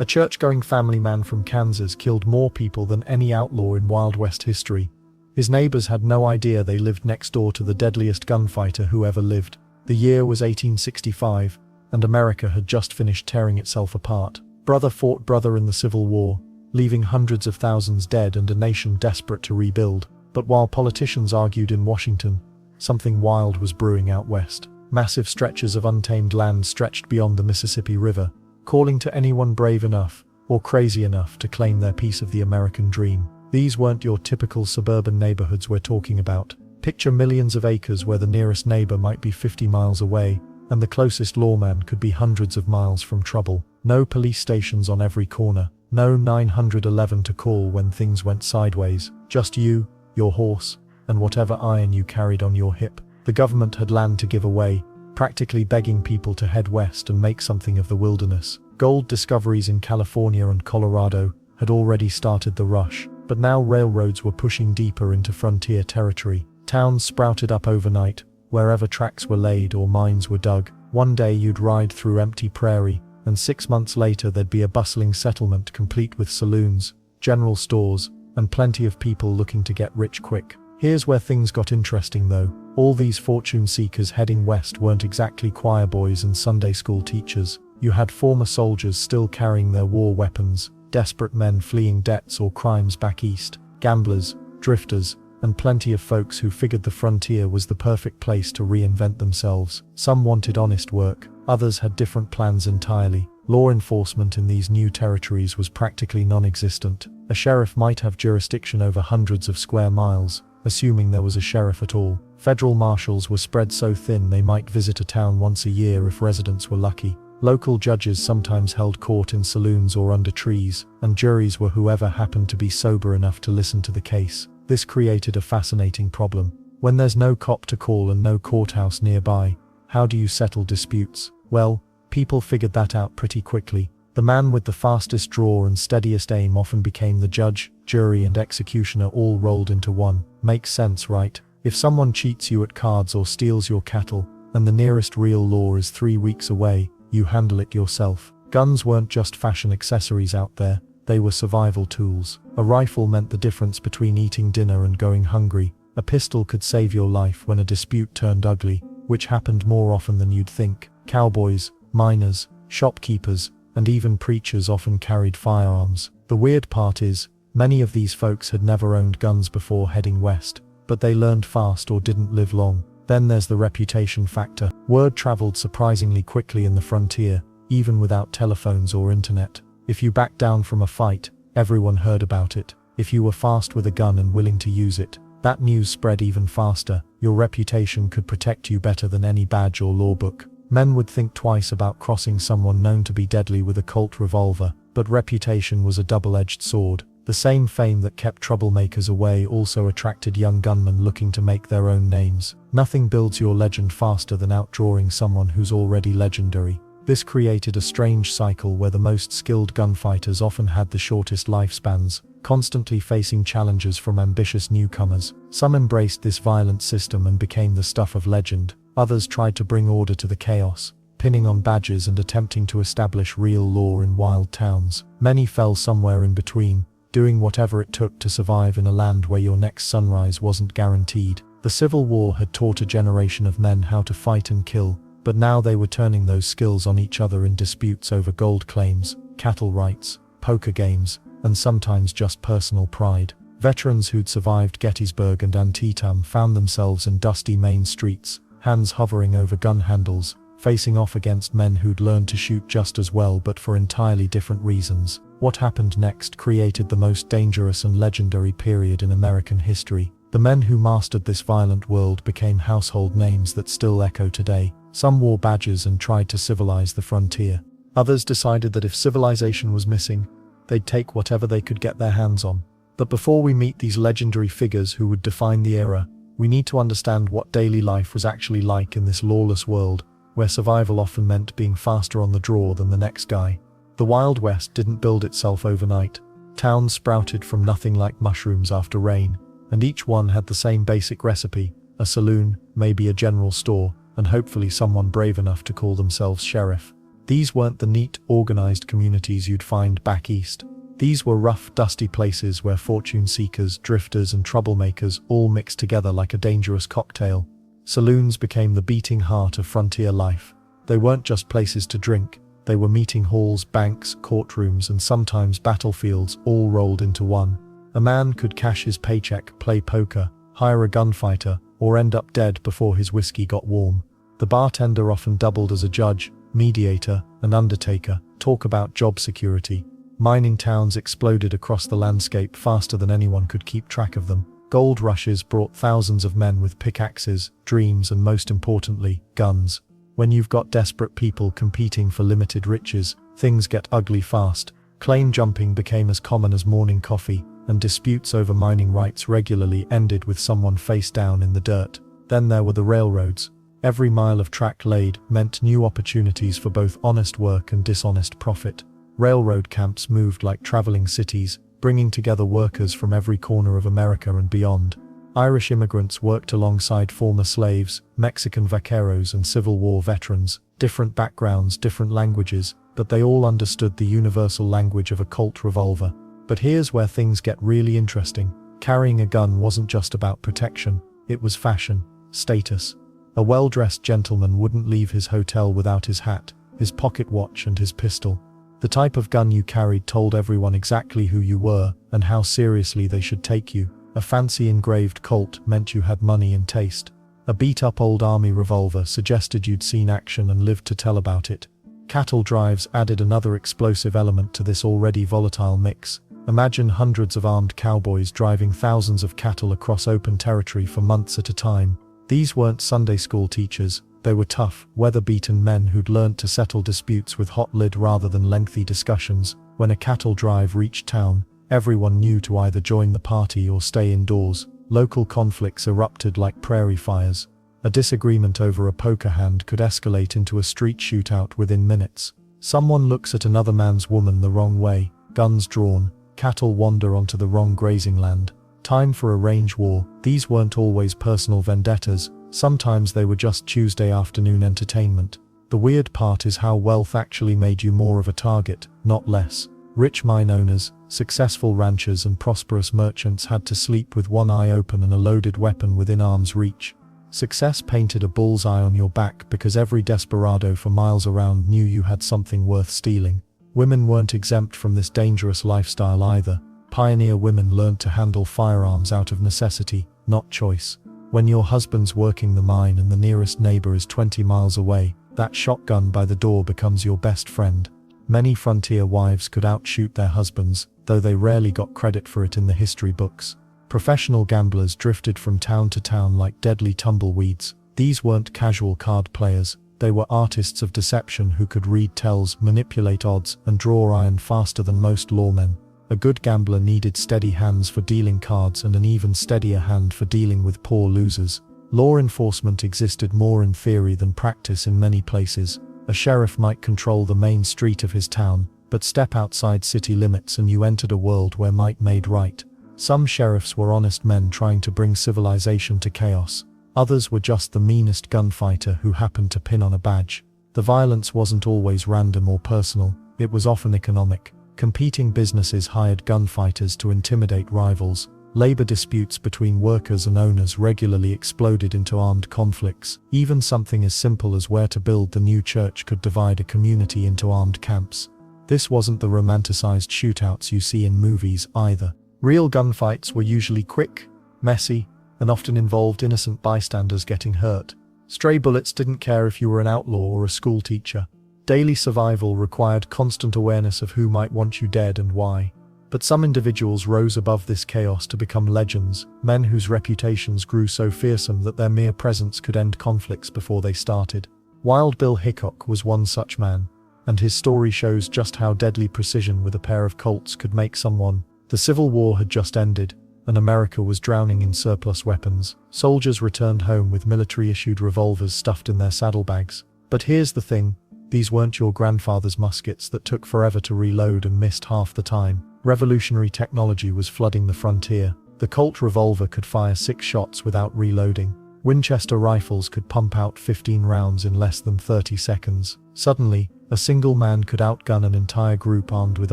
A church-going family man from Kansas killed more people than any outlaw in Wild West history. His neighbors had no idea they lived next door to the deadliest gunfighter who ever lived. The year was 1865, and America had just finished tearing itself apart. Brother fought brother in the Civil War, leaving hundreds of thousands dead and a nation desperate to rebuild. But while politicians argued in Washington, something wild was brewing out west. Massive stretches of untamed land stretched beyond the Mississippi River, calling to anyone brave enough or crazy enough to claim their piece of the American dream. These weren't your typical suburban neighborhoods we're talking about. Picture millions of acres where the nearest neighbor might be 50 miles away, and the closest lawman could be hundreds of miles from trouble. No police stations on every corner, no 911 to call when things went sideways, just you, your horse, and whatever iron you carried on your hip. The government had land to give away, practically begging people to head west and make something of the wilderness. Gold discoveries in California and Colorado had already started the rush, but now railroads were pushing deeper into frontier territory. Towns sprouted up overnight, wherever tracks were laid or mines were dug. One day you'd ride through empty prairie, and 6 months later there'd be a bustling settlement complete with saloons, general stores, and plenty of people looking to get rich quick. Here's where things got interesting though. All these fortune seekers heading west weren't exactly choir boys and Sunday school teachers. You had former soldiers still carrying their war weapons, desperate men fleeing debts or crimes back east, gamblers, drifters, and plenty of folks who figured the frontier was the perfect place to reinvent themselves. Some wanted honest work, others had different plans entirely. Law enforcement in these new territories was practically non-existent. A sheriff might have jurisdiction over hundreds of square miles, assuming there was a sheriff at all. Federal marshals were spread so thin they might visit a town once a year if residents were lucky. Local judges sometimes held court in saloons or under trees, and juries were whoever happened to be sober enough to listen to the case. This created a fascinating problem. When there's no cop to call and no courthouse nearby, how do you settle disputes? Well, people figured that out pretty quickly. The man with the fastest draw and steadiest aim often became the judge, jury, and executioner all rolled into one. Makes sense, right? If someone cheats you at cards or steals your cattle, and the nearest real law is 3 weeks away, you handle it yourself. Guns weren't just fashion accessories out there, they were survival tools. A rifle meant the difference between eating dinner and going hungry. A pistol could save your life when a dispute turned ugly, which happened more often than you'd think. Cowboys, miners, shopkeepers, and even preachers often carried firearms. The weird part is, many of these folks had never owned guns before heading west, but they learned fast or didn't live long. Then there's the reputation factor. Word traveled surprisingly quickly in the frontier, even without telephones or internet. If you backed down from a fight, everyone heard about it. If you were fast with a gun and willing to use it, that news spread even faster. Your reputation could protect you better than any badge or law book. Men would think twice about crossing someone known to be deadly with a Colt revolver, but reputation was a double-edged sword. The same fame that kept troublemakers away also attracted young gunmen looking to make their own names. Nothing builds your legend faster than outdrawing someone who's already legendary. This created a strange cycle where the most skilled gunfighters often had the shortest lifespans, constantly facing challenges from ambitious newcomers. Some embraced this violent system and became the stuff of legend. Others tried to bring order to the chaos, pinning on badges and attempting to establish real law in wild towns. Many fell somewhere in between, doing whatever it took to survive in a land where your next sunrise wasn't guaranteed. The Civil War had taught a generation of men how to fight and kill, but now they were turning those skills on each other in disputes over gold claims, cattle rights, poker games, and sometimes just personal pride. Veterans who'd survived Gettysburg and Antietam found themselves in dusty main streets, hands hovering over gun handles, facing off against men who'd learned to shoot just as well but for entirely different reasons. What happened next created the most dangerous and legendary period in American history. The men who mastered this violent world became household names that still echo today. Some wore badges and tried to civilize the frontier. Others decided that if civilization was missing, they'd take whatever they could get their hands on. But before we meet these legendary figures who would define the era, we need to understand what daily life was actually like in this lawless world, where survival often meant being faster on the draw than the next guy. The Wild West didn't build itself overnight. Towns sprouted from nothing like mushrooms after rain, and each one had the same basic recipe: a saloon, maybe a general store, and hopefully someone brave enough to call themselves sheriff. These weren't the neat, organized communities you'd find back east. These were rough, dusty places where fortune seekers, drifters, and troublemakers all mixed together like a dangerous cocktail. Saloons became the beating heart of frontier life. They weren't just places to drink. They were meeting halls, banks, courtrooms, and sometimes battlefields all rolled into one. A man could cash his paycheck, play poker, hire a gunfighter, or end up dead before his whiskey got warm. The bartender often doubled as a judge, mediator, and undertaker. Talk about job security. Mining towns exploded across the landscape faster than anyone could keep track of them. Gold rushes brought thousands of men with pickaxes, dreams, and most importantly, guns. When you've got desperate people competing for limited riches, things get ugly fast. Claim jumping became as common as morning coffee, and disputes over mining rights regularly ended with someone face down in the dirt. Then there were the railroads. Every mile of track laid meant new opportunities for both honest work and dishonest profit. Railroad camps moved like traveling cities, bringing together workers from every corner of America and beyond. Irish immigrants worked alongside former slaves, Mexican vaqueros, and Civil War veterans. Different backgrounds, different languages, but they all understood the universal language of a Colt revolver. But here's where things get really interesting. Carrying a gun wasn't just about protection, it was fashion, status. A well-dressed gentleman wouldn't leave his hotel without his hat, his pocket watch, and his pistol. The type of gun you carried told everyone exactly who you were and how seriously they should take you. A fancy engraved Colt meant you had money and taste. A beat-up old army revolver suggested you'd seen action and lived to tell about it. Cattle drives added another explosive element to this already volatile mix. Imagine hundreds of armed cowboys driving thousands of cattle across open territory for months at a time. These weren't Sunday school teachers, they were tough, weather-beaten men who'd learned to settle disputes with hot lid rather than lengthy discussions. When a cattle drive reached town, everyone knew to either join the party or stay indoors. Local conflicts erupted like prairie fires. A disagreement over a poker hand could escalate into a street shootout within minutes. Someone looks at another man's woman the wrong way, guns drawn, cattle wander onto the wrong grazing land. Time for a range war. These weren't always personal vendettas, sometimes they were just Tuesday afternoon entertainment. The weird part is how wealth actually made you more of a target, not less. Rich mine owners, successful ranchers, and prosperous merchants had to sleep with one eye open and a loaded weapon within arm's reach. Success painted a bullseye on your back because every desperado for miles around knew you had something worth stealing. Women weren't exempt from this dangerous lifestyle either. Pioneer women learned to handle firearms out of necessity, not choice. When your husband's working the mine and the nearest neighbor is 20 miles away, that shotgun by the door becomes your best friend. Many frontier wives could outshoot their husbands, though they rarely got credit for it in the history books. Professional gamblers drifted from town to town like deadly tumbleweeds. These weren't casual card players, they were artists of deception who could read tells, manipulate odds, and draw iron faster than most lawmen. A good gambler needed steady hands for dealing cards and an even steadier hand for dealing with poor losers. Law enforcement existed more in theory than practice in many places. A sheriff might control the main street of his town, but step outside city limits and you entered a world where might made right. Some sheriffs were honest men trying to bring civilization to chaos. Others were just the meanest gunfighter who happened to pin on a badge. The violence wasn't always random or personal, it was often economic. Competing businesses hired gunfighters to intimidate rivals. Labor disputes between workers and owners regularly exploded into armed conflicts. Even something as simple as where to build the new church could divide a community into armed camps. This wasn't the romanticized shootouts you see in movies either. Real gunfights were usually quick, messy, and often involved innocent bystanders getting hurt. Stray bullets didn't care if you were an outlaw or a school teacher. Daily survival required constant awareness of who might want you dead and why. But some individuals rose above this chaos to become legends, men whose reputations grew so fearsome that their mere presence could end conflicts before they started. Wild Bill Hickok was one such man, and his story shows just how deadly precision with a pair of Colts could make someone. The Civil War had just ended, and America was drowning in surplus weapons. Soldiers returned home with military-issued revolvers stuffed in their saddlebags. But here's the thing. These weren't your grandfather's muskets that took forever to reload and missed half the time. Revolutionary technology was flooding the frontier. The Colt revolver could fire 6 shots without reloading. Winchester rifles could pump out 15 rounds in less than 30 seconds. Suddenly, A single man could outgun an entire group armed with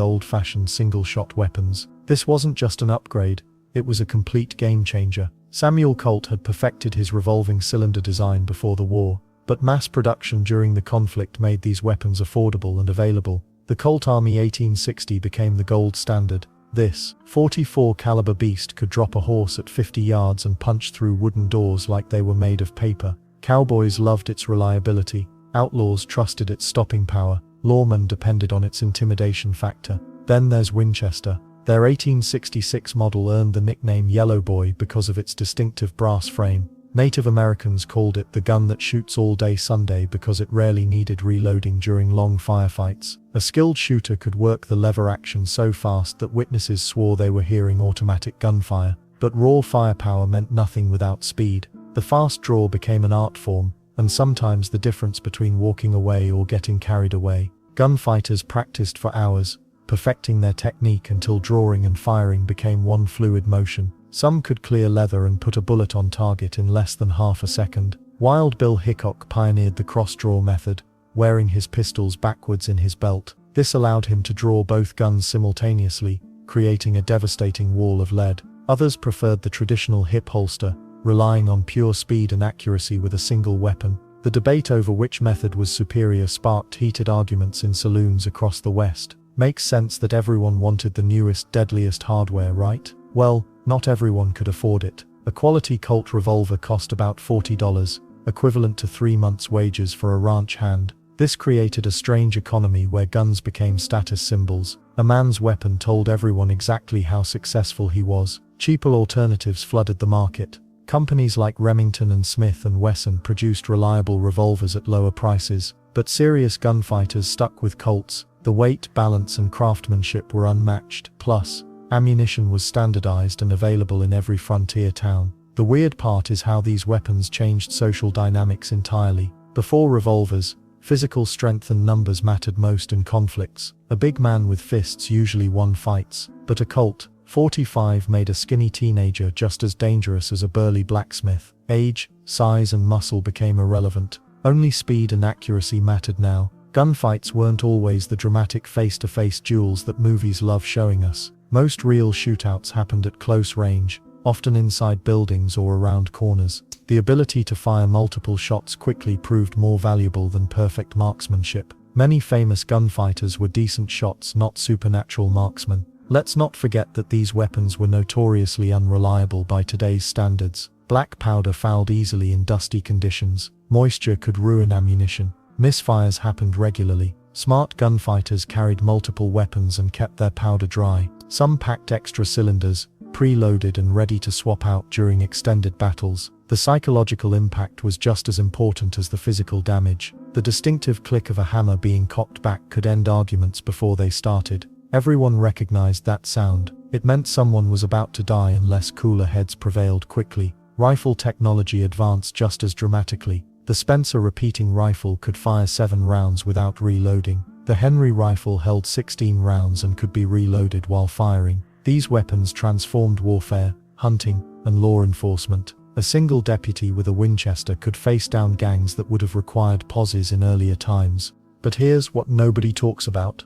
old-fashioned single-shot weapons. This wasn't just an upgrade, it was a complete game-changer. Samuel Colt had perfected his revolving cylinder design before the war, but mass production during the conflict made these weapons affordable and available. The Colt Army 1860 became the gold standard. This 44 caliber beast could drop a horse at 50 yards and punch through wooden doors like they were made of paper. Cowboys loved its reliability, outlaws trusted its stopping power, lawmen depended on its intimidation factor. Then there's Winchester. Their 1866 model earned the nickname Yellow Boy because of its distinctive brass frame. Native Americans called it the gun that shoots all day Sunday because it rarely needed reloading during long firefights. A skilled shooter could work the lever action so fast that witnesses swore they were hearing automatic gunfire. But raw firepower meant nothing without speed. The fast draw became an art form, and sometimes the difference between walking away or getting carried away. Gunfighters practiced for hours, perfecting their technique until drawing and firing became one fluid motion. Some could clear leather and put a bullet on target in less than half a second. Wild Bill Hickok pioneered the cross-draw method, wearing his pistols backwards in his belt. This allowed him to draw both guns simultaneously, creating a devastating wall of lead. Others preferred the traditional hip holster, relying on pure speed and accuracy with a single weapon. The debate over which method was superior sparked heated arguments in saloons across the West. Makes sense that everyone wanted the newest, deadliest hardware, right? Well, not everyone could afford it. A quality Colt revolver cost about $40, equivalent to 3 months' wages for a ranch hand. This created a strange economy where guns became status symbols. A man's weapon told everyone exactly how successful he was. Cheaper alternatives flooded the market. Companies like Remington and Smith & Wesson produced reliable revolvers at lower prices, but serious gunfighters stuck with Colts. The weight, balance and craftsmanship were unmatched. Plus, ammunition was standardized and available in every frontier town. The weird part is how these weapons changed social dynamics entirely. Before revolvers, physical strength and numbers mattered most in conflicts. A big man with fists usually won fights, but a Colt .45 made a skinny teenager just as dangerous as a burly blacksmith. Age, size and muscle became irrelevant. Only speed and accuracy mattered now. Gunfights weren't always the dramatic face-to-face duels that movies love showing us. Most real shootouts happened at close range, often inside buildings or around corners. The ability to fire multiple shots quickly proved more valuable than perfect marksmanship. Many famous gunfighters were decent shots, not supernatural marksmen. Let's not forget that these weapons were notoriously unreliable by today's standards. Black powder fouled easily in dusty conditions. Moisture could ruin ammunition. Misfires happened regularly. Smart gunfighters carried multiple weapons and kept their powder dry. Some packed extra cylinders, preloaded and ready to swap out during extended battles. The psychological impact was just as important as the physical damage. The distinctive click of a hammer being cocked back could end arguments before they started. Everyone recognized that sound. It meant someone was about to die unless cooler heads prevailed quickly. Rifle technology advanced just as dramatically. The Spencer repeating rifle could fire 7 rounds without reloading. The Henry rifle held 16 rounds and could be reloaded while firing. These weapons transformed warfare, hunting, and law enforcement. A single deputy with a Winchester could face down gangs that would have required pauses in earlier times. But here's what nobody talks about.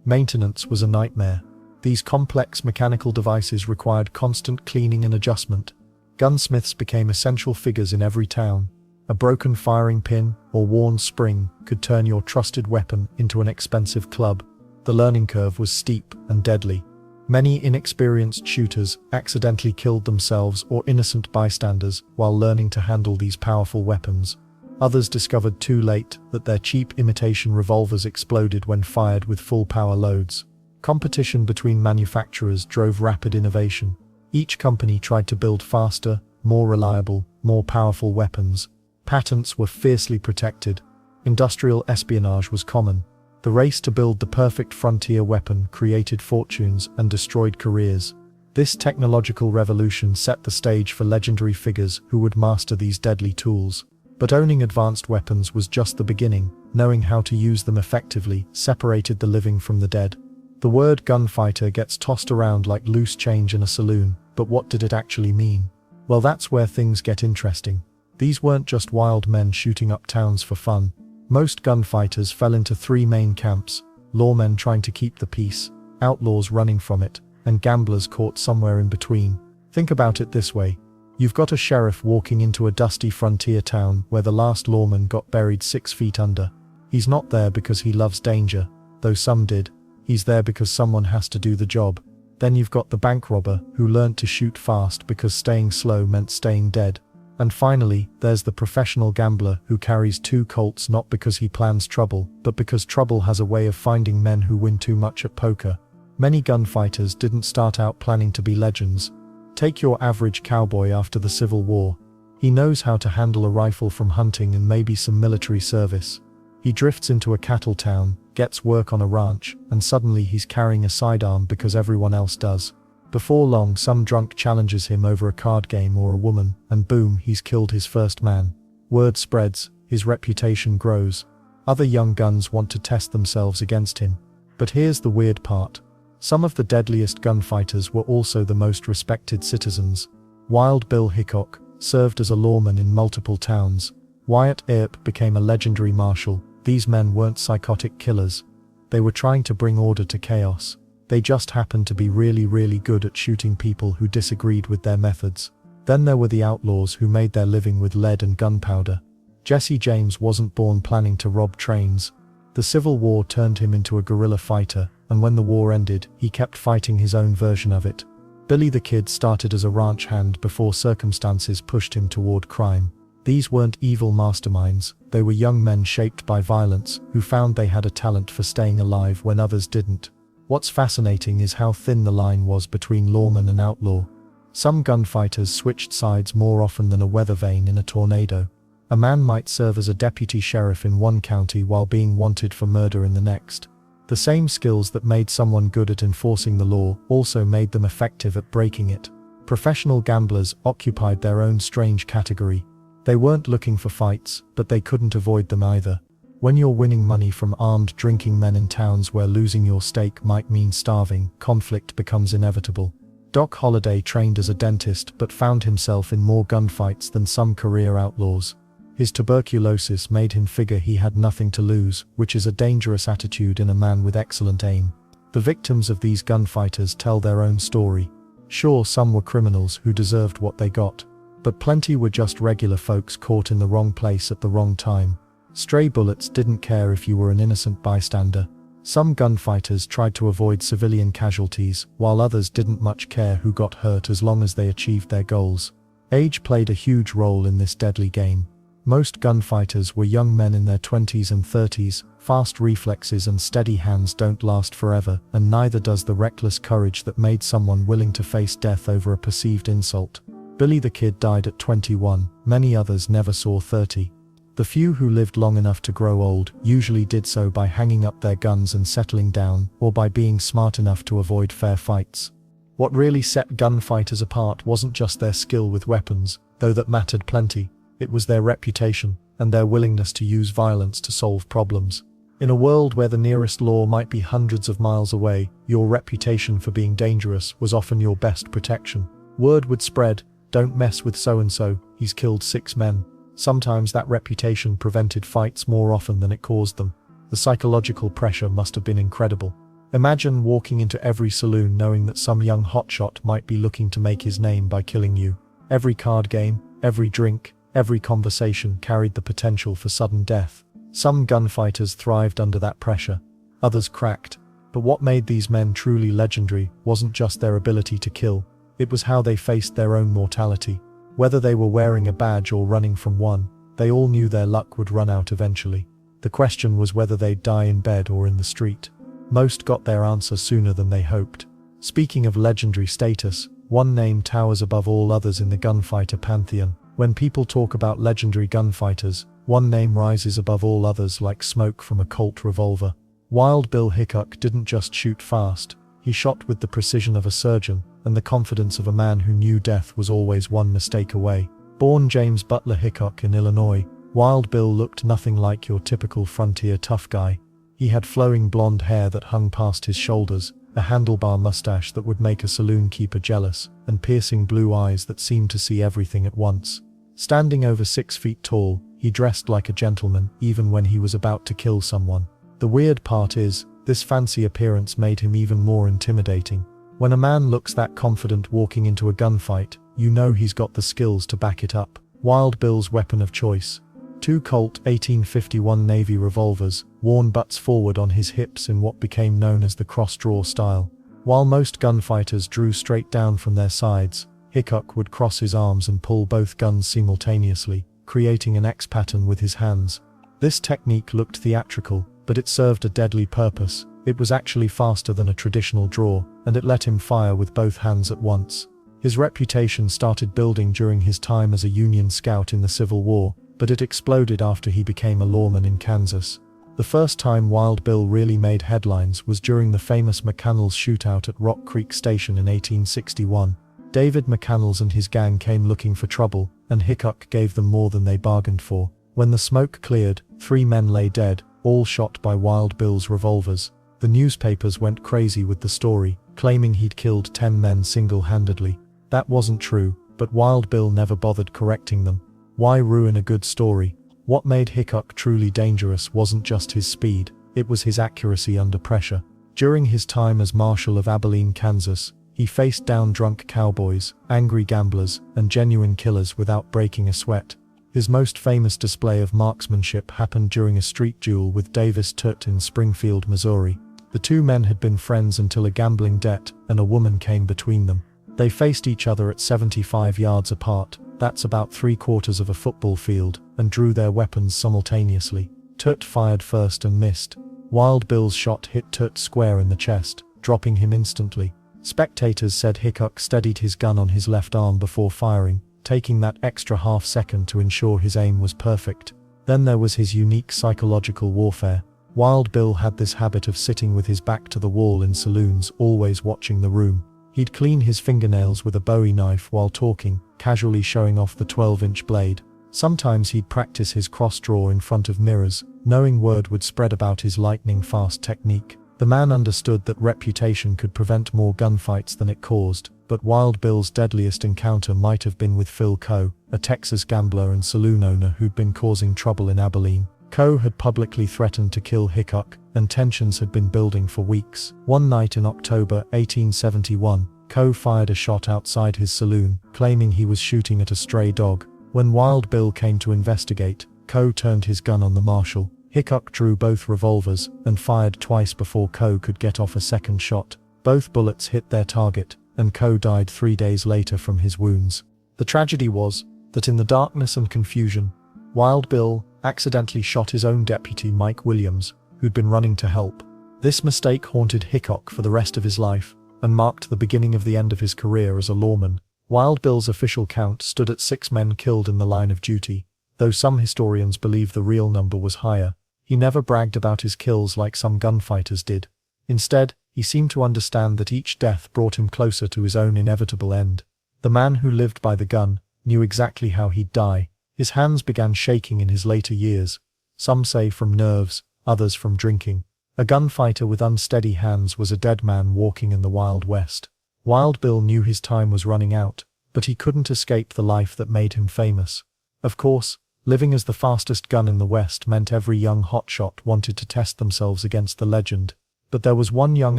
Maintenance was a nightmare. These complex mechanical devices required constant cleaning and adjustment. Gunsmiths became essential figures in every town. A broken firing pin or worn spring could turn your trusted weapon into an expensive club. The learning curve was steep and deadly. Many inexperienced shooters accidentally killed themselves or innocent bystanders while learning to handle these powerful weapons. Others discovered too late that their cheap imitation revolvers exploded when fired with full power loads. Competition between manufacturers drove rapid innovation. Each company tried to build faster, more reliable, more powerful weapons. Patents were fiercely protected. Industrial espionage was common. The race to build the perfect frontier weapon created fortunes and destroyed careers. This technological revolution set the stage for legendary figures who would master these deadly tools. But owning advanced weapons was just the beginning. Knowing how to use them effectively separated the living from the dead. The word gunfighter gets tossed around like loose change in a saloon, but what did it actually mean? Well, that's where things get interesting. These weren't just wild men shooting up towns for fun. Most gunfighters fell into three main camps: lawmen trying to keep the peace, outlaws running from it, and gamblers caught somewhere in between. Think about it this way. You've got a sheriff walking into a dusty frontier town where the last lawman got buried 6 feet under. He's not there because he loves danger, though some did. He's there because someone has to do the job. Then you've got the bank robber who learned to shoot fast because staying slow meant staying dead. And finally, there's the professional gambler who carries 2 Colts not because he plans trouble, but because trouble has a way of finding men who win too much at poker. Many gunfighters didn't start out planning to be legends. Take your average cowboy after the Civil War. He knows how to handle a rifle from hunting and maybe some military service. He drifts into a cattle town, gets work on a ranch, and suddenly he's carrying a sidearm because everyone else does. Before long, some drunk challenges him over a card game or a woman, and boom, he's killed his first man. Word spreads, his reputation grows. Other young guns want to test themselves against him. But here's the weird part. Some of the deadliest gunfighters were also the most respected citizens. Wild Bill Hickok served as a lawman in multiple towns. Wyatt Earp became a legendary marshal. These men weren't psychotic killers. They were trying to bring order to chaos. They just happened to be really good at shooting people who disagreed with their methods. Then there were the outlaws who made their living with lead and gunpowder. Jesse James wasn't born planning to rob trains. The Civil War turned him into a guerrilla fighter, and when the war ended, he kept fighting his own version of it. Billy the Kid started as a ranch hand before circumstances pushed him toward crime. These weren't evil masterminds, they were young men shaped by violence, who found they had a talent for staying alive when others didn't. What's fascinating is how thin the line was between lawman and outlaw. Some gunfighters switched sides more often than a weather vane in a tornado. A man might serve as a deputy sheriff in one county while being wanted for murder in the next. The same skills that made someone good at enforcing the law also made them effective at breaking it. Professional gamblers occupied their own strange category. They weren't looking for fights, but they couldn't avoid them either. When you're winning money from armed drinking men in towns where losing your stake might mean starving, conflict becomes inevitable. Doc Holliday trained as a dentist but found himself in more gunfights than some career outlaws. His tuberculosis made him figure he had nothing to lose, which is a dangerous attitude in a man with excellent aim. The victims of these gunfighters tell their own story. Sure, some were criminals who deserved what they got, but plenty were just regular folks caught in the wrong place at the wrong time. Stray bullets didn't care if you were an innocent bystander. Some gunfighters tried to avoid civilian casualties, while others didn't much care who got hurt as long as they achieved their goals. Age played a huge role in this deadly game. Most gunfighters were young men in their 20s and 30s. Fast reflexes and steady hands don't last forever, and neither does the reckless courage that made someone willing to face death over a perceived insult. Billy the Kid died at 21, many others never saw 30. The few who lived long enough to grow old usually did so by hanging up their guns and settling down, or by being smart enough to avoid fair fights. What really set gunfighters apart wasn't just their skill with weapons, though that mattered plenty. It was their reputation, and their willingness to use violence to solve problems. In a world where the nearest law might be hundreds of miles away, your reputation for being dangerous was often your best protection. Word would spread, "Don't mess with so-and-so, he's killed 6 men." Sometimes that reputation prevented fights more often than it caused them. The psychological pressure must have been incredible. Imagine walking into every saloon knowing that some young hotshot might be looking to make his name by killing you. Every card game, every drink, every conversation carried the potential for sudden death. Some gunfighters thrived under that pressure. Others cracked. But what made these men truly legendary wasn't just their ability to kill. It was how they faced their own mortality. Whether they were wearing a badge or running from one, they all knew their luck would run out eventually. The question was whether they'd die in bed or in the street. Most got their answer sooner than they hoped. Speaking of legendary status, one name towers above all others in the gunfighter pantheon. When people talk about legendary gunfighters, one name rises above all others like smoke from a Colt revolver. Wild Bill Hickok didn't just shoot fast, he shot with the precision of a surgeon, and the confidence of a man who knew death was always one mistake away. Born James Butler Hickok in Illinois, Wild Bill looked nothing like your typical frontier tough guy. He had flowing blonde hair that hung past his shoulders, a handlebar mustache that would make a saloon keeper jealous, and piercing blue eyes that seemed to see everything at once. Standing over 6 feet tall, he dressed like a gentleman even when he was about to kill someone. The weird part is, this fancy appearance made him even more intimidating. When a man looks that confident walking into a gunfight, you know he's got the skills to back it up. Wild Bill's weapon of choice. Two Colt 1851 Navy revolvers, worn butts forward on his hips in what became known as the cross-draw style. While most gunfighters drew straight down from their sides, Hickok would cross his arms and pull both guns simultaneously, creating an X pattern with his hands. This technique looked theatrical, but it served a deadly purpose. It was actually faster than a traditional draw, and it let him fire with both hands at once. His reputation started building during his time as a Union scout in the Civil War, but it exploded after he became a lawman in Kansas. The first time Wild Bill really made headlines was during the famous McCannell's shootout at Rock Creek Station in 1861. David McCannell's and his gang came looking for trouble, and Hickok gave them more than they bargained for. When the smoke cleared, 3 men lay dead, all shot by Wild Bill's revolvers. The newspapers went crazy with the story, claiming he'd killed 10 men single-handedly. That wasn't true, but Wild Bill never bothered correcting them. Why ruin a good story? What made Hickok truly dangerous wasn't just his speed, it was his accuracy under pressure. During his time as Marshal of Abilene, Kansas, he faced down drunk cowboys, angry gamblers, and genuine killers without breaking a sweat. His most famous display of marksmanship happened during a street duel with Davis Tutt in Springfield, Missouri. The two men had been friends until a gambling debt and a woman came between them. They faced each other at 75 yards apart, that's about 3/4 of a football field, and drew their weapons simultaneously. Tutt fired first and missed. Wild Bill's shot hit Tutt square in the chest, dropping him instantly. Spectators said Hickok steadied his gun on his left arm before firing, taking that extra half second to ensure his aim was perfect. Then there was his unique psychological warfare. Wild Bill had this habit of sitting with his back to the wall in saloons, always watching the room. He'd clean his fingernails with a Bowie knife while talking, casually showing off the 12-inch blade. Sometimes he'd practice his cross-draw in front of mirrors, knowing word would spread about his lightning-fast technique. The man understood that reputation could prevent more gunfights than it caused, but Wild Bill's deadliest encounter might have been with Phil Coe, a Texas gambler and saloon owner who'd been causing trouble in Abilene. Coe had publicly threatened to kill Hickok, and tensions had been building for weeks. One night in October 1871, Coe fired a shot outside his saloon, claiming he was shooting at a stray dog. When Wild Bill came to investigate, Coe turned his gun on the marshal. Hickok drew both revolvers and fired twice before Coe could get off a second shot. Both bullets hit their target, and Coe died 3 days later from his wounds. The tragedy was that in the darkness and confusion, Wild Bill accidentally shot his own deputy Mike Williams, who'd been running to help. This mistake haunted Hickok for the rest of his life, and marked the beginning of the end of his career as a lawman. Wild Bill's official count stood at 6 men killed in the line of duty, though some historians believe the real number was higher. He never bragged about his kills like some gunfighters did. Instead, he seemed to understand that each death brought him closer to his own inevitable end. The man who lived by the gun knew exactly how he'd die. His hands began shaking in his later years, some say from nerves, others from drinking. A gunfighter with unsteady hands was a dead man walking in the Wild West. Wild Bill knew his time was running out, but he couldn't escape the life that made him famous. Of course, living as the fastest gun in the West meant every young hotshot wanted to test themselves against the legend. But there was one young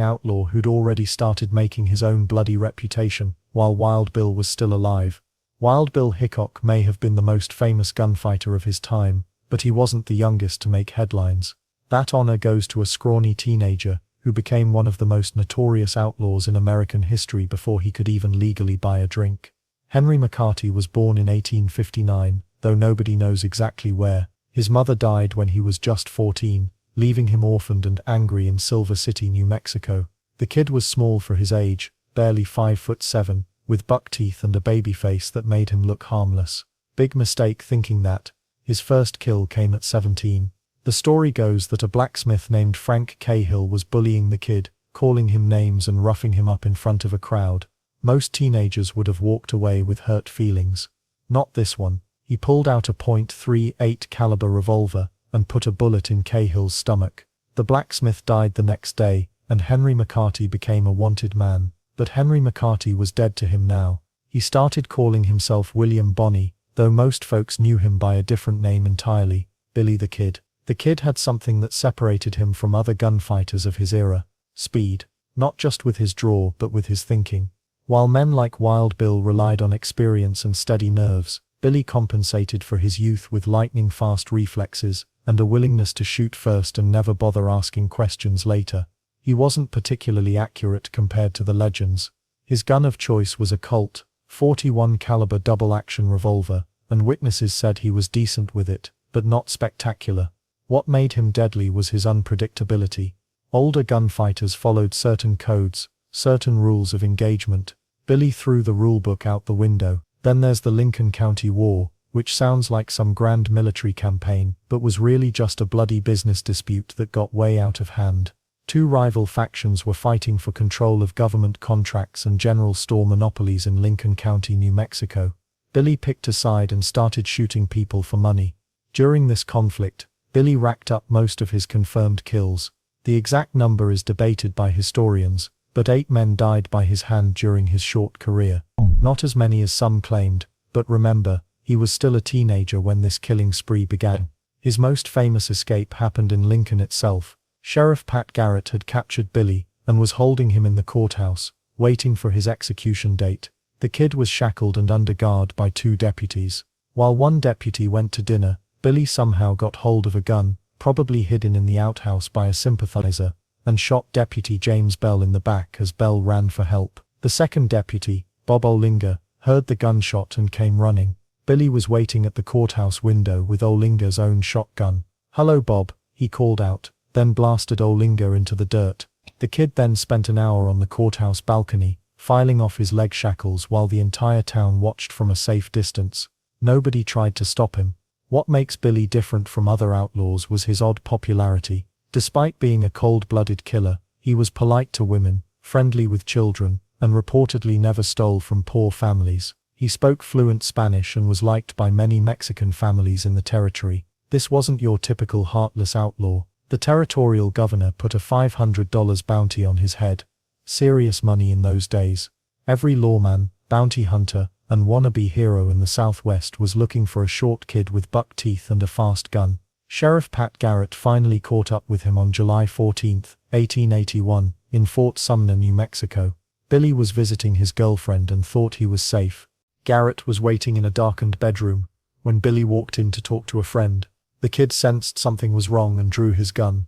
outlaw who'd already started making his own bloody reputation, while Wild Bill was still alive. Wild Bill Hickok may have been the most famous gunfighter of his time, but he wasn't the youngest to make headlines. That honor goes to a scrawny teenager who became one of the most notorious outlaws in American history before he could even legally buy a drink. Henry McCarty was born in 1859, though nobody knows exactly where. His mother died when he was just 14, leaving him orphaned and angry in Silver City, New Mexico. The kid was small for his age, barely 5'7", with buck teeth and a baby face that made him look harmless. Big mistake thinking that. His first kill came at 17. The story goes that a blacksmith named Frank Cahill was bullying the kid, calling him names and roughing him up in front of a crowd. Most teenagers would have walked away with hurt feelings. Not this one. He pulled out a .38 caliber revolver and put a bullet in Cahill's stomach. The blacksmith died the next day, and Henry McCarty became a wanted man. But Henry McCarty was dead to him now. He started calling himself William Bonney, though most folks knew him by a different name entirely, Billy the Kid. The Kid had something that separated him from other gunfighters of his era: speed, not just with his draw but with his thinking. While men like Wild Bill relied on experience and steady nerves, Billy compensated for his youth with lightning-fast reflexes and a willingness to shoot first and never bother asking questions later. He wasn't particularly accurate compared to the legends. His gun of choice was a Colt .41 caliber double-action revolver, and witnesses said he was decent with it, but not spectacular. What made him deadly was his unpredictability. Older gunfighters followed certain codes, certain rules of engagement. Billy threw the rulebook out the window. Then there's the Lincoln County War, which sounds like some grand military campaign, but was really just a bloody business dispute that got way out of hand. Two rival factions were fighting for control of government contracts and general store monopolies in Lincoln County, New Mexico. Billy picked a side and started shooting people for money. During this conflict, Billy racked up most of his confirmed kills. The exact number is debated by historians, but 8 men died by his hand during his short career. Not as many as some claimed, but remember, he was still a teenager when this killing spree began. His most famous escape happened in Lincoln itself. Sheriff Pat Garrett had captured Billy and was holding him in the courthouse, waiting for his execution date. The Kid was shackled and under guard by 2 deputies. While one deputy went to dinner, Billy somehow got hold of a gun, probably hidden in the outhouse by a sympathizer, and shot Deputy James Bell in the back as Bell ran for help. The second deputy, Bob Olinger, heard the gunshot and came running. Billy was waiting at the courthouse window with Olinger's own shotgun. "Hello, Bob," he called out, then blasted Olinger into the dirt. The Kid then spent an hour on the courthouse balcony, filing off his leg shackles while the entire town watched from a safe distance. Nobody tried to stop him. What makes Billy different from other outlaws was his odd popularity. Despite being a cold-blooded killer, he was polite to women, friendly with children, and reportedly never stole from poor families. He spoke fluent Spanish and was liked by many Mexican families in the territory. This wasn't your typical heartless outlaw. The territorial governor put a $500 bounty on his head. Serious money in those days. Every lawman, bounty hunter, and wannabe hero in the Southwest was looking for a short kid with buck teeth and a fast gun. Sheriff Pat Garrett finally caught up with him on July 14, 1881, in Fort Sumner, New Mexico. Billy was visiting his girlfriend and thought he was safe. Garrett was waiting in a darkened bedroom. When Billy walked in to talk to a friend, the Kid sensed something was wrong and drew his gun.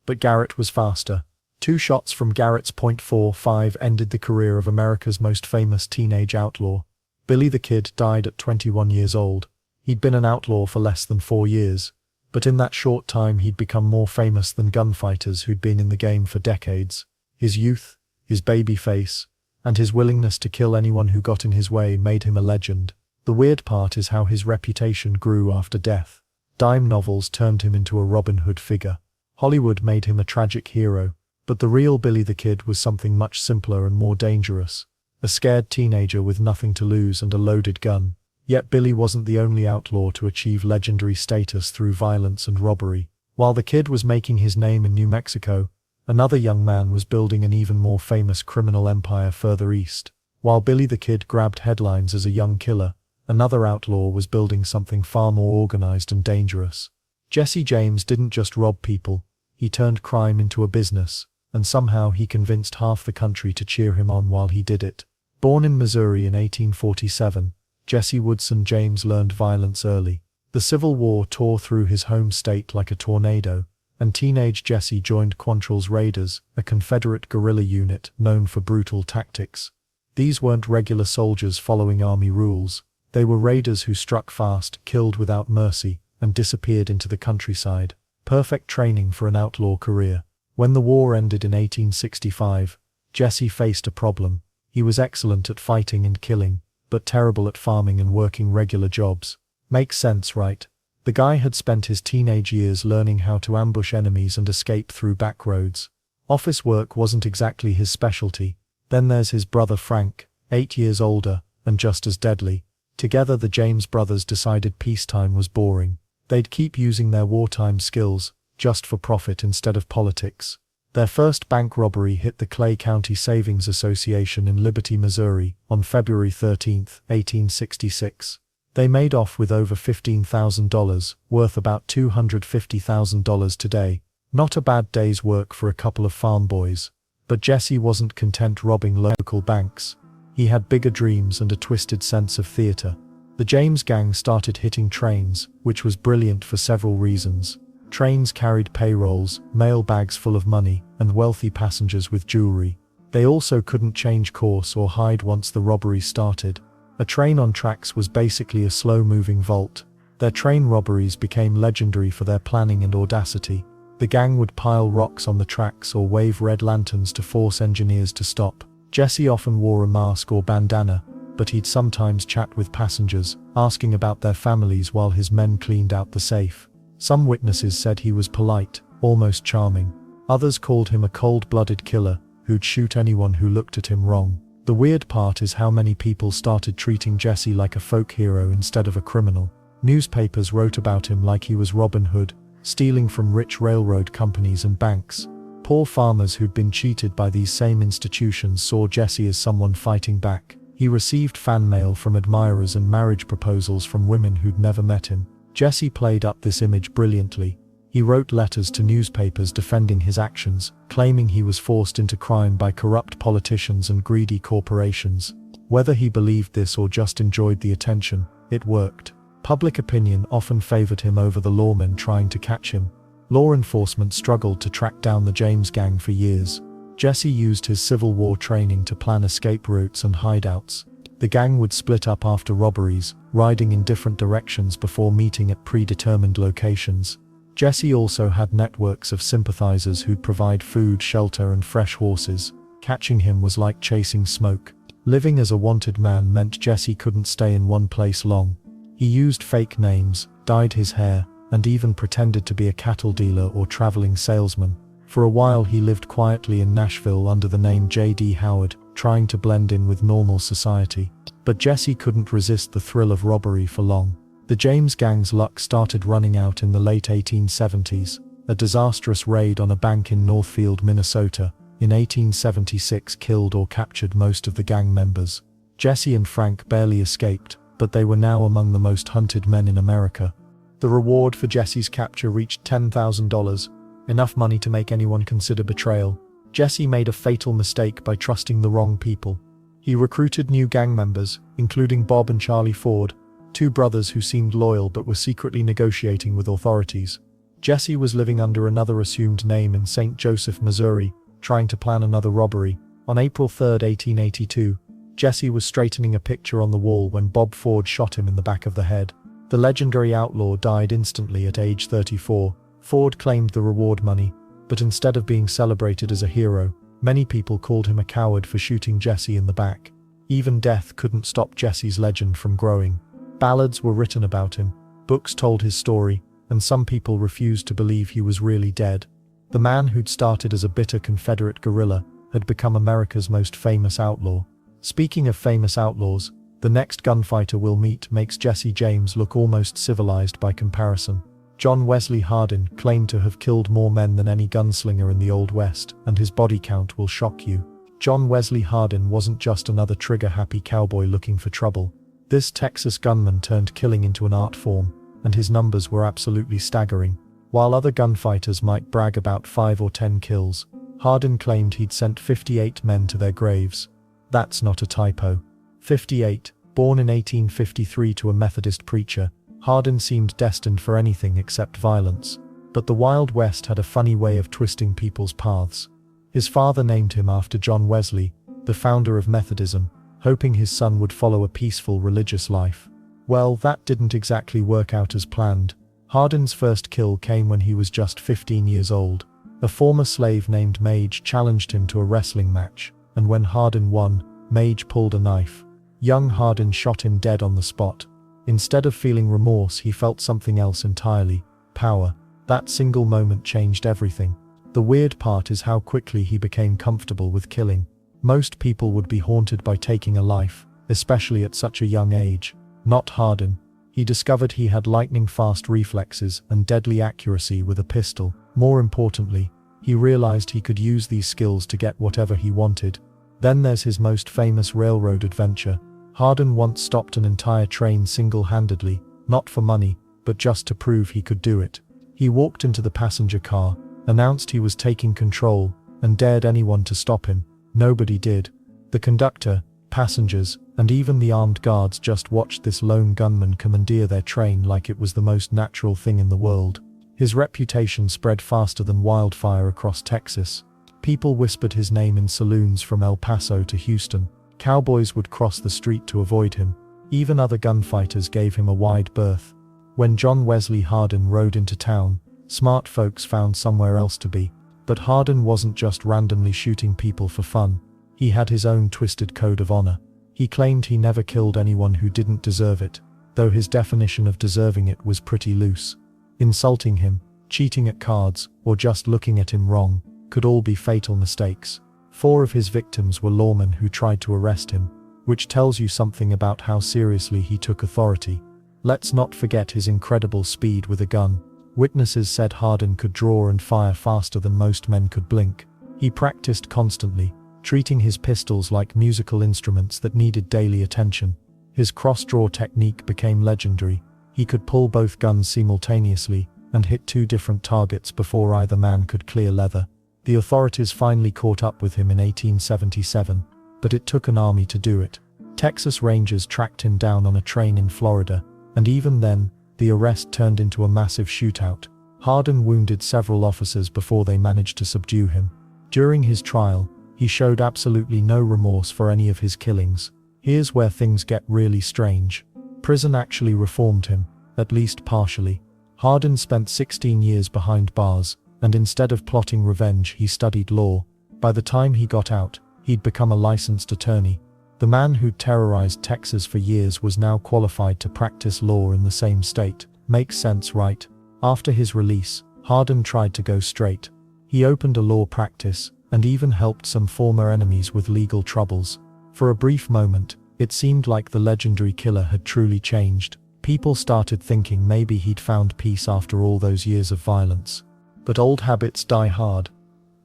But Garrett was faster. 2 shots from Garrett's .45 ended the career of America's most famous teenage outlaw. Billy the Kid died at 21 years old. He'd been an outlaw for less than 4 years, but in that short time he'd become more famous than gunfighters who'd been in the game for decades. His youth, his baby face, and his willingness to kill anyone who got in his way made him a legend. The weird part is how his reputation grew after death. Dime novels turned him into a Robin Hood figure. Hollywood made him a tragic hero, but the real Billy the Kid was something much simpler and more dangerous. A scared teenager with nothing to lose and a loaded gun. Yet Billy wasn't the only outlaw to achieve legendary status through violence and robbery. While the Kid was making his name in New Mexico, another young man was building an even more famous criminal empire further east. While Billy the Kid grabbed headlines as a young killer, another outlaw was building something far more organized and dangerous. Jesse James didn't just rob people, he turned crime into a business, and somehow he convinced half the country to cheer him on while he did it. Born in Missouri in 1847, Jesse Woodson James learned violence early. The Civil War tore through his home state like a tornado, and teenage Jesse joined Quantrill's Raiders, a Confederate guerrilla unit known for brutal tactics. These weren't regular soldiers following army rules. They were raiders who struck fast, killed without mercy, and disappeared into the countryside. Perfect training for an outlaw career. When the war ended in 1865, Jesse faced a problem. He was excellent at fighting and killing, but terrible at farming and working regular jobs. Makes sense, right? The guy had spent his teenage years learning how to ambush enemies and escape through back roads. Office work wasn't exactly his specialty. Then there's his brother Frank, 8 years older, and just as deadly. Together the James brothers decided peacetime was boring. They'd keep using their wartime skills, just for profit instead of politics. Their first bank robbery hit the Clay County Savings Association in Liberty, Missouri, on February 13, 1866. They made off with over $15,000, worth about $250,000 today. Not a bad day's work for a couple of farm boys. But Jesse wasn't content robbing local banks. He had bigger dreams and a twisted sense of theater. The James gang started hitting trains, which was brilliant for several reasons. Trains carried payrolls, mail bags full of money, and wealthy passengers with jewelry. They also couldn't change course or hide once the robbery started. A train on tracks was basically a slow-moving vault. Their train robberies became legendary for their planning and audacity. The gang would pile rocks on the tracks or wave red lanterns to force engineers to stop. Jesse often wore a mask or bandana, but he'd sometimes chat with passengers, asking about their families while his men cleaned out the safe. Some witnesses said he was polite, almost charming. Others called him a cold-blooded killer, who'd shoot anyone who looked at him wrong. The weird part is how many people started treating Jesse like a folk hero instead of a criminal. Newspapers wrote about him like he was Robin Hood, stealing from rich railroad companies and banks. Poor farmers who'd been cheated by these same institutions saw Jesse as someone fighting back. He received fan mail from admirers and marriage proposals from women who'd never met him. Jesse played up this image brilliantly. He wrote letters to newspapers defending his actions, claiming he was forced into crime by corrupt politicians and greedy corporations. Whether he believed this or just enjoyed the attention, it worked. Public opinion often favored him over the lawmen trying to catch him. Law enforcement struggled to track down the James gang for years. Jesse used his Civil War training to plan escape routes and hideouts. The gang would split up after robberies, riding in different directions before meeting at predetermined locations. Jesse also had networks of sympathizers who'd provide food, shelter, and fresh horses. Catching him was like chasing smoke. Living as a wanted man meant Jesse couldn't stay in one place long. He used fake names, dyed his hair, and even pretended to be a cattle dealer or traveling salesman. For a while he lived quietly in Nashville under the name J.D. Howard, trying to blend in with normal society. But Jesse couldn't resist the thrill of robbery for long. The James gang's luck started running out in the late 1870s. A disastrous raid on a bank in Northfield, Minnesota, in 1876 killed or captured most of the gang members. Jesse and Frank barely escaped, but they were now among the most hunted men in America. The reward for Jesse's capture reached $10,000, enough money to make anyone consider betrayal. Jesse made a fatal mistake by trusting the wrong people. He recruited new gang members, including Bob and Charlie Ford, two brothers who seemed loyal but were secretly negotiating with authorities. Jesse was living under another assumed name in St. Joseph, Missouri, trying to plan another robbery. On April 3, 1882, Jesse was straightening a picture on the wall when Bob Ford shot him in the back of the head. The legendary outlaw died instantly at age 34. Ford claimed the reward money, but instead of being celebrated as a hero, many people called him a coward for shooting Jesse in the back. Even death couldn't stop Jesse's legend from growing. Ballads were written about him, books told his story, and some people refused to believe he was really dead. The man who'd started as a bitter Confederate guerrilla had become America's most famous outlaw. Speaking of famous outlaws, the next gunfighter we'll meet makes Jesse James look almost civilized by comparison. John Wesley Hardin claimed to have killed more men than any gunslinger in the Old West, and his body count will shock you. John Wesley Hardin wasn't just another trigger-happy cowboy looking for trouble. This Texas gunman turned killing into an art form, and his numbers were absolutely staggering. While other gunfighters might brag about 5 or 10 kills, Hardin claimed he'd sent 58 men to their graves. That's not a typo. 58. Born in 1853 to a Methodist preacher, Hardin seemed destined for anything except violence. But the Wild West had a funny way of twisting people's paths. His father named him after John Wesley, the founder of Methodism, hoping his son would follow a peaceful religious life. Well, that didn't exactly work out as planned. Hardin's first kill came when he was just 15 years old. A former slave named Mage challenged him to a wrestling match, and when Hardin won, Mage pulled a knife. Young Hardin shot him dead on the spot. Instead of feeling remorse, he felt something else entirely: power. That single moment changed everything. The weird part is how quickly he became comfortable with killing. Most people would be haunted by taking a life, especially at such a young age. Not Hardin. He discovered he had lightning-fast reflexes and deadly accuracy with a pistol. More importantly, he realized he could use these skills to get whatever he wanted. Then there's his most famous railroad adventure. Hardin once stopped an entire train single-handedly, not for money, but just to prove he could do it. He walked into the passenger car, announced he was taking control, and dared anyone to stop him. Nobody did. The conductor, passengers, and even the armed guards just watched this lone gunman commandeer their train like it was the most natural thing in the world. His reputation spread faster than wildfire across Texas. People whispered his name in saloons from El Paso to Houston. Cowboys would cross the street to avoid him. Even other gunfighters gave him a wide berth. When John Wesley Hardin rode into town, smart folks found somewhere else to be. But Hardin wasn't just randomly shooting people for fun. He had his own twisted code of honor. He claimed he never killed anyone who didn't deserve it, though his definition of deserving it was pretty loose. Insulting him, cheating at cards, or just looking at him wrong could all be fatal mistakes. 4 of his victims were lawmen who tried to arrest him, which tells you something about how seriously he took authority. Let's not forget his incredible speed with a gun. Witnesses said Hardin could draw and fire faster than most men could blink. He practiced constantly, treating his pistols like musical instruments that needed daily attention. His cross-draw technique became legendary. He could pull both guns simultaneously and hit 2 different targets before either man could clear leather. The authorities finally caught up with him in 1877, but it took an army to do it. Texas Rangers tracked him down on a train in Florida, and even then, the arrest turned into a massive shootout. Hardin wounded several officers before they managed to subdue him. During his trial, he showed absolutely no remorse for any of his killings. Here's where things get really strange. Prison actually reformed him, at least partially. Hardin spent 16 years behind bars, and instead of plotting revenge, he studied law. By the time he got out, he'd become a licensed attorney. The man who'd terrorized Texas for years was now qualified to practice law in the same state. Makes sense, right? After his release, Hardin tried to go straight. He opened a law practice, and even helped some former enemies with legal troubles. For a brief moment, it seemed like the legendary killer had truly changed. People started thinking maybe he'd found peace after all those years of violence. But old habits die hard.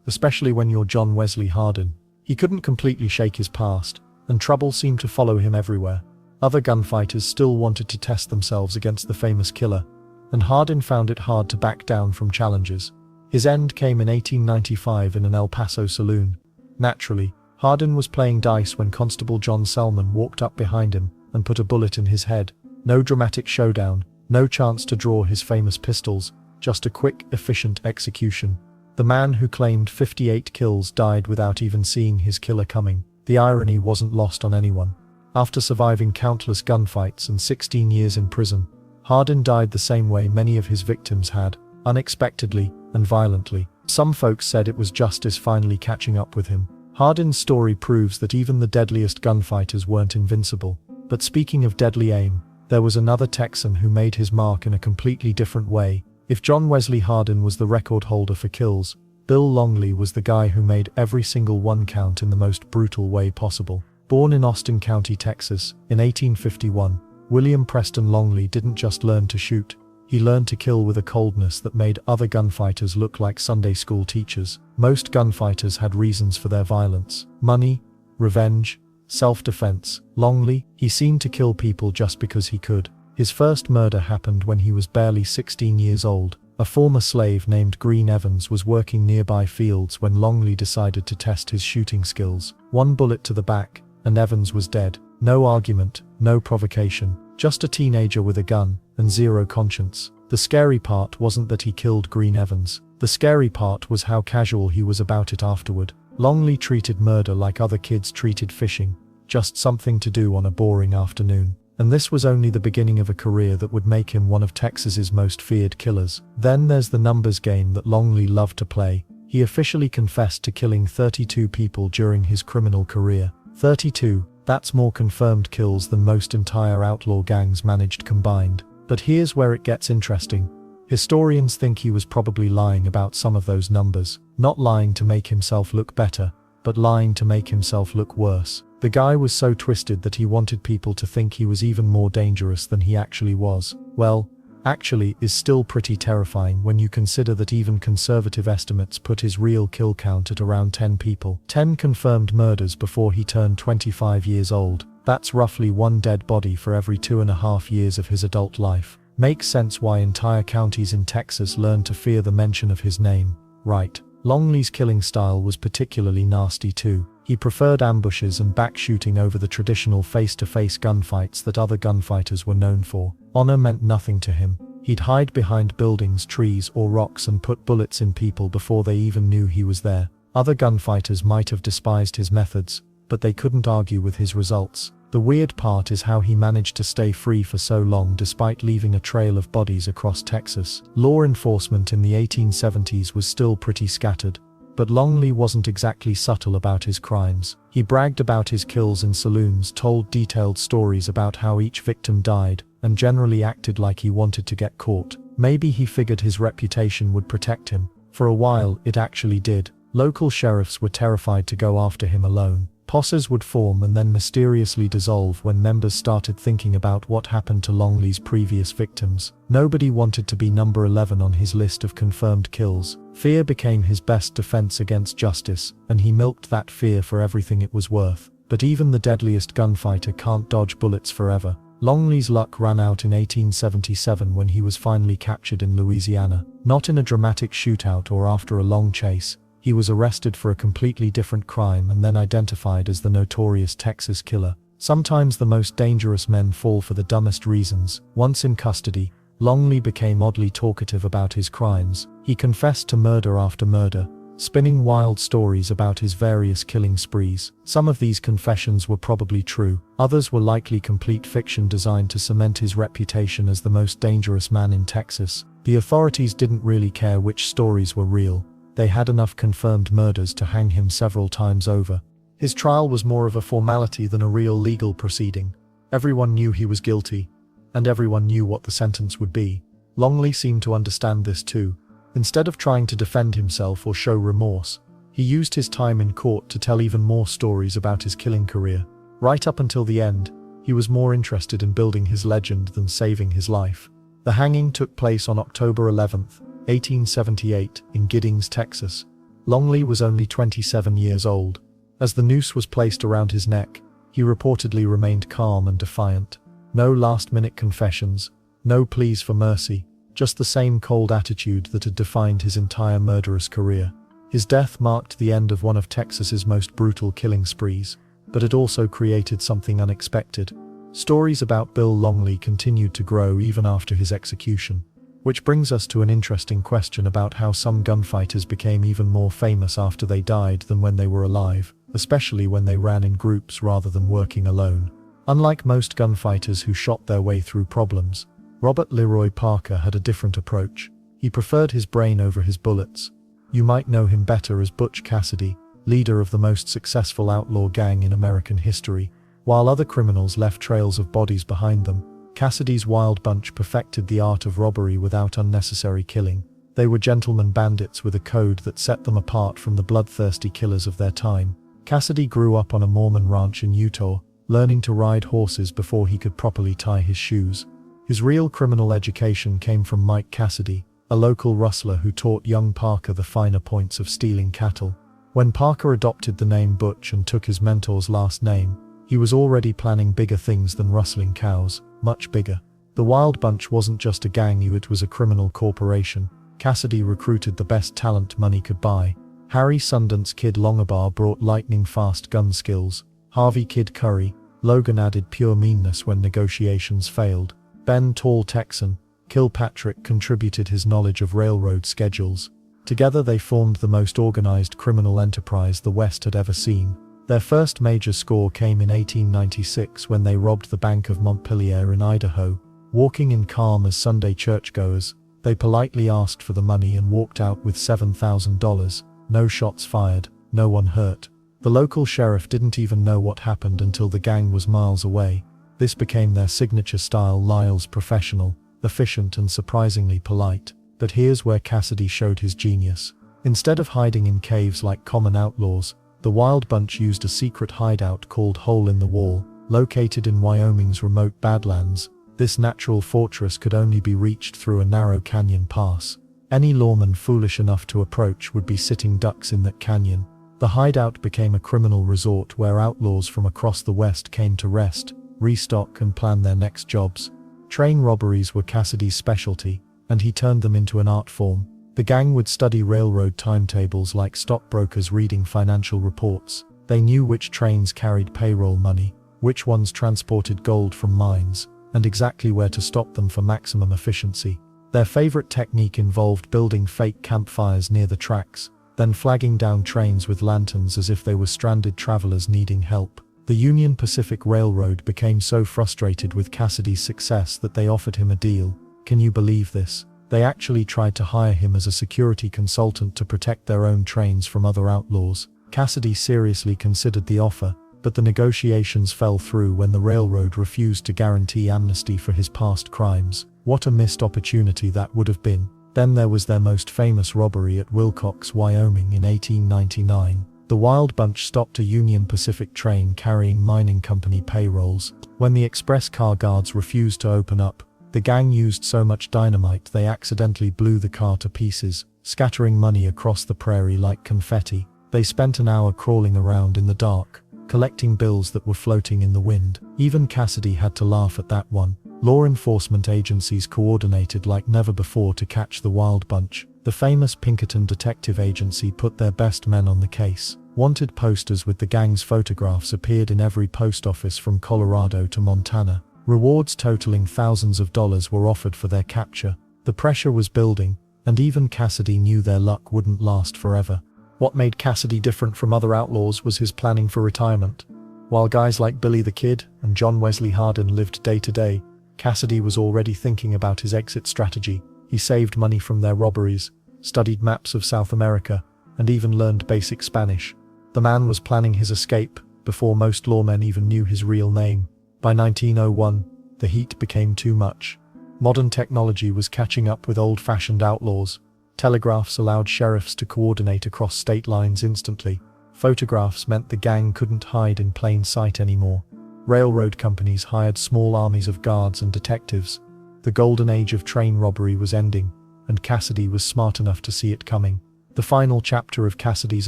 Especially when you're John Wesley Hardin. He couldn't completely shake his past, and trouble seemed to follow him everywhere. Other gunfighters still wanted to test themselves against the famous killer, and Hardin found it hard to back down from challenges. His end came in 1895 in an El Paso saloon. Naturally, Hardin was playing dice when Constable John Selman walked up behind him and put a bullet in his head. No dramatic showdown, no chance to draw his famous pistols, just a quick, efficient execution. The man who claimed 58 kills died without even seeing his killer coming. The irony wasn't lost on anyone. After surviving countless gunfights and 16 years in prison, Hardin died the same way many of his victims had, unexpectedly and violently. Some folks said it was justice finally catching up with him. Hardin's story proves that even the deadliest gunfighters weren't invincible. But speaking of deadly aim, there was another Texan who made his mark in a completely different way. If John Wesley Hardin was the record holder for kills, Bill Longley was the guy who made every single one count in the most brutal way possible. Born in Austin County, Texas, in 1851, William Preston Longley didn't just learn to shoot. He learned to kill with a coldness that made other gunfighters look like Sunday school teachers. Most gunfighters had reasons for their violence: money, revenge, self-defense. Longley, he seemed to kill people just because he could. His first murder happened when he was barely 16 years old. A former slave named Green Evans was working nearby fields when Longley decided to test his shooting skills. 1 bullet to the back, and Evans was dead. No argument, no provocation, just a teenager with a gun, and zero conscience. The scary part wasn't that he killed Green Evans. The scary part was how casual he was about it afterward. Longley treated murder like other kids treated fishing, just something to do on a boring afternoon. And this was only the beginning of a career that would make him one of Texas's most feared killers. Then there's the numbers game that Longley loved to play. He officially confessed to killing 32 people during his criminal career. 32, that's more confirmed kills than most entire outlaw gangs managed combined. But here's where it gets interesting. Historians think he was probably lying about some of those numbers. Not lying to make himself look better, but lying to make himself look worse. The guy was so twisted that he wanted people to think he was even more dangerous than he actually was. Well, actually is still pretty terrifying when you consider that even conservative estimates put his real kill count at around 10 people. 10 confirmed murders before he turned 25 years old. That's roughly one dead body for every 2.5 years of his adult life. Makes sense why entire counties in Texas learned to fear the mention of his name, right? Longley's killing style was particularly nasty too. He preferred ambushes and back-shooting over the traditional face-to-face gunfights that other gunfighters were known for. Honor meant nothing to him. He'd hide behind buildings, trees, or rocks and put bullets in people before they even knew he was there. Other gunfighters might have despised his methods, but they couldn't argue with his results. The weird part is how he managed to stay free for so long despite leaving a trail of bodies across Texas. Law enforcement in the 1870s was still pretty scattered, but Longley wasn't exactly subtle about his crimes. He bragged about his kills in saloons, told detailed stories about how each victim died, and generally acted like he wanted to get caught. Maybe he figured his reputation would protect him. For a while, it actually did. Local sheriffs were terrified to go after him alone. Posses would form and then mysteriously dissolve when members started thinking about what happened to Longley's previous victims. Nobody wanted to be number 11 on his list of confirmed kills. Fear became his best defense against justice, and he milked that fear for everything it was worth. But even the deadliest gunfighter can't dodge bullets forever. Longley's luck ran out in 1877 when he was finally captured in Louisiana. Not in a dramatic shootout or after a long chase. He was arrested for a completely different crime and then identified as the notorious Texas killer. Sometimes the most dangerous men fall for the dumbest reasons. Once in custody, Longley became oddly talkative about his crimes. He confessed to murder after murder, spinning wild stories about his various killing sprees. Some of these confessions were probably true. Others were likely complete fiction designed to cement his reputation as the most dangerous man in Texas. The authorities didn't really care which stories were real. They had enough confirmed murders to hang him several times over. His trial was more of a formality than a real legal proceeding. Everyone knew he was guilty, and everyone knew what the sentence would be. Longley seemed to understand this too. Instead of trying to defend himself or show remorse, he used his time in court to tell even more stories about his killing career. Right up until the end, he was more interested in building his legend than saving his life. The hanging took place on October 11th, 1878, in Giddings, Texas. Longley was only 27 years old. As the noose was placed around his neck, he reportedly remained calm and defiant. No last-minute confessions, no pleas for mercy, just the same cold attitude that had defined his entire murderous career. His death marked the end of one of Texas's most brutal killing sprees, but it also created something unexpected. Stories about Bill Longley continued to grow even after his execution. Which brings us to an interesting question about how some gunfighters became even more famous after they died than when they were alive, especially when they ran in groups rather than working alone. Unlike most gunfighters who shot their way through problems, Robert Leroy Parker had a different approach. He preferred his brain over his bullets. You might know him better as Butch Cassidy, leader of the most successful outlaw gang in American history. While other criminals left trails of bodies behind them, Cassidy's wild bunch perfected the art of robbery without unnecessary killing. They were gentlemen bandits with a code that set them apart from the bloodthirsty killers of their time. Cassidy grew up on a Mormon ranch in Utah, learning to ride horses before he could properly tie his shoes. His real criminal education came from Mike Cassidy, a local rustler who taught young Parker the finer points of stealing cattle. When Parker adopted the name Butch and took his mentor's last name, he was already planning bigger things than rustling cows. Much bigger. The Wild Bunch wasn't just a gang, it was a criminal corporation. Cassidy recruited the best talent money could buy. Harry Sundance Kid Longabar brought lightning-fast gun skills. Harvey Kid Curry, Logan added pure meanness when negotiations failed. Ben Tall Texan, Kilpatrick contributed his knowledge of railroad schedules. Together they formed the most organized criminal enterprise the West had ever seen. Their first major score came in 1896 when they robbed the Bank of Montpelier in Idaho. Walking in calm as Sunday churchgoers, they politely asked for the money and walked out with $7,000. No shots fired, no one hurt. The local sheriff didn't even know what happened until the gang was miles away. This became their signature style: Lyle's professional, efficient and surprisingly polite. But here's where Cassidy showed his genius. Instead of hiding in caves like common outlaws, the Wild Bunch used a secret hideout called Hole in the Wall, located in Wyoming's remote Badlands. This natural fortress could only be reached through a narrow canyon pass. Any lawman foolish enough to approach would be sitting ducks in that canyon. The hideout became a criminal resort where outlaws from across the West came to rest, restock and plan their next jobs. Train robberies were Cassidy's specialty, and he turned them into an art form. The gang would study railroad timetables like stockbrokers reading financial reports. They knew which trains carried payroll money, which ones transported gold from mines, and exactly where to stop them for maximum efficiency. Their favorite technique involved building fake campfires near the tracks, then flagging down trains with lanterns as if they were stranded travelers needing help. The Union Pacific Railroad became so frustrated with Cassidy's success that they offered him a deal. Can you believe this? They actually tried to hire him as a security consultant to protect their own trains from other outlaws. Cassidy seriously considered the offer, but the negotiations fell through when the railroad refused to guarantee amnesty for his past crimes. What a missed opportunity that would have been. Then there was their most famous robbery at Wilcox, Wyoming in 1899. The Wild Bunch stopped a Union Pacific train carrying mining company payrolls. When the express car guards refused to open up, the gang used so much dynamite they accidentally blew the car to pieces, scattering money across the prairie like confetti. They spent an hour crawling around in the dark, collecting bills that were floating in the wind. Even Cassidy had to laugh at that one. Law enforcement agencies coordinated like never before to catch the Wild Bunch. The famous Pinkerton Detective Agency put their best men on the case. Wanted posters with the gang's photographs appeared in every post office from Colorado to Montana. Rewards totaling thousands of dollars were offered for their capture. The pressure was building, and even Cassidy knew their luck wouldn't last forever. What made Cassidy different from other outlaws was his planning for retirement. While guys like Billy the Kid and John Wesley Hardin lived day to day, Cassidy was already thinking about his exit strategy. He saved money from their robberies, studied maps of South America, and even learned basic Spanish. The man was planning his escape before most lawmen even knew his real name. By 1901, the heat became too much. Modern technology was catching up with old-fashioned outlaws. Telegraphs allowed sheriffs to coordinate across state lines instantly. Photographs meant the gang couldn't hide in plain sight anymore. Railroad companies hired small armies of guards and detectives. The golden age of train robbery was ending, and Cassidy was smart enough to see it coming. The final chapter of Cassidy's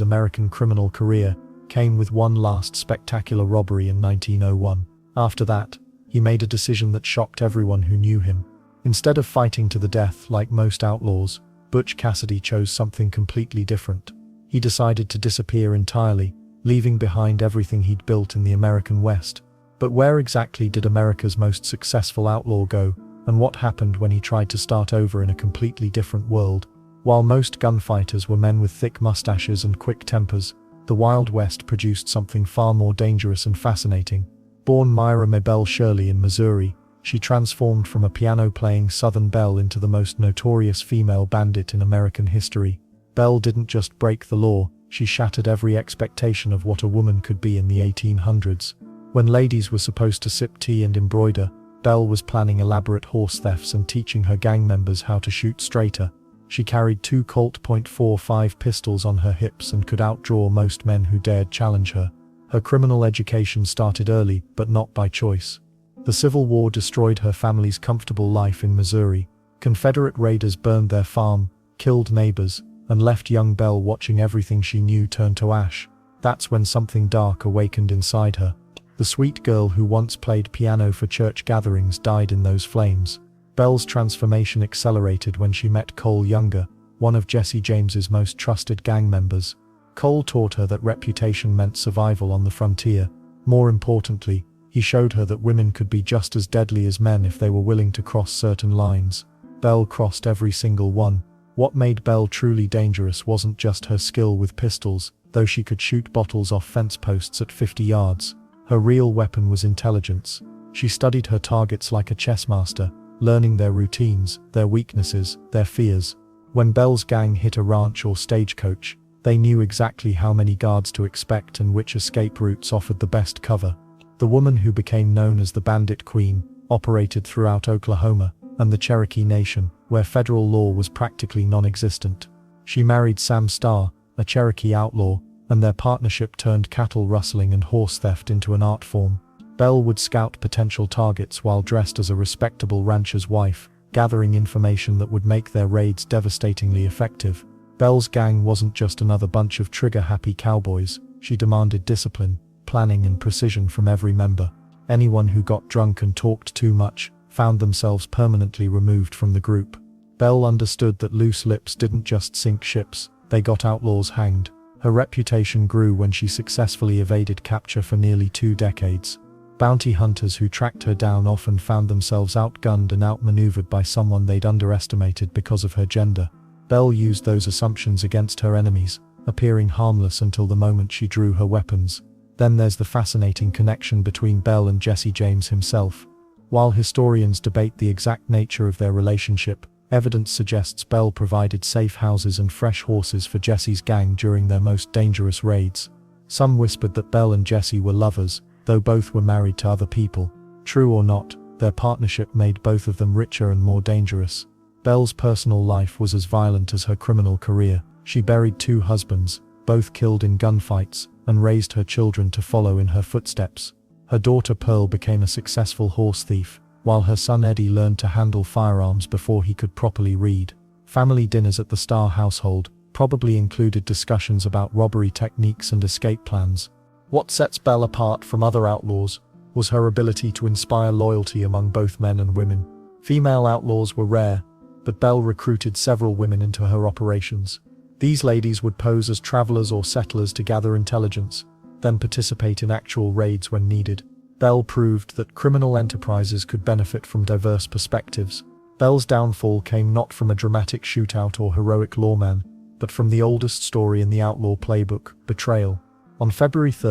American criminal career came with one last spectacular robbery in 1901. After that, he made a decision that shocked everyone who knew him. Instead of fighting to the death like most outlaws, Butch Cassidy chose something completely different. He decided to disappear entirely, leaving behind everything he'd built in the American West. But where exactly did America's most successful outlaw go, and what happened when he tried to start over in a completely different world? While most gunfighters were men with thick mustaches and quick tempers, the Wild West produced something far more dangerous and fascinating. Born Myra Mabel Shirley in Missouri, she transformed from a piano-playing Southern belle into the most notorious female bandit in American history. Belle didn't just break the law, she shattered every expectation of what a woman could be in the 1800s. When ladies were supposed to sip tea and embroider, Belle was planning elaborate horse thefts and teaching her gang members how to shoot straighter. She carried 2 Colt .45 pistols on her hips and could outdraw most men who dared challenge her. Her criminal education started early, but not by choice. The Civil War destroyed her family's comfortable life in Missouri. Confederate raiders burned their farm, killed neighbors, and left young Belle watching everything she knew turn to ash. That's when something dark awakened inside her. The sweet girl who once played piano for church gatherings died in those flames. Belle's transformation accelerated when she met Cole Younger, one of Jesse James's most trusted gang members. Cole taught her that reputation meant survival on the frontier. More importantly, he showed her that women could be just as deadly as men if they were willing to cross certain lines. Belle crossed every single one. What made Belle truly dangerous wasn't just her skill with pistols, though she could shoot bottles off fence posts at 50 yards. Her real weapon was intelligence. She studied her targets like a chess master, learning their routines, their weaknesses, their fears. When Belle's gang hit a ranch or stagecoach, they knew exactly how many guards to expect and which escape routes offered the best cover. The woman who became known as the Bandit Queen operated throughout Oklahoma and the Cherokee Nation, where federal law was practically non-existent. She married Sam Starr, a Cherokee outlaw, and their partnership turned cattle rustling and horse theft into an art form. Belle would scout potential targets while dressed as a respectable rancher's wife, gathering information that would make their raids devastatingly effective. Belle's gang wasn't just another bunch of trigger-happy cowboys. She demanded discipline, planning and precision from every member. Anyone who got drunk and talked too much found themselves permanently removed from the group. Belle understood that loose lips didn't just sink ships, they got outlaws hanged. Her reputation grew when she successfully evaded capture for nearly 2 decades. Bounty hunters who tracked her down often found themselves outgunned and outmaneuvered by someone they'd underestimated because of her gender. Belle used those assumptions against her enemies, appearing harmless until the moment she drew her weapons. Then there's the fascinating connection between Belle and Jesse James himself. While historians debate the exact nature of their relationship, evidence suggests Belle provided safe houses and fresh horses for Jesse's gang during their most dangerous raids. Some whispered that Belle and Jesse were lovers, though both were married to other people. True or not, their partnership made both of them richer and more dangerous. Belle's personal life was as violent as her criminal career. She buried 2 husbands, both killed in gunfights, and raised her children to follow in her footsteps. Her daughter Pearl became a successful horse thief, while her son Eddie learned to handle firearms before he could properly read. Family dinners at the Starr household probably included discussions about robbery techniques and escape plans. What sets Belle apart from other outlaws was her ability to inspire loyalty among both men and women. Female outlaws were rare, but Belle recruited several women into her operations. These ladies would pose as travelers or settlers to gather intelligence, then participate in actual raids when needed. Belle proved that criminal enterprises could benefit from diverse perspectives. Belle's downfall came not from a dramatic shootout or heroic lawman, but from the oldest story in the outlaw playbook, betrayal. On February 3,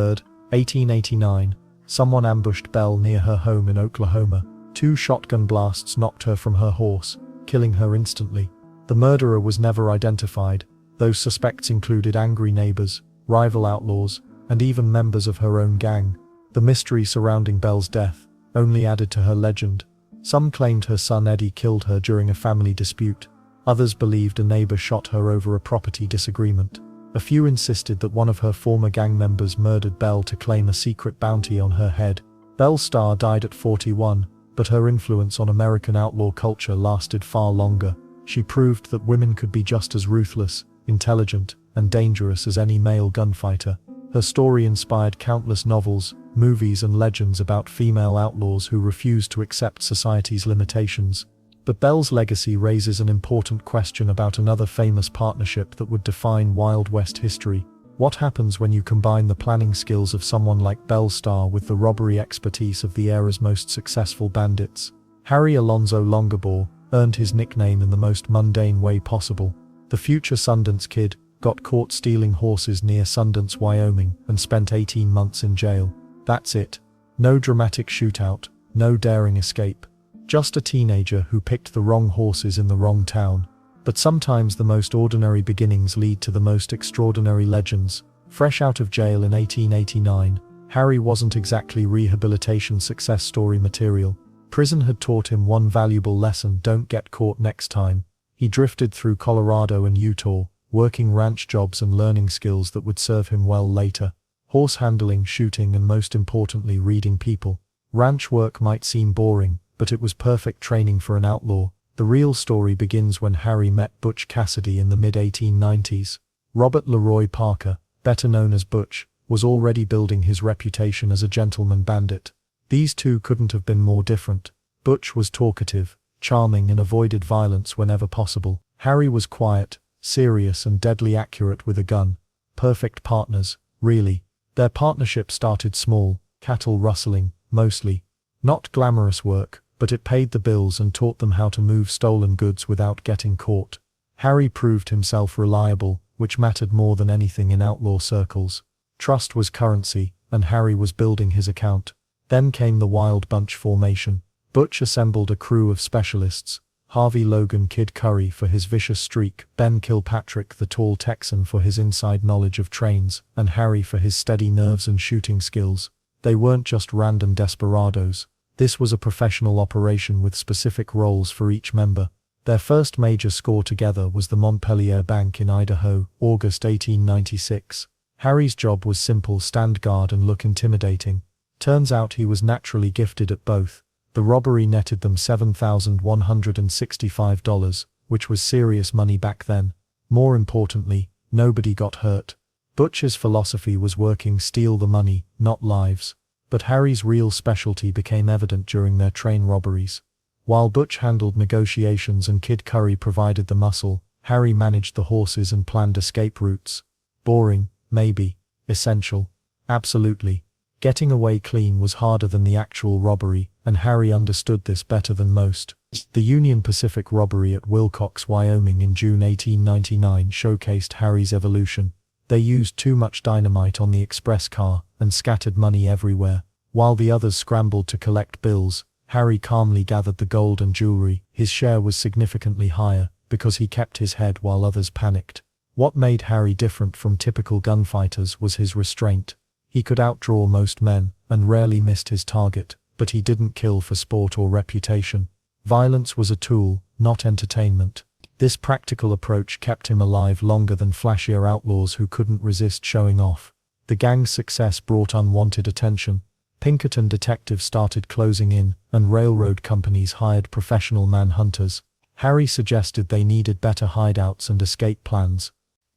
1889, someone ambushed Belle near her home in Oklahoma. 2 shotgun blasts knocked her from her horse, killing her instantly. The murderer was never identified. Those suspects included angry neighbors, rival outlaws, and even members of her own gang. The mystery surrounding Belle's death only added to her legend. Some claimed her son Eddie killed her during a family dispute. Others believed a neighbor shot her over a property disagreement. A few insisted that one of her former gang members murdered Belle to claim a secret bounty on her head. Belle Starr died at 41, but her influence on American outlaw culture lasted far longer. She proved that women could be just as ruthless, intelligent, and dangerous as any male gunfighter. Her story inspired countless novels, movies, and legends about female outlaws who refused to accept society's limitations. But Belle's legacy raises an important question about another famous partnership that would define Wild West history. What happens when you combine the planning skills of someone like Belle Starr with the robbery expertise of the era's most successful bandits? Harry Alonzo Longabaugh earned his nickname in the most mundane way possible. The future Sundance Kid got caught stealing horses near Sundance, Wyoming, and spent 18 months in jail. That's it. No dramatic shootout, no daring escape. Just a teenager who picked the wrong horses in the wrong town. But sometimes the most ordinary beginnings lead to the most extraordinary legends. Fresh out of jail in 1889, Harry wasn't exactly rehabilitation success story material. Prison had taught him one valuable lesson: don't get caught next time. He drifted through Colorado and Utah, working ranch jobs and learning skills that would serve him well later. Horse handling, shooting, and most importantly, reading people. Ranch work might seem boring, but it was perfect training for an outlaw. The real story begins when Harry met Butch Cassidy in the mid-1890s. Robert Leroy Parker, better known as Butch, was already building his reputation as a gentleman bandit. These two couldn't have been more different. Butch was talkative, charming, and avoided violence whenever possible. Harry was quiet, serious, and deadly accurate with a gun. Perfect partners, really. Their partnership started small, cattle rustling, mostly. Not glamorous work, but it paid the bills and taught them how to move stolen goods without getting caught. Harry proved himself reliable, which mattered more than anything in outlaw circles. Trust was currency, and Harry was building his account. Then came the Wild Bunch formation. Butch assembled a crew of specialists: Harvey Logan Kid Curry for his vicious streak, Ben Kilpatrick the tall Texan for his inside knowledge of trains, and Harry for his steady nerves and shooting skills. They weren't just random desperados. This was a professional operation with specific roles for each member. Their first major score together was the Montpelier Bank in Idaho, August 1896. Harry's job was simple: stand guard and look intimidating. Turns out he was naturally gifted at both. The robbery netted them $7,165, which was serious money back then. More importantly, nobody got hurt. Butch's philosophy was working steal the money, not lives. But Harry's real specialty became evident during their train robberies. While Butch handled negotiations and Kid Curry provided the muscle, Harry managed the horses and planned escape routes. Boring, maybe. Essential. Absolutely. Getting away clean was harder than the actual robbery, and Harry understood this better than most. The Union Pacific robbery at Wilcox, Wyoming in June 1899 showcased Harry's evolution. They used too much dynamite on the express car and scattered money everywhere. While the others scrambled to collect bills, Harry calmly gathered the gold and jewelry. His share was significantly higher, because he kept his head while others panicked. What made Harry different from typical gunfighters was his restraint. He could outdraw most men, and rarely missed his target, but he didn't kill for sport or reputation. Violence was a tool, not entertainment. This practical approach kept him alive longer than flashier outlaws who couldn't resist showing off. The gang's success brought unwanted attention. Pinkerton detectives started closing in, and railroad companies hired professional manhunters. Harry suggested they needed better hideouts and escape plans.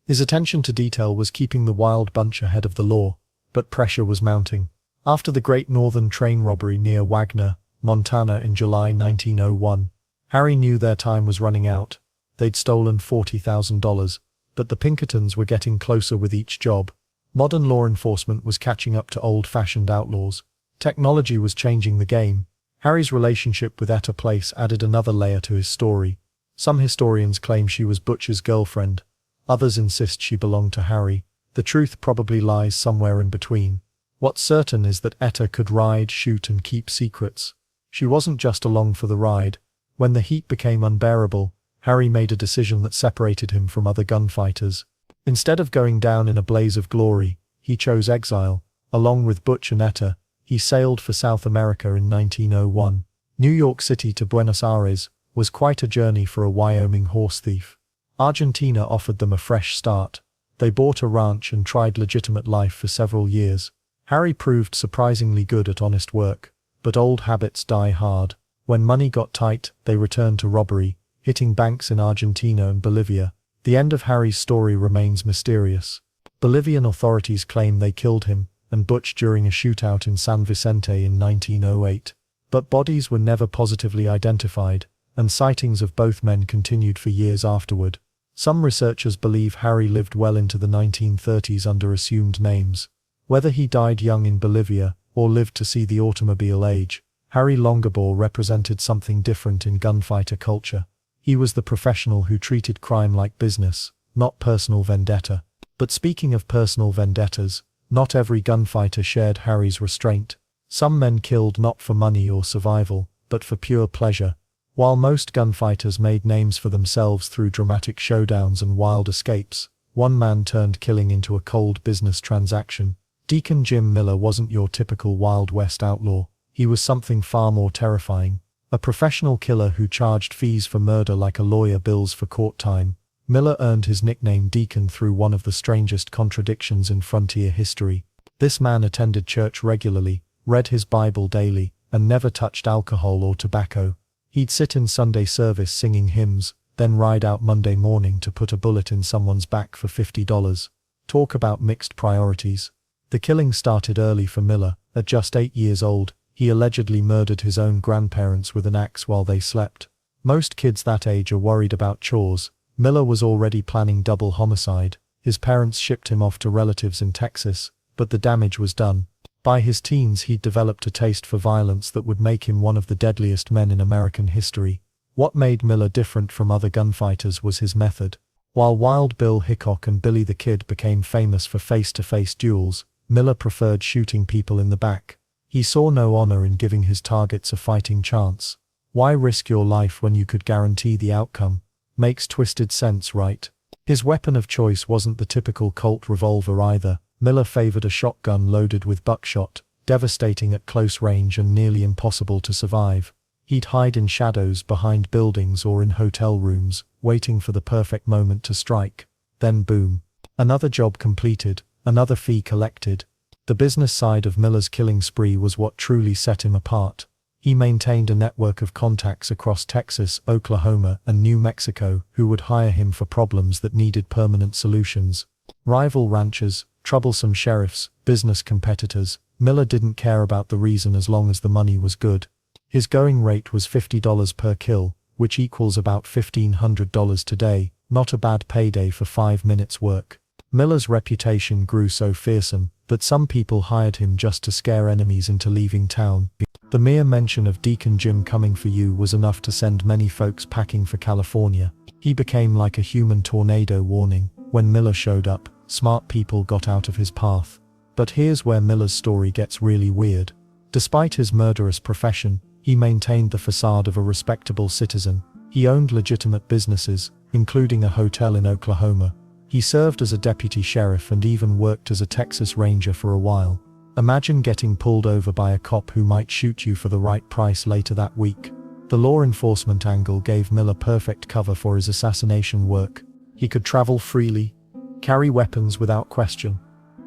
His attention to detail was keeping the wild bunch ahead of the law, but pressure was mounting. After the Great Northern train robbery near Wagner, Montana in July 1901, Harry knew their time was running out. They'd stolen $40,000, but the Pinkertons were getting closer with each job. Modern law enforcement was catching up to old-fashioned outlaws. Technology was changing the game. Harry's relationship with Etta Place added another layer to his story. Some historians claim she was Butch's girlfriend. Others insist she belonged to Harry. The truth probably lies somewhere in between. What's certain is that Etta could ride, shoot, and keep secrets. She wasn't just along for the ride. When the heat became unbearable, Harry made a decision that separated him from other gunfighters. Instead of going down in a blaze of glory, he chose exile. Along with Butch and Etta, he sailed for South America in 1901. New York City to Buenos Aires was quite a journey for a Wyoming horse thief. Argentina offered them a fresh start. They bought a ranch and tried legitimate life for several years. Harry proved surprisingly good at honest work, but old habits die hard. When money got tight, they returned to robbery, hitting banks in Argentina and Bolivia. The end of Harry's story remains mysterious. Bolivian authorities claim they killed him and Butch during a shootout in San Vicente in 1908. But bodies were never positively identified, and sightings of both men continued for years afterward. Some researchers believe Harry lived well into the 1930s under assumed names. Whether he died young in Bolivia, or lived to see the automobile age, Harry Longabaugh represented something different in gunfighter culture. He was the professional who treated crime like business, not personal vendetta. But speaking of personal vendettas, not every gunfighter shared Harry's restraint. Some men killed not for money or survival, but for pure pleasure. While most gunfighters made names for themselves through dramatic showdowns and wild escapes, one man turned killing into a cold business transaction. Deacon Jim Miller wasn't your typical Wild West outlaw. He was something far more terrifying. A professional killer who charged fees for murder like a lawyer bills for court time. Miller earned his nickname Deacon through one of the strangest contradictions in frontier history. This man attended church regularly, read his Bible daily, and never touched alcohol or tobacco. He'd sit in Sunday service singing hymns, then ride out Monday morning to put a bullet in someone's back for $50. Talk about mixed priorities. The killing started early for Miller. At just 8 years old, he allegedly murdered his own grandparents with an axe while they slept. Most kids that age are worried about chores. Miller was already planning double homicide. His parents shipped him off to relatives in Texas, but the damage was done. By his teens he'd developed a taste for violence that would make him one of the deadliest men in American history. What made Miller different from other gunfighters was his method. While Wild Bill Hickok and Billy the Kid became famous for face-to-face duels, Miller preferred shooting people in the back. He saw no honor in giving his targets a fighting chance. Why risk your life when you could guarantee the outcome? Makes twisted sense, right? His weapon of choice wasn't the typical Colt revolver either. Miller favored a shotgun loaded with buckshot, devastating at close range and nearly impossible to survive. He'd hide in shadows behind buildings or in hotel rooms, waiting for the perfect moment to strike. Then boom. Another job completed, another fee collected. The business side of Miller's killing spree was what truly set him apart. He maintained a network of contacts across Texas, Oklahoma, and New Mexico who would hire him for problems that needed permanent solutions. Rival ranchers, troublesome sheriffs, business competitors, Miller didn't care about the reason as long as the money was good. His going rate was $50 per kill, which equals about $1,500 today, not a bad payday for 5 minutes work. Miller's reputation grew so fearsome that some people hired him just to scare enemies into leaving town. The mere mention of Deacon Jim coming for you was enough to send many folks packing for California. He became like a human tornado warning. When Miller showed up, smart people got out of his path. But here's where Miller's story gets really weird. Despite his murderous profession, he maintained the facade of a respectable citizen. He owned legitimate businesses, including a hotel in Oklahoma. He served as a deputy sheriff and even worked as a Texas Ranger for a while. Imagine getting pulled over by a cop who might shoot you for the right price later that week. The law enforcement angle gave Miller perfect cover for his assassination work. He could travel freely, carry weapons without question,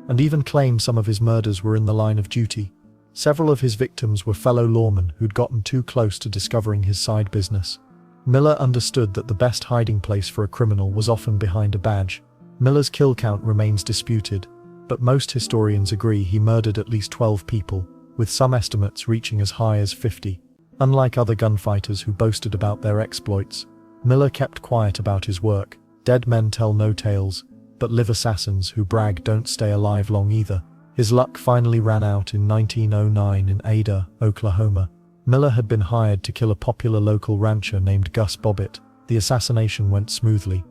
and even claim some of his murders were in the line of duty. Several of his victims were fellow lawmen who'd gotten too close to discovering his side business. Miller understood that the best hiding place for a criminal was often behind a badge. Miller's kill count remains disputed, but most historians agree he murdered at least 12 people, with some estimates reaching as high as 50. Unlike other gunfighters who boasted about their exploits, Miller kept quiet about his work. Dead men tell no tales, but live assassins who brag don't stay alive long either. His luck finally ran out in 1909 in Ada, Oklahoma. Miller had been hired to kill a popular local rancher named Gus Bobbitt. The assassination went smoothly.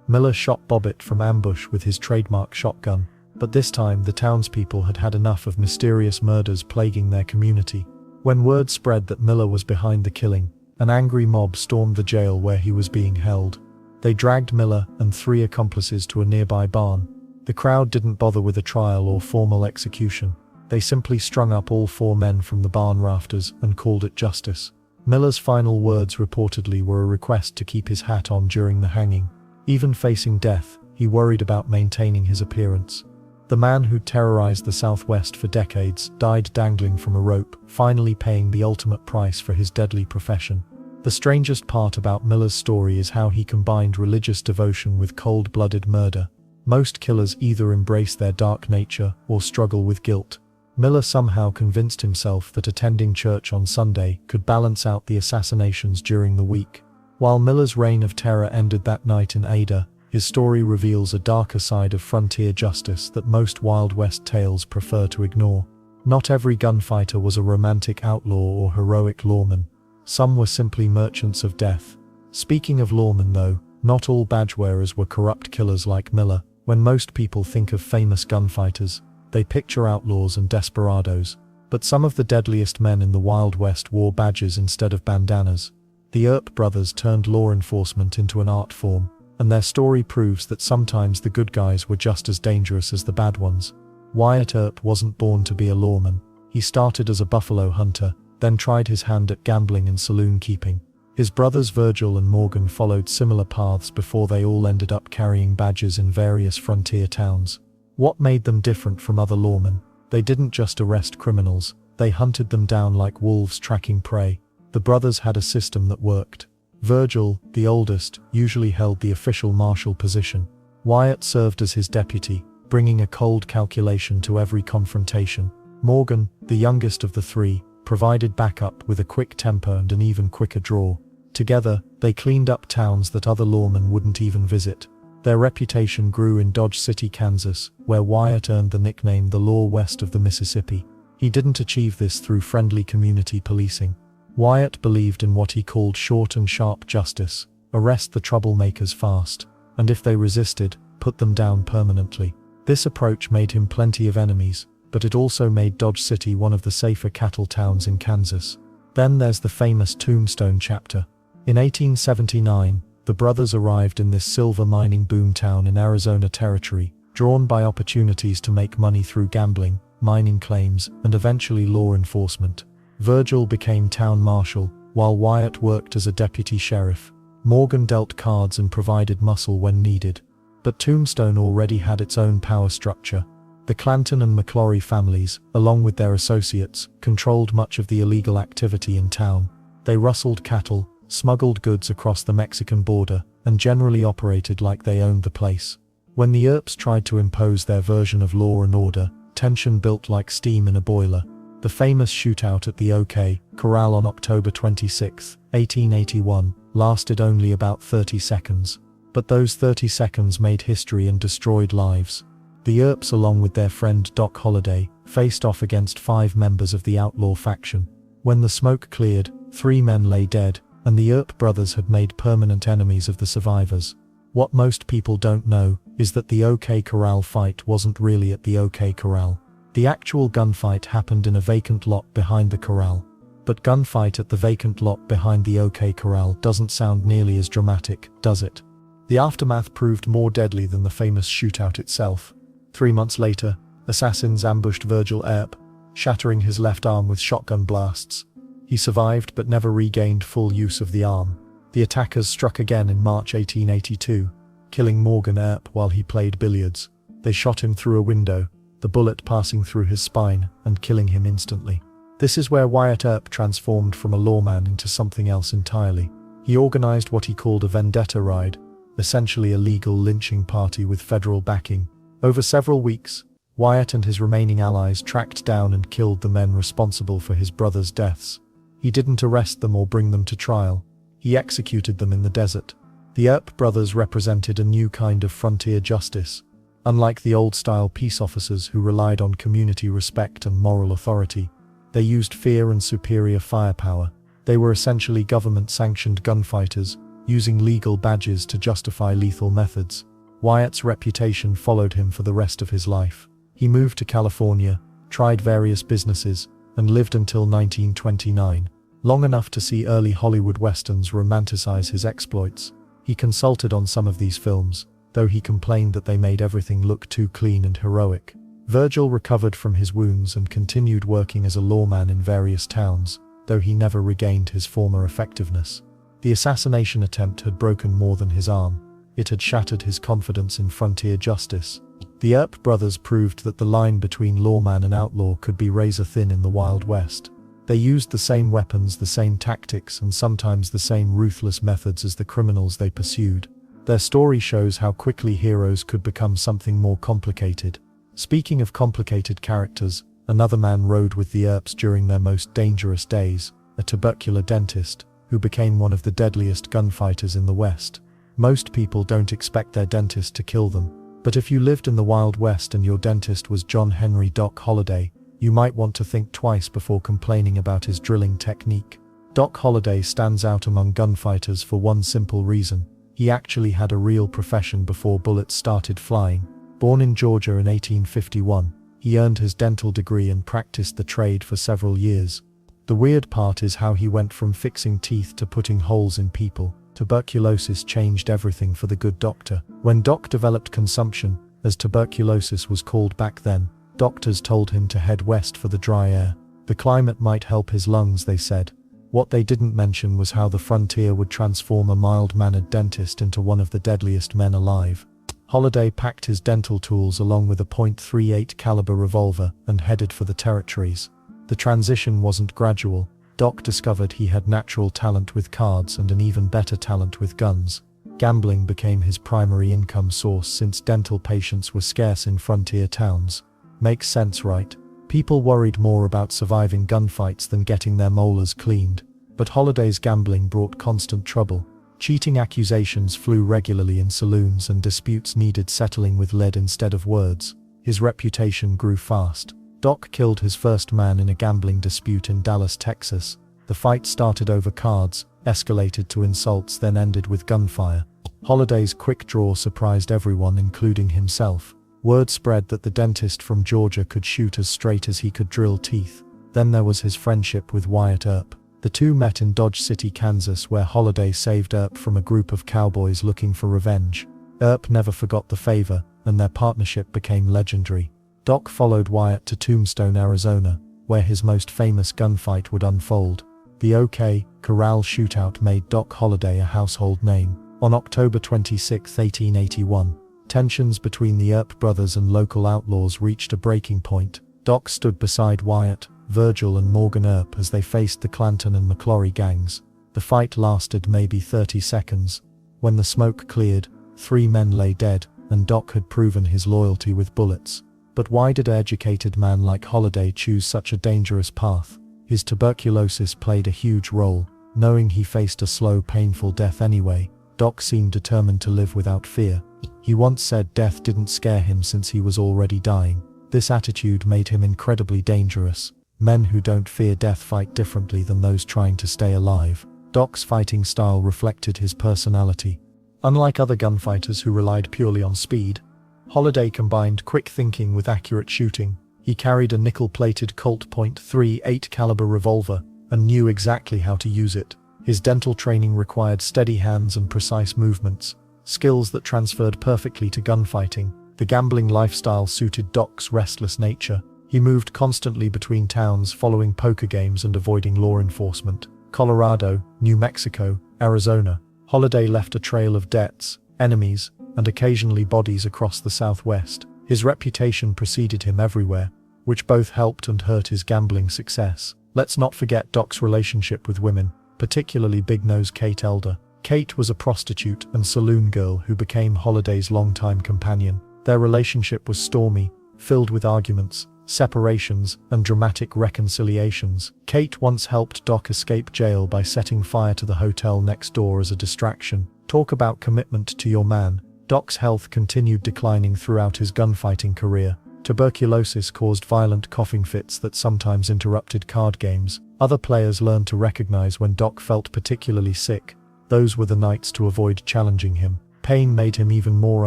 Miller shot Bobbitt from ambush with his trademark shotgun, but this time the townspeople had had enough of mysterious murders plaguing their community. When word spread that Miller was behind the killing, an angry mob stormed the jail where he was being held. They dragged Miller and 3 accomplices to a nearby barn. The crowd didn't bother with a trial or formal execution. They simply strung up all 4 men from the barn rafters and called it justice. Miller's final words reportedly were a request to keep his hat on during the hanging. Even facing death, he worried about maintaining his appearance. The man who terrorized the Southwest for decades died dangling from a rope, finally paying the ultimate price for his deadly profession. The strangest part about Miller's story is how he combined religious devotion with cold-blooded murder. Most killers either embrace their dark nature or struggle with guilt. Miller somehow convinced himself that attending church on Sunday could balance out the assassinations during the week. While Miller's reign of terror ended that night in Ada, his story reveals a darker side of frontier justice that most Wild West tales prefer to ignore. Not every gunfighter was a romantic outlaw or heroic lawman. Some were simply merchants of death. Speaking of lawmen though, not all badge wearers were corrupt killers like Miller. When most people think of famous gunfighters, they picture outlaws and desperados. But some of the deadliest men in the Wild West wore badges instead of bandanas. The Earp brothers turned law enforcement into an art form, and their story proves that sometimes the good guys were just as dangerous as the bad ones. Wyatt Earp wasn't born to be a lawman. He started as a buffalo hunter, then tried his hand at gambling and saloon keeping. His brothers Virgil and Morgan followed similar paths before they all ended up carrying badges in various frontier towns. What made them different from other lawmen? They didn't just arrest criminals, they hunted them down like wolves tracking prey. The brothers had a system that worked. Virgil, the oldest, usually held the official marshal position. Wyatt served as his deputy, bringing a cold calculation to every confrontation. Morgan, the youngest of the 3, provided backup with a quick temper and an even quicker draw. Together, they cleaned up towns that other lawmen wouldn't even visit. Their reputation grew in Dodge City, Kansas, where Wyatt earned the nickname the Law West of the Mississippi. He didn't achieve this through friendly community policing. Wyatt believed in what he called short and sharp justice: arrest the troublemakers fast, and if they resisted, put them down permanently. This approach made him plenty of enemies, but it also made Dodge City one of the safer cattle towns in Kansas. Then there's the famous Tombstone chapter. In 1879, the brothers arrived in this silver mining boomtown in Arizona Territory, drawn by opportunities to make money through gambling, mining claims, and eventually law enforcement. Virgil became town marshal, while Wyatt worked as a deputy sheriff. Morgan dealt cards and provided muscle when needed. But Tombstone already had its own power structure. The Clanton and McClory families, along with their associates, controlled much of the illegal activity in town. They rustled cattle, smuggled goods across the Mexican border, and generally operated like they owned the place. When the Earps tried to impose their version of law and order, tension built like steam in a boiler. The famous shootout at the OK Corral on October 26, 1881, lasted only about 30 seconds. But those 30 seconds made history and destroyed lives. The Earps, along with their friend Doc Holliday, faced off against 5 members of the outlaw faction. When the smoke cleared, 3 men lay dead, and the Earp brothers had made permanent enemies of the survivors. What most people don't know is that the OK Corral fight wasn't really at the OK Corral. The actual gunfight happened in a vacant lot behind the corral. But gunfight at the vacant lot behind the OK Corral doesn't sound nearly as dramatic, does it? The aftermath proved more deadly than the famous shootout itself. 3 months later, assassins ambushed Virgil Earp, shattering his left arm with shotgun blasts. He survived but never regained full use of the arm. The attackers struck again in March 1882, killing Morgan Earp while he played billiards. They shot him through a window, the bullet passing through his spine and killing him instantly. This is where Wyatt Earp transformed from a lawman into something else entirely. He organized what he called a vendetta ride, essentially a legal lynching party with federal backing. Over several weeks, Wyatt and his remaining allies tracked down and killed the men responsible for his brothers' deaths. He didn't arrest them or bring them to trial. He executed them in the desert. The Earp brothers represented a new kind of frontier justice. Unlike the old-style peace officers who relied on community respect and moral authority, they used fear and superior firepower. They were essentially government-sanctioned gunfighters, using legal badges to justify lethal methods. Wyatt's reputation followed him for the rest of his life. He moved to California, tried various businesses, and lived until 1929, long enough to see early Hollywood westerns romanticize his exploits. He consulted on some of these films, though he complained that they made everything look too clean and heroic. Virgil recovered from his wounds and continued working as a lawman in various towns, though he never regained his former effectiveness. The assassination attempt had broken more than his arm. It had shattered his confidence in frontier justice. The Earp brothers proved that the line between lawman and outlaw could be razor-thin in the Wild West. They used the same weapons, the same tactics, and sometimes the same ruthless methods as the criminals they pursued. Their story shows how quickly heroes could become something more complicated. Speaking of complicated characters, another man rode with the Earps during their most dangerous days, a tubercular dentist, who became one of the deadliest gunfighters in the West. Most people don't expect their dentist to kill them, but if you lived in the Wild West and your dentist was John Henry Doc Holliday, you might want to think twice before complaining about his drilling technique. Doc Holliday stands out among gunfighters for one simple reason: he actually had a real profession before bullets started flying. Born in Georgia in 1851, he earned his dental degree and practiced the trade for several years. The weird part is how he went from fixing teeth to putting holes in people. Tuberculosis changed everything for the good doctor. When Doc developed consumption, as tuberculosis was called back then, doctors told him to head west for the dry air. The climate might help his lungs, they said. What they didn't mention was how the frontier would transform a mild-mannered dentist into one of the deadliest men alive. Holliday packed his dental tools along with a .38 caliber revolver and headed for the territories. The transition wasn't gradual. Doc discovered he had natural talent with cards and an even better talent with guns. Gambling became his primary income source since dental patients were scarce in frontier towns. Makes sense, right? People worried more about surviving gunfights than getting their molars cleaned. But Holliday's gambling brought constant trouble. Cheating accusations flew regularly in saloons and disputes needed settling with lead instead of words. His reputation grew fast. Doc killed his first man in a gambling dispute in Dallas, Texas. The fight started over cards, escalated to insults, then ended with gunfire. Holliday's quick draw surprised everyone, including himself. Word spread that the dentist from Georgia could shoot as straight as he could drill teeth. Then there was his friendship with Wyatt Earp. The two met in Dodge City, Kansas, where Holliday saved Earp from a group of cowboys looking for revenge. Earp never forgot the favor, and their partnership became legendary. Doc followed Wyatt to Tombstone, Arizona, where his most famous gunfight would unfold. The OK Corral shootout made Doc Holliday a household name. On October 26, 1881, Tensions between the Earp brothers and local outlaws reached a breaking point. Doc stood beside Wyatt, Virgil and Morgan Earp as they faced the Clanton and McClory gangs. The fight lasted maybe 30 seconds. When the smoke cleared, 3 men lay dead, and Doc had proven his loyalty with bullets. But why did an educated man like Holiday choose such a dangerous path? His tuberculosis played a huge role. Knowing he faced a slow, painful death anyway, Doc seemed determined to live without fear. He once said death didn't scare him since he was already dying. This attitude made him incredibly dangerous. Men who don't fear death fight differently than those trying to stay alive. Doc's fighting style reflected his personality. Unlike other gunfighters who relied purely on speed, Holiday combined quick thinking with accurate shooting. He carried a nickel-plated Colt .38 caliber revolver and knew exactly how to use it. His dental training required steady hands and precise movements, skills that transferred perfectly to gunfighting. The gambling lifestyle suited Doc's restless nature. He moved constantly between towns following poker games and avoiding law enforcement. Colorado, New Mexico, Arizona. Holiday left a trail of debts, enemies, and occasionally bodies across the Southwest. His reputation preceded him everywhere, which both helped and hurt his gambling success. Let's not forget Doc's relationship with women, particularly big-nose Kate Elder. Kate was a prostitute and saloon girl who became Holiday's longtime companion. Their relationship was stormy, filled with arguments, separations, and dramatic reconciliations. Kate once helped Doc escape jail by setting fire to the hotel next door as a distraction. Talk about commitment to your man. Doc's health continued declining throughout his gunfighting career. Tuberculosis caused violent coughing fits that sometimes interrupted card games. Other players learned to recognize when Doc felt particularly sick. Those were the nights to avoid challenging him. Pain made him even more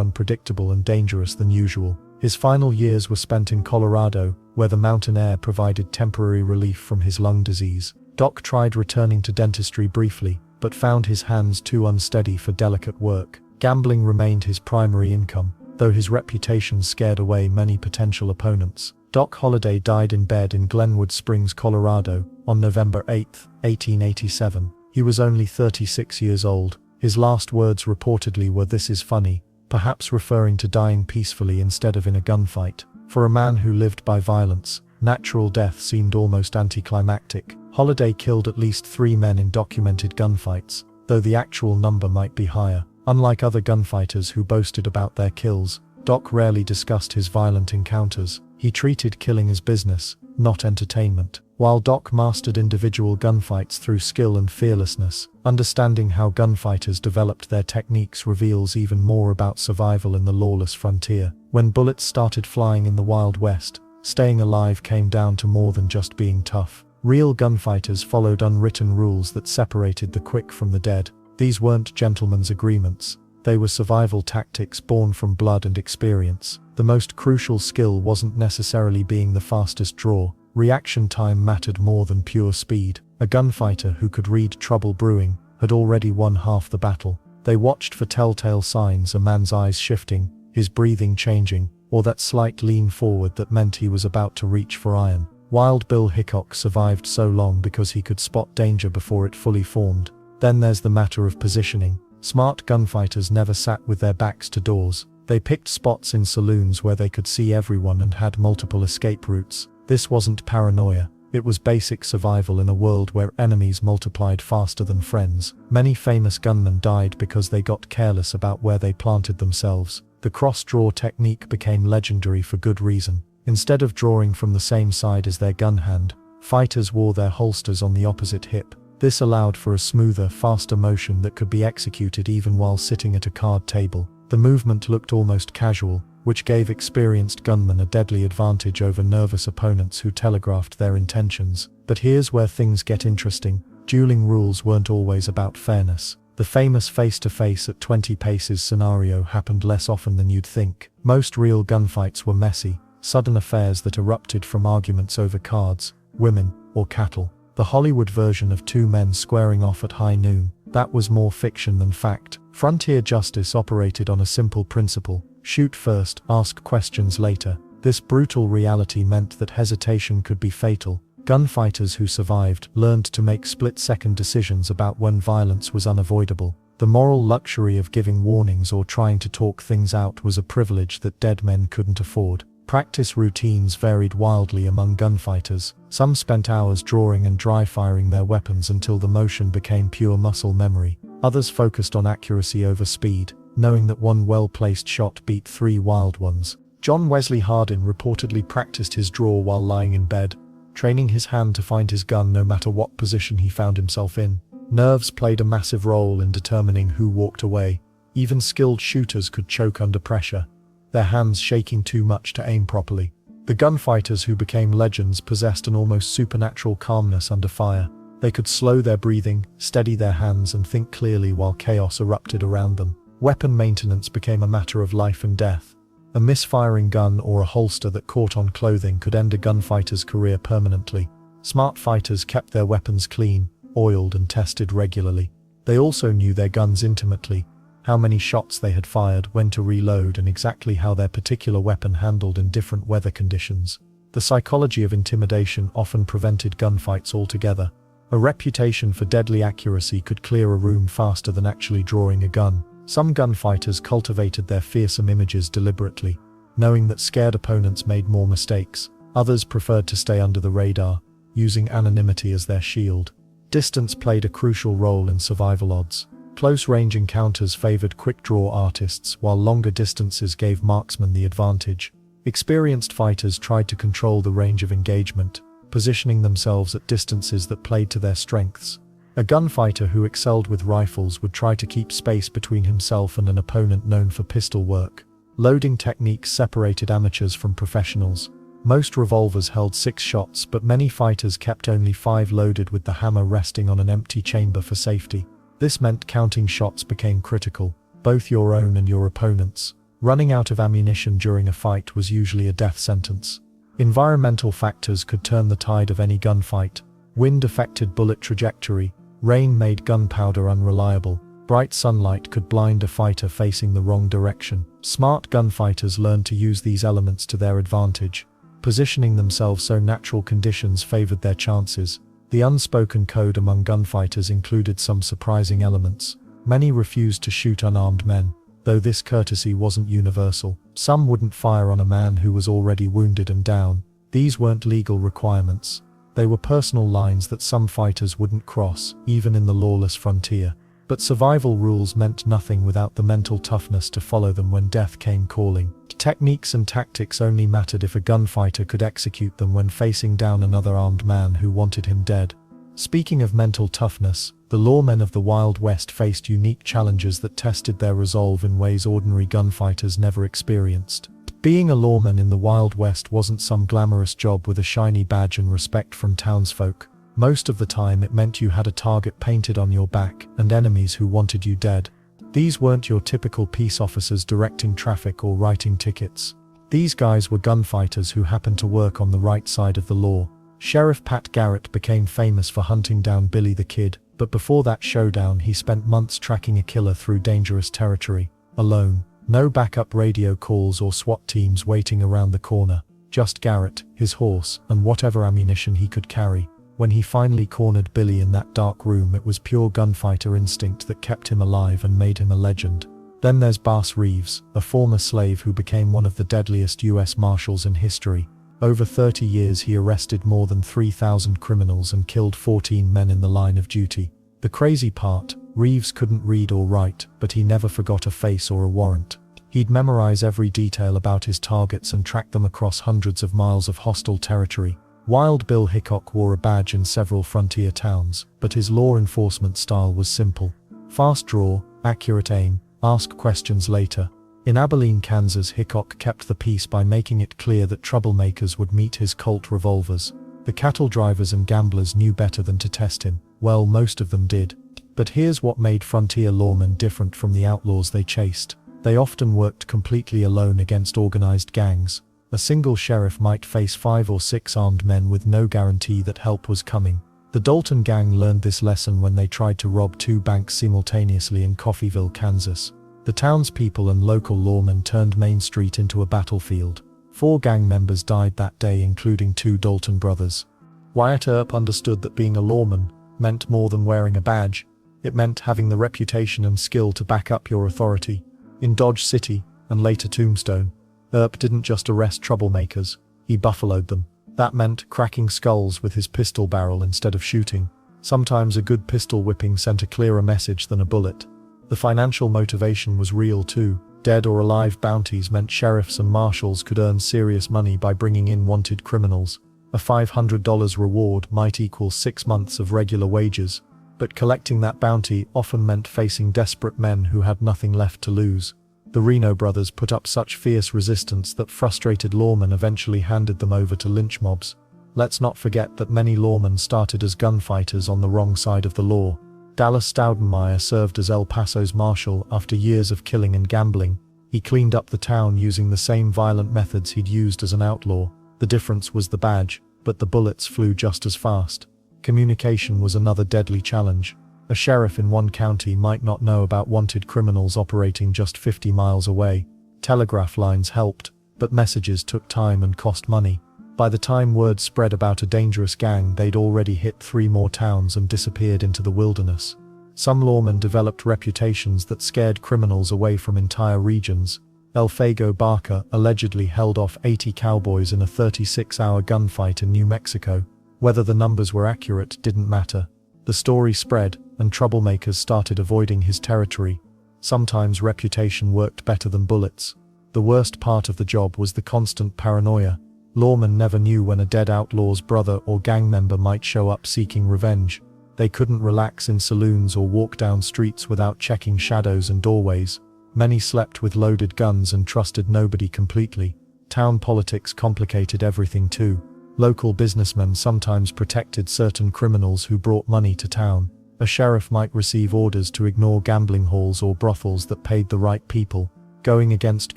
unpredictable and dangerous than usual. His final years were spent in Colorado, where the mountain air provided temporary relief from his lung disease. Doc tried returning to dentistry briefly, but found his hands too unsteady for delicate work. Gambling remained his primary income, though his reputation scared away many potential opponents. Doc Holiday died in bed in Glenwood Springs, Colorado, on November 8, 1887. He was only 36 years old. His last words reportedly were "This is funny," perhaps referring to dying peacefully instead of in a gunfight. For a man who lived by violence, natural death seemed almost anticlimactic. Holiday killed at least 3 men in documented gunfights, though the actual number might be higher. Unlike other gunfighters who boasted about their kills, Doc rarely discussed his violent encounters. He treated killing as business, not entertainment. While Doc mastered individual gunfights through skill and fearlessness, understanding how gunfighters developed their techniques reveals even more about survival in the lawless frontier. When bullets started flying in the Wild West, staying alive came down to more than just being tough. Real gunfighters followed unwritten rules that separated the quick from the dead. These weren't gentlemen's agreements. They were survival tactics born from blood and experience. The most crucial skill wasn't necessarily being the fastest draw. Reaction time mattered more than pure speed. A gunfighter who could read trouble brewing had already won half the battle. They watched for telltale signs: a man's eyes shifting, his breathing changing, or that slight lean forward that meant he was about to reach for iron. Wild Bill Hickok survived so long because he could spot danger before it fully formed. Then there's the matter of positioning. Smart gunfighters never sat with their backs to doors. They picked spots in saloons where they could see everyone and had multiple escape routes. This wasn't paranoia. It was basic survival in a world where enemies multiplied faster than friends. Many famous gunmen died because they got careless about where they planted themselves. The cross-draw technique became legendary for good reason. Instead of drawing from the same side as their gun hand, fighters wore their holsters on the opposite hip. This allowed for a smoother, faster motion that could be executed even while sitting at a card table. The movement looked almost casual, which gave experienced gunmen a deadly advantage over nervous opponents who telegraphed their intentions. But here's where things get interesting. Dueling rules weren't always about fairness. The famous face-to-face at 20 paces scenario happened less often than you'd think. Most real gunfights were messy, sudden affairs that erupted from arguments over cards, women, or cattle. The Hollywood version of 2 men squaring off at high noon, that was more fiction than fact. Frontier justice operated on a simple principle: shoot first, ask questions later. This brutal reality meant that hesitation could be fatal. Gunfighters who survived learned to make split-second decisions about when violence was unavoidable. The moral luxury of giving warnings or trying to talk things out was a privilege that dead men couldn't afford. Practice routines varied wildly among gunfighters. Some spent hours drawing and dry-firing their weapons until the motion became pure muscle memory. Others focused on accuracy over speed, knowing that one well-placed shot beat 3 wild ones. John Wesley Hardin reportedly practiced his draw while lying in bed, training his hand to find his gun no matter what position he found himself in. Nerves played a massive role in determining who walked away. Even skilled shooters could choke under pressure, their hands shaking too much to aim properly. The gunfighters who became legends possessed an almost supernatural calmness under fire. They could slow their breathing, steady their hands, and think clearly while chaos erupted around them. Weapon maintenance became a matter of life and death. A misfiring gun or a holster that caught on clothing could end a gunfighter's career permanently. Smart fighters kept their weapons clean, oiled, and tested regularly. They also knew their guns intimately, how many shots they had fired, when to reload, and exactly how their particular weapon handled in different weather conditions. The psychology of intimidation often prevented gunfights altogether. A reputation for deadly accuracy could clear a room faster than actually drawing a gun. Some gunfighters cultivated their fearsome images deliberately, knowing that scared opponents made more mistakes. Others preferred to stay under the radar, using anonymity as their shield. Distance played a crucial role in survival odds. Close-range encounters favored quick-draw artists, while longer distances gave marksmen the advantage. Experienced fighters tried to control the range of engagement, positioning themselves at distances that played to their strengths. A gunfighter who excelled with rifles would try to keep space between himself and an opponent known for pistol work. Loading techniques separated amateurs from professionals. Most revolvers held 6 shots, but many fighters kept only 5 loaded, with the hammer resting on an empty chamber for safety. This meant counting shots became critical, both your own and your opponent's. Running out of ammunition during a fight was usually a death sentence. Environmental factors could turn the tide of any gunfight. Wind affected bullet trajectory. Rain made gunpowder unreliable. Bright sunlight could blind a fighter facing the wrong direction. Smart gunfighters learned to use these elements to their advantage, positioning themselves so natural conditions favored their chances. The unspoken code among gunfighters included some surprising elements. Many refused to shoot unarmed men, though this courtesy wasn't universal. Some wouldn't fire on a man who was already wounded and down. These weren't legal requirements. They were personal lines that some fighters wouldn't cross, even in the lawless frontier. But survival rules meant nothing without the mental toughness to follow them when death came calling. Techniques and tactics only mattered if a gunfighter could execute them when facing down another armed man who wanted him dead. Speaking of mental toughness, the lawmen of the Wild West faced unique challenges that tested their resolve in ways ordinary gunfighters never experienced. Being a lawman in the Wild West wasn't some glamorous job with a shiny badge and respect from townsfolk. Most of the time it meant you had a target painted on your back and enemies who wanted you dead. These weren't your typical peace officers directing traffic or writing tickets. These guys were gunfighters who happened to work on the right side of the law. Sheriff Pat Garrett became famous for hunting down Billy the Kid, but before that showdown he spent months tracking a killer through dangerous territory, alone. No backup radio calls or SWAT teams waiting around the corner. Just Garrett, his horse, and whatever ammunition he could carry. When he finally cornered Billy in that dark room, it was pure gunfighter instinct that kept him alive and made him a legend. Then there's Bass Reeves, a former slave who became one of the deadliest U.S. Marshals in history. Over 30 years he arrested more than 3,000 criminals and killed 14 men in the line of duty. The crazy part, Reeves couldn't read or write, but he never forgot a face or a warrant. He'd memorize every detail about his targets and track them across hundreds of miles of hostile territory. Wild Bill Hickok wore a badge in several frontier towns, but his law enforcement style was simple. Fast draw, accurate aim, ask questions later. In Abilene, Kansas, Hickok kept the peace by making it clear that troublemakers would meet his Colt revolvers. The cattle drivers and gamblers knew better than to test him. Well, most of them did. But here's what made frontier lawmen different from the outlaws they chased. They often worked completely alone against organized gangs. A single sheriff might face 5 or 6 armed men with no guarantee that help was coming. The Dalton gang learned this lesson when they tried to rob 2 banks simultaneously in Coffeyville, Kansas. The townspeople and local lawmen turned Main Street into a battlefield. 4 gang members died that day, including 2 Dalton brothers. Wyatt Earp understood that being a lawman meant more than wearing a badge. It meant having the reputation and skill to back up your authority. In Dodge City, and later Tombstone, Earp didn't just arrest troublemakers, he buffaloed them. That meant cracking skulls with his pistol barrel instead of shooting. Sometimes a good pistol whipping sent a clearer message than a bullet. The financial motivation was real too. Dead or alive bounties meant sheriffs and marshals could earn serious money by bringing in wanted criminals. A $500 reward might equal 6 months of regular wages, but collecting that bounty often meant facing desperate men who had nothing left to lose. The Reno brothers put up such fierce resistance that frustrated lawmen eventually handed them over to lynch mobs. Let's not forget that many lawmen started as gunfighters on the wrong side of the law. Dallas Staudenmeier served as El Paso's marshal after years of killing and gambling. He cleaned up the town using the same violent methods he'd used as an outlaw. The difference was the badge, but the bullets flew just as fast. Communication was another deadly challenge. A sheriff in one county might not know about wanted criminals operating just 50 miles away. Telegraph lines helped, but messages took time and cost money. By the time word spread about a dangerous gang, they'd already hit 3 more towns and disappeared into the wilderness. Some lawmen developed reputations that scared criminals away from entire regions. El Fago Barker allegedly held off 80 cowboys in a 36-hour gunfight in New Mexico. Whether the numbers were accurate didn't matter. The story spread, and troublemakers started avoiding his territory. Sometimes reputation worked better than bullets. The worst part of the job was the constant paranoia. Lawmen never knew when a dead outlaw's brother or gang member might show up seeking revenge. They couldn't relax in saloons or walk down streets without checking shadows and doorways. Many slept with loaded guns and trusted nobody completely. Town politics complicated everything too. Local businessmen sometimes protected certain criminals who brought money to town. A sheriff might receive orders to ignore gambling halls or brothels that paid the right people. Going against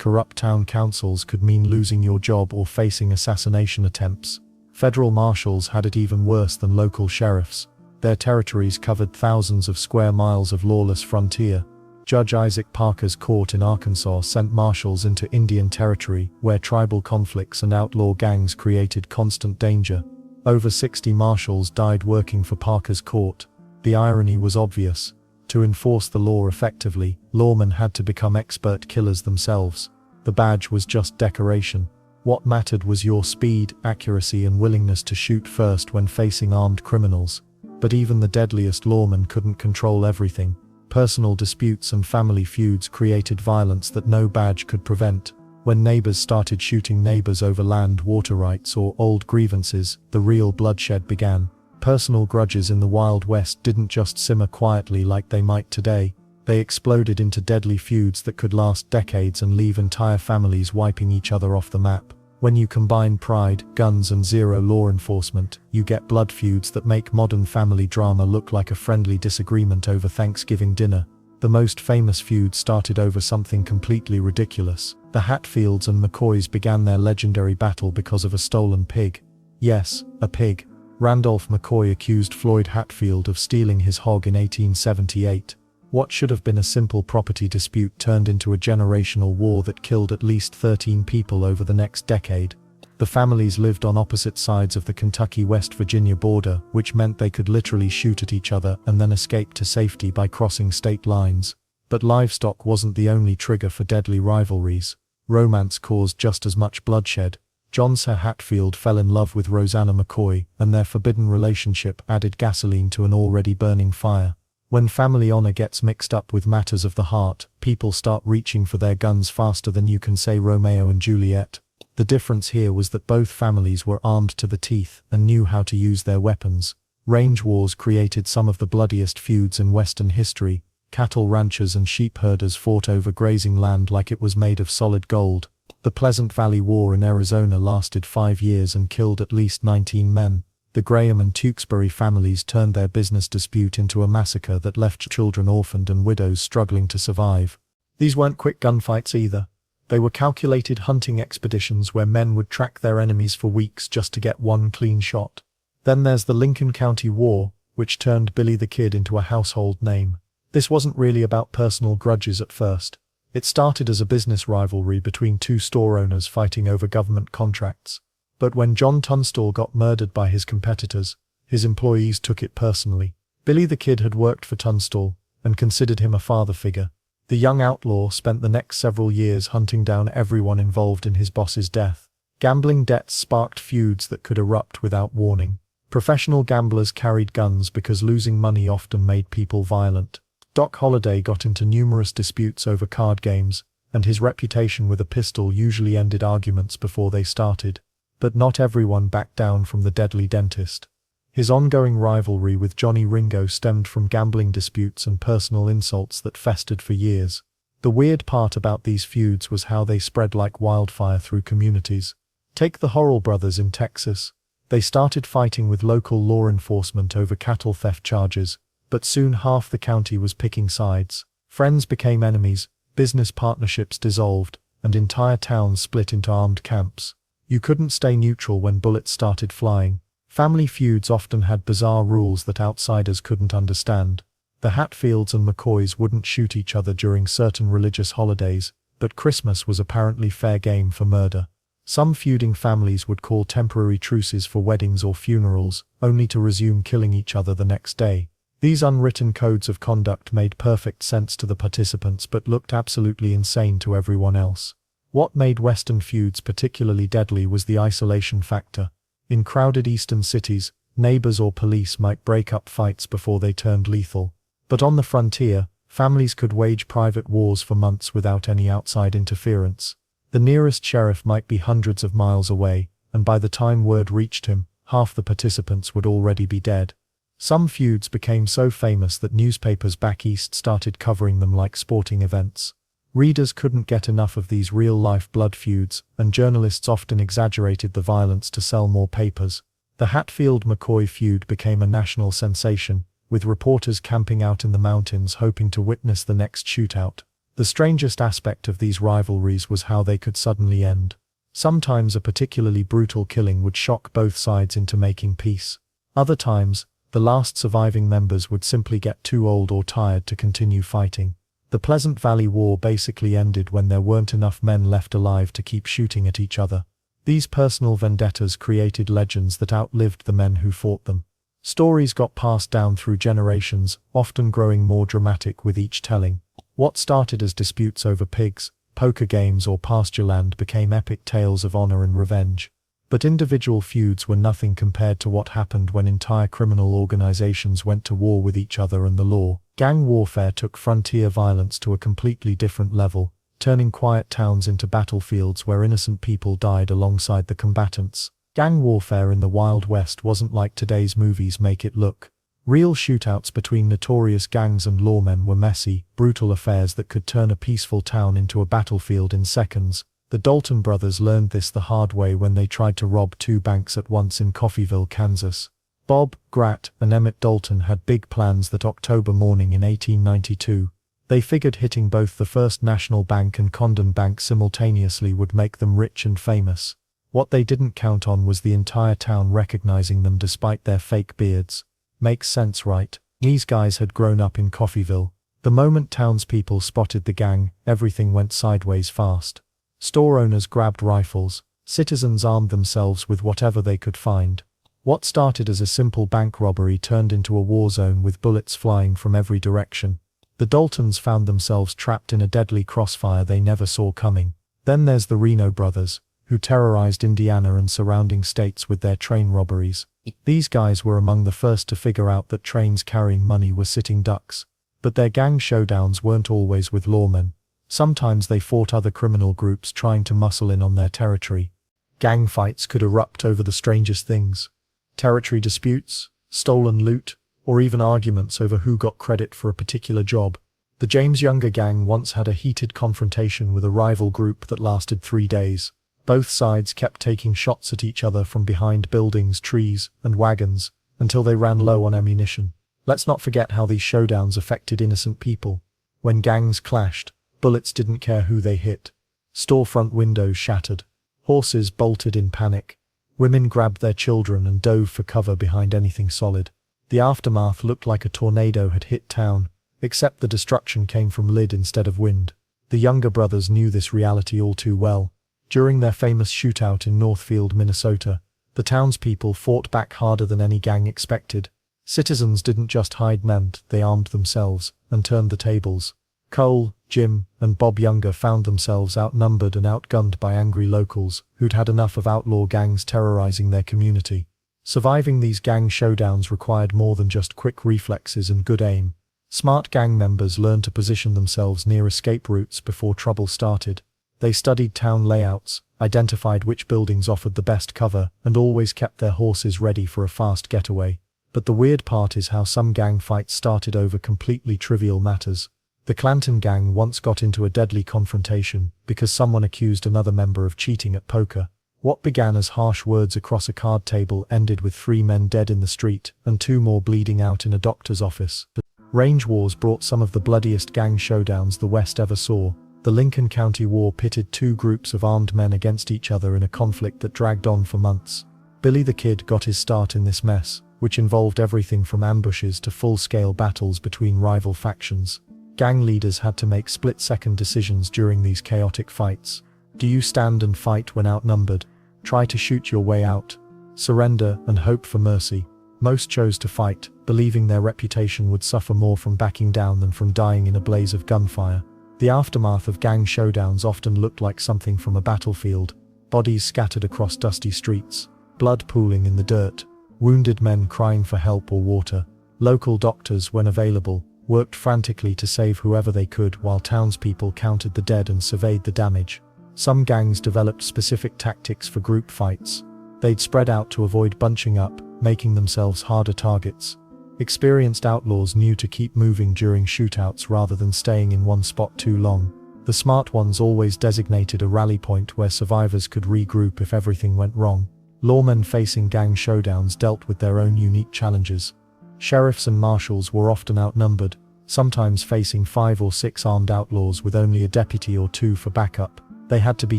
corrupt town councils could mean losing your job or facing assassination attempts. Federal marshals had it even worse than local sheriffs. Their territories covered thousands of square miles of lawless frontier. Judge Isaac Parker's court in Arkansas sent marshals into Indian Territory, where tribal conflicts and outlaw gangs created constant danger. Over 60 marshals died working for Parker's court. The irony was obvious. To enforce the law effectively, lawmen had to become expert killers themselves. The badge was just decoration. What mattered was your speed, accuracy, and willingness to shoot first when facing armed criminals. But even the deadliest lawmen couldn't control everything. Personal disputes and family feuds created violence that no badge could prevent. When neighbors started shooting neighbors over land, water rights, or old grievances, the real bloodshed began. Personal grudges in the Wild West didn't just simmer quietly like they might today. They exploded into deadly feuds that could last decades and leave entire families wiping each other off the map. When you combine pride, guns, and zero law enforcement, you get blood feuds that make modern family drama look like a friendly disagreement over Thanksgiving dinner. The most famous feud started over something completely ridiculous. The Hatfields and McCoys began their legendary battle because of a stolen pig. Yes, a pig. Randolph McCoy accused Floyd Hatfield of stealing his hog in 1878. What should have been a simple property dispute turned into a generational war that killed at least 13 people over the next decade. The families lived on opposite sides of the Kentucky-West Virginia border, which meant they could literally shoot at each other and then escape to safety by crossing state lines. But livestock wasn't the only trigger for deadly rivalries. Romance caused just as much bloodshed. John Sir Hatfield fell in love with Rosanna McCoy, and their forbidden relationship added gasoline to an already burning fire. When family honor gets mixed up with matters of the heart, people start reaching for their guns faster than you can say Romeo and Juliet. The difference here was that both families were armed to the teeth and knew how to use their weapons. Range wars created some of the bloodiest feuds in Western history. Cattle ranchers and sheep herders fought over grazing land like it was made of solid gold. The Pleasant Valley War in Arizona lasted 5 years and killed at least 19 men. The Graham and Tewksbury families turned their business dispute into a massacre that left children orphaned and widows struggling to survive. These weren't quick gunfights either. They were calculated hunting expeditions where men would track their enemies for weeks just to get one clean shot. Then there's the Lincoln County War, which turned Billy the Kid into a household name. This wasn't really about personal grudges at first. It started as a business rivalry between 2 store owners fighting over government contracts. But when John Tunstall got murdered by his competitors, his employees took it personally. Billy the Kid had worked for Tunstall and considered him a father figure. The young outlaw spent the next several years hunting down everyone involved in his boss's death. Gambling debts sparked feuds that could erupt without warning. Professional gamblers carried guns because losing money often made people violent. Doc Holliday got into numerous disputes over card games, and his reputation with a pistol usually ended arguments before they started. But not everyone backed down from the deadly dentist. His ongoing rivalry with Johnny Ringo stemmed from gambling disputes and personal insults that festered for years. The weird part about these feuds was how they spread like wildfire through communities. Take the Horrell brothers in Texas. They started fighting with local law enforcement over cattle theft charges, but soon half the county was picking sides. Friends became enemies, business partnerships dissolved, and entire towns split into armed camps. You couldn't stay neutral when bullets started flying. Family feuds often had bizarre rules that outsiders couldn't understand. The Hatfields and McCoys wouldn't shoot each other during certain religious holidays, but Christmas was apparently fair game for murder. Some feuding families would call temporary truces for weddings or funerals, only to resume killing each other the next day. These unwritten codes of conduct made perfect sense to the participants but looked absolutely insane to everyone else. What made Western feuds particularly deadly was the isolation factor. In crowded eastern cities, neighbors or police might break up fights before they turned lethal. But on the frontier, families could wage private wars for months without any outside interference. The nearest sheriff might be hundreds of miles away, and by the time word reached him, half the participants would already be dead. Some feuds became so famous that newspapers back east started covering them like sporting events. Readers couldn't get enough of these real-life blood feuds, and journalists often exaggerated the violence to sell more papers. The Hatfield-McCoy feud became a national sensation, with reporters camping out in the mountains hoping to witness the next shootout. The strangest aspect of these rivalries was how they could suddenly end. Sometimes a particularly brutal killing would shock both sides into making peace. Other times, the last surviving members would simply get too old or tired to continue fighting. The Pleasant Valley War basically ended when there weren't enough men left alive to keep shooting at each other. These personal vendettas created legends that outlived the men who fought them. Stories got passed down through generations, often growing more dramatic with each telling. What started as disputes over pigs, poker games or pasture land became epic tales of honor and revenge. But individual feuds were nothing compared to what happened when entire criminal organizations went to war with each other and the law. Gang warfare took frontier violence to a completely different level, turning quiet towns into battlefields where innocent people died alongside the combatants. Gang warfare in the Wild West wasn't like today's movies make it look. Real shootouts between notorious gangs and lawmen were messy, brutal affairs that could turn a peaceful town into a battlefield in seconds. The Dalton brothers learned this the hard way when they tried to rob 2 banks at once in Coffeyville, Kansas. Bob, Grat, and Emmett Dalton had big plans that October morning in 1892. They figured hitting both the First National Bank and Condon Bank simultaneously would make them rich and famous. What they didn't count on was the entire town recognizing them despite their fake beards. Makes sense, right? These guys had grown up in Coffeyville. The moment townspeople spotted the gang, everything went sideways fast. Store owners grabbed rifles. Citizens armed themselves with whatever they could find. What started as a simple bank robbery turned into a war zone with bullets flying from every direction. The Daltons found themselves trapped in a deadly crossfire they never saw coming. Then there's the Reno brothers, who terrorized Indiana and surrounding states with their train robberies. These guys were among the first to figure out that trains carrying money were sitting ducks. But their gang showdowns weren't always with lawmen. Sometimes they fought other criminal groups trying to muscle in on their territory. Gang fights could erupt over the strangest things. Territory disputes, stolen loot, or even arguments over who got credit for a particular job. The James Younger gang once had a heated confrontation with a rival group that lasted 3 days. Both sides kept taking shots at each other from behind buildings, trees, and wagons, until they ran low on ammunition. Let's not forget how these showdowns affected innocent people. When gangs clashed, bullets didn't care who they hit. Storefront windows shattered. Horses bolted in panic. Women grabbed their children and dove for cover behind anything solid. The aftermath looked like a tornado had hit town, except the destruction came from lid instead of wind. The Younger brothers knew this reality all too well. During their famous shootout in Northfield, Minnesota, the townspeople fought back harder than any gang expected. Citizens didn't just hide men, they armed themselves and turned the tables. Cole, Jim, and Bob Younger found themselves outnumbered and outgunned by angry locals who'd had enough of outlaw gangs terrorizing their community. Surviving these gang showdowns required more than just quick reflexes and good aim. Smart gang members learned to position themselves near escape routes before trouble started. They studied town layouts, identified which buildings offered the best cover, and always kept their horses ready for a fast getaway. But the weird part is how some gang fights started over completely trivial matters. The Clanton gang once got into a deadly confrontation because someone accused another member of cheating at poker. What began as harsh words across a card table ended with 3 men dead in the street and 2 more bleeding out in a doctor's office. Range wars brought some of the bloodiest gang showdowns the West ever saw. The Lincoln County War pitted 2 groups of armed men against each other in a conflict that dragged on for months. Billy the Kid got his start in this mess, which involved everything from ambushes to full-scale battles between rival factions. Gang leaders had to make split-second decisions during these chaotic fights. Do you stand and fight when outnumbered? Try to shoot your way out? Surrender and hope for mercy? Most chose to fight, believing their reputation would suffer more from backing down than from dying in a blaze of gunfire. The aftermath of gang showdowns often looked like something from a battlefield. Bodies scattered across dusty streets, blood pooling in the dirt, wounded men crying for help or water. Local doctors, when available, worked frantically to save whoever they could while townspeople counted the dead and surveyed the damage. Some gangs developed specific tactics for group fights. They'd spread out to avoid bunching up, making themselves harder targets. Experienced outlaws knew to keep moving during shootouts rather than staying in one spot too long. The smart ones always designated a rally point where survivors could regroup if everything went wrong. Lawmen facing gang showdowns dealt with their own unique challenges. Sheriffs and marshals were often outnumbered, sometimes facing 5 or 6 armed outlaws with only a deputy or 2 for backup. They had to be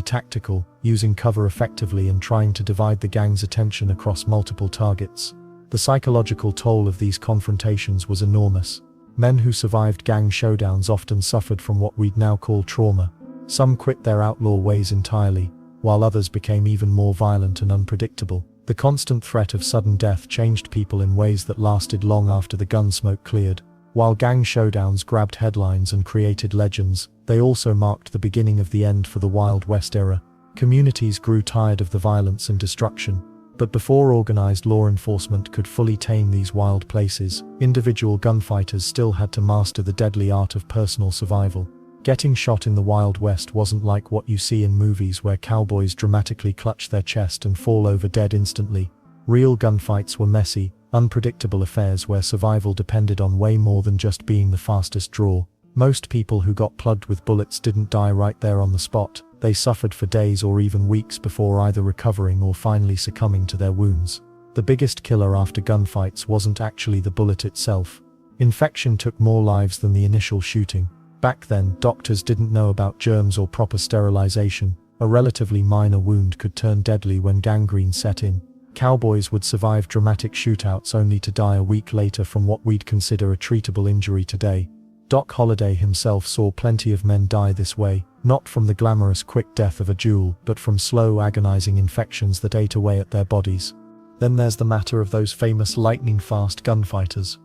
tactical, using cover effectively and trying to divide the gang's attention across multiple targets. The psychological toll of these confrontations was enormous. Men who survived gang showdowns often suffered from what we'd now call trauma. Some quit their outlaw ways entirely, while others became even more violent and unpredictable. The constant threat of sudden death changed people in ways that lasted long after the gun smoke cleared. While gang showdowns grabbed headlines and created legends, they also marked the beginning of the end for the Wild West era. Communities grew tired of the violence and destruction. But before organized law enforcement could fully tame these wild places, individual gunfighters still had to master the deadly art of personal survival. Getting shot in the Wild West wasn't like what you see in movies where cowboys dramatically clutch their chest and fall over dead instantly. Real gunfights were messy, unpredictable affairs where survival depended on way more than just being the fastest draw. Most people who got plugged with bullets didn't die right there on the spot. They suffered for days or even weeks before either recovering or finally succumbing to their wounds. The biggest killer after gunfights wasn't actually the bullet itself. Infection took more lives than the initial shooting. Back then, doctors didn't know about germs or proper sterilization. A relatively minor wound could turn deadly when gangrene set in. Cowboys would survive dramatic shootouts only to die a week later from what we'd consider a treatable injury today. Doc Holliday himself saw plenty of men die this way, not from the glamorous quick death of a duel, but from slow, agonizing infections that ate away at their bodies. Then there's the matter of those famous lightning-fast gunfighters.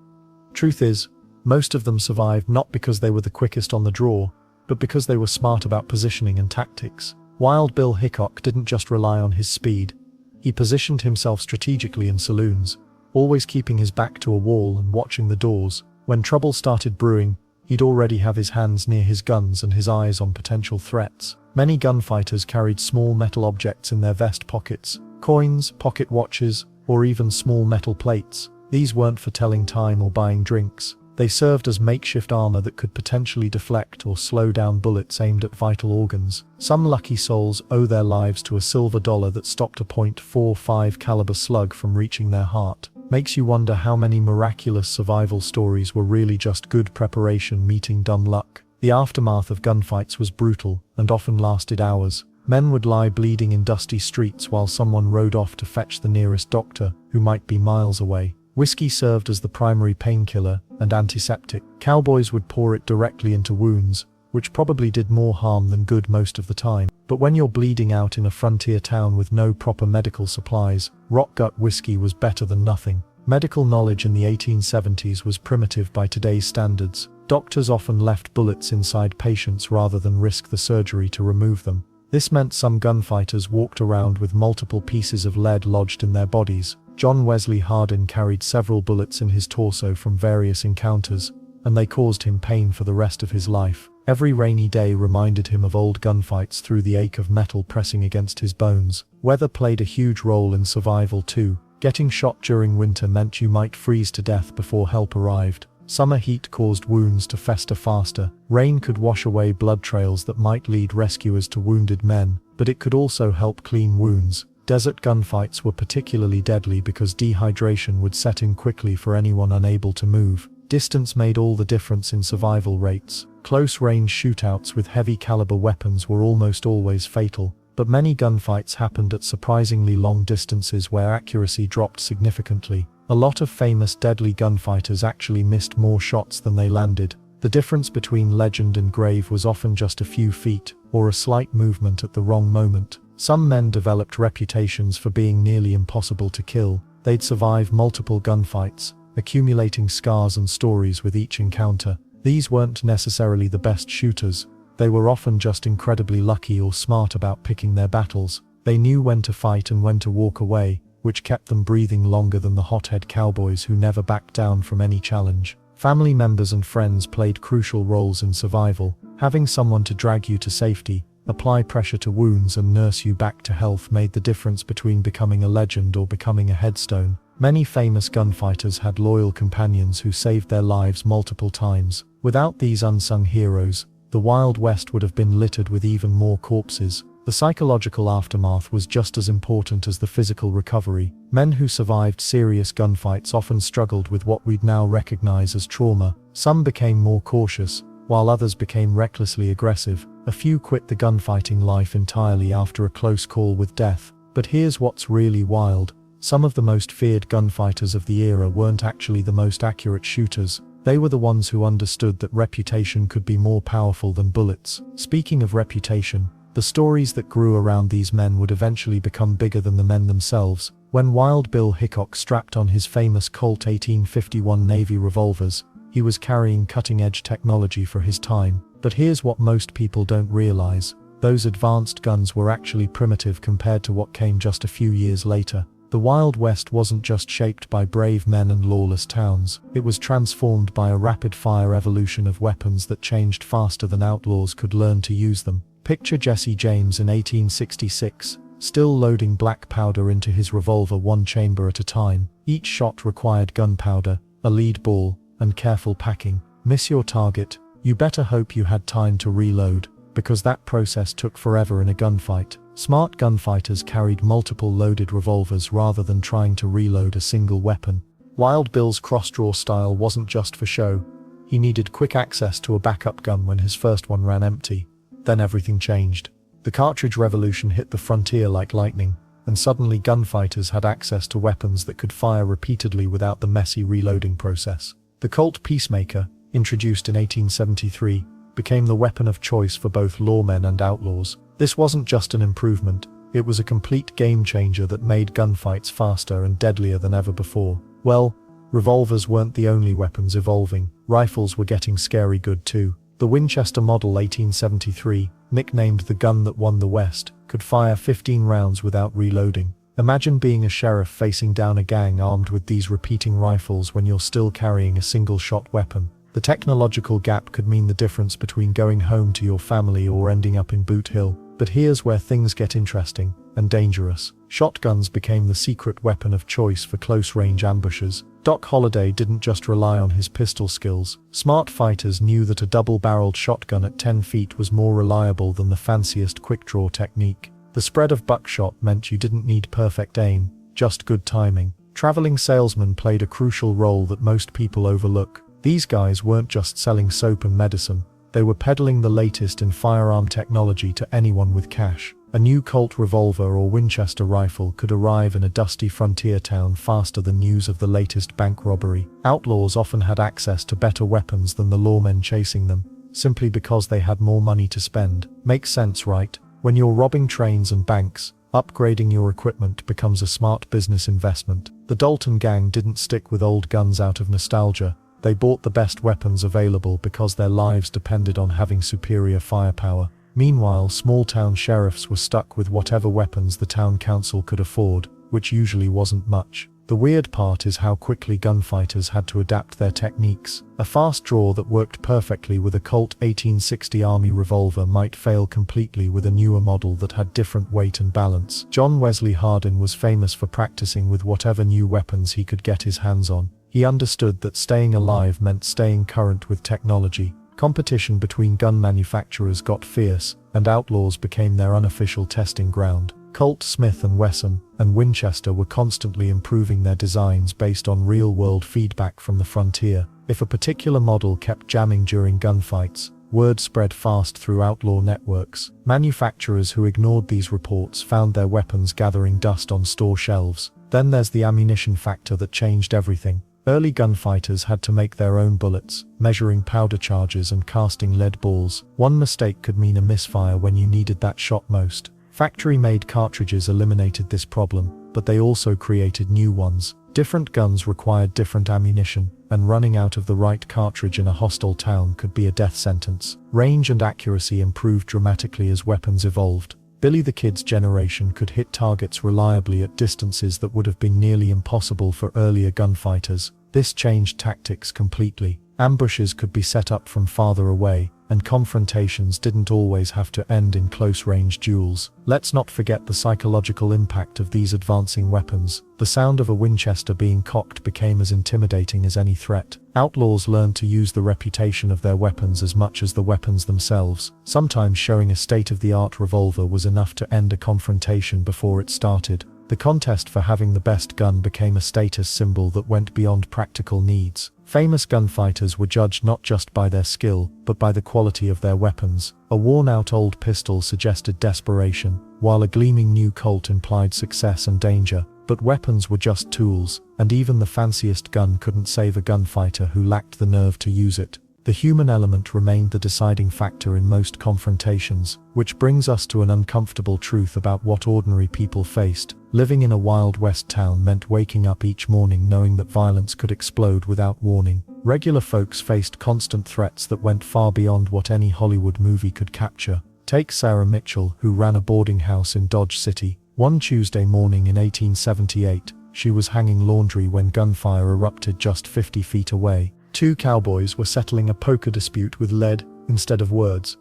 Truth is, most of them survived not because they were the quickest on the draw, but because they were smart about positioning and tactics. Wild Bill Hickok didn't just rely on his speed. He positioned himself strategically in saloons, always keeping his back to a wall and watching the doors. When trouble started brewing, he'd already have his hands near his guns and his eyes on potential threats. Many gunfighters carried small metal objects in their vest pockets, coins, pocket watches, or even small metal plates. These weren't for telling time or buying drinks. They served as makeshift armor that could potentially deflect or slow down bullets aimed at vital organs. Some lucky souls owe their lives to a silver dollar that stopped a .45 caliber slug from reaching their heart. Makes you wonder how many miraculous survival stories were really just good preparation meeting dumb luck. The aftermath of gunfights was brutal and often lasted hours. Men would lie bleeding in dusty streets while someone rode off to fetch the nearest doctor, who might be miles away. Whiskey served as the primary painkiller and antiseptic. Cowboys would pour it directly into wounds, which probably did more harm than good most of the time. But when you're bleeding out in a frontier town with no proper medical supplies, rock gut whiskey was better than nothing. Medical knowledge in the 1870s was primitive by today's standards. Doctors often left bullets inside patients rather than risk the surgery to remove them. This meant some gunfighters walked around with multiple pieces of lead lodged in their bodies. John Wesley Hardin carried several bullets in his torso from various encounters, and they caused him pain for the rest of his life. Every rainy day reminded him of old gunfights through the ache of metal pressing against his bones. Weather played a huge role in survival too. Getting shot during winter meant you might freeze to death before help arrived. Summer heat caused wounds to fester faster. Rain could wash away blood trails that might lead rescuers to wounded men, but it could also help clean wounds. Desert gunfights were particularly deadly because dehydration would set in quickly for anyone unable to move. Distance made all the difference in survival rates. Close-range shootouts with heavy-caliber weapons were almost always fatal, but many gunfights happened at surprisingly long distances where accuracy dropped significantly. A lot of famous deadly gunfighters actually missed more shots than they landed. The difference between legend and grave was often just a few feet, or a slight movement at the wrong moment. Some men developed reputations for being nearly impossible to kill. They'd survive multiple gunfights, accumulating scars and stories with each encounter. These weren't necessarily the best shooters. They were often just incredibly lucky or smart about picking their battles. They knew when to fight and when to walk away, which kept them breathing longer than the hothead cowboys who never backed down from any challenge. Family members and friends played crucial roles in survival. Having someone to drag you to safety, apply pressure to wounds and nurse you back to health made the difference between becoming a legend or becoming a headstone. Many famous gunfighters had loyal companions who saved their lives multiple times. Without these unsung heroes, the Wild West would have been littered with even more corpses. The psychological aftermath was just as important as the physical recovery. Men who survived serious gunfights often struggled with what we'd now recognize as trauma. Some became more cautious, while others became recklessly aggressive. A few quit the gunfighting life entirely after a close call with death. But here's what's really wild. Some of the most feared gunfighters of the era weren't actually the most accurate shooters. They were the ones who understood that reputation could be more powerful than bullets. Speaking of reputation, the stories that grew around these men would eventually become bigger than the men themselves. When Wild Bill Hickok strapped on his famous Colt 1851 Navy revolvers, he was carrying cutting-edge technology for his time. But here's what most people don't realize. Those advanced guns were actually primitive compared to what came just a few years later. The Wild West wasn't just shaped by brave men and lawless towns. It was transformed by a rapid-fire evolution of weapons that changed faster than outlaws could learn to use them. Picture Jesse James in 1866, still loading black powder into his revolver one chamber at a time. Each shot required gunpowder, a lead ball, and careful packing. Miss your target, you better hope you had time to reload, because that process took forever in a gunfight. Smart gunfighters carried multiple loaded revolvers rather than trying to reload a single weapon. Wild Bill's cross-draw style wasn't just for show. He needed quick access to a backup gun when his first one ran empty. Then everything changed. The cartridge revolution hit the frontier like lightning, and suddenly gunfighters had access to weapons that could fire repeatedly without the messy reloading process. The Colt Peacemaker, introduced in 1873, became the weapon of choice for both lawmen and outlaws. This wasn't just an improvement, it was a complete game changer that made gunfights faster and deadlier than ever before. Well, revolvers weren't the only weapons evolving. Rifles were getting scary good too. The Winchester Model 1873, nicknamed the gun that won the West, could fire 15 rounds without reloading. Imagine being a sheriff facing down a gang armed with these repeating rifles when you're still carrying a single-shot weapon. The technological gap could mean the difference between going home to your family or ending up in Boot Hill. But here's where things get interesting and dangerous. Shotguns became the secret weapon of choice for close-range ambushes. Doc Holliday didn't just rely on his pistol skills. Smart fighters knew that a double-barreled shotgun at 10 feet was more reliable than the fanciest quick-draw technique. The spread of buckshot meant you didn't need perfect aim, just good timing. Traveling salesmen played a crucial role that most people overlook. These guys weren't just selling soap and medicine. They were peddling the latest in firearm technology to anyone with cash. A new Colt revolver or Winchester rifle could arrive in a dusty frontier town faster than news of the latest bank robbery. Outlaws often had access to better weapons than the lawmen chasing them, simply because they had more money to spend. Makes sense, right? When you're robbing trains and banks, upgrading your equipment becomes a smart business investment. The Dalton gang didn't stick with old guns out of nostalgia. They bought the best weapons available because their lives depended on having superior firepower. Meanwhile, small-town sheriffs were stuck with whatever weapons the town council could afford, which usually wasn't much. The weird part is how quickly gunfighters had to adapt their techniques. A fast draw that worked perfectly with a Colt 1860 Army revolver might fail completely with a newer model that had different weight and balance. John Wesley Hardin was famous for practicing with whatever new weapons he could get his hands on. He understood that staying alive meant staying current with technology. Competition between gun manufacturers got fierce, and outlaws became their unofficial testing ground. Colt, Smith & Wesson, and Winchester were constantly improving their designs based on real-world feedback from the frontier. If a particular model kept jamming during gunfights, word spread fast through outlaw networks. Manufacturers who ignored these reports found their weapons gathering dust on store shelves. Then there's the ammunition factor that changed everything. Early gunfighters had to make their own bullets, measuring powder charges and casting lead balls. One mistake could mean a misfire when you needed that shot most. Factory-made cartridges eliminated this problem, but they also created new ones. Different guns required different ammunition, and running out of the right cartridge in a hostile town could be a death sentence. Range and accuracy improved dramatically as weapons evolved. Billy the Kid's generation could hit targets reliably at distances that would have been nearly impossible for earlier gunfighters. This changed tactics completely. Ambushes could be set up from farther away, and confrontations didn't always have to end in close-range duels. Let's not forget the psychological impact of these advancing weapons. The sound of a Winchester being cocked became as intimidating as any threat. Outlaws learned to use the reputation of their weapons as much as the weapons themselves. Sometimes showing a state-of-the-art revolver was enough to end a confrontation before it started. The contest for having the best gun became a status symbol that went beyond practical needs. Famous gunfighters were judged not just by their skill, but by the quality of their weapons. A worn-out old pistol suggested desperation, while a gleaming new Colt implied success and danger. But weapons were just tools, and even the fanciest gun couldn't save a gunfighter who lacked the nerve to use it. The human element remained the deciding factor in most confrontations, which brings us to an uncomfortable truth about what ordinary people faced. Living in a Wild West town meant waking up each morning knowing that violence could explode without warning. Regular folks faced constant threats that went far beyond what any Hollywood movie could capture. Take Sarah Mitchell, who ran a boarding house in Dodge City. One Tuesday morning in 1878, she was hanging laundry when gunfire erupted just 50 feet away. Two cowboys were settling a poker dispute with lead instead of words.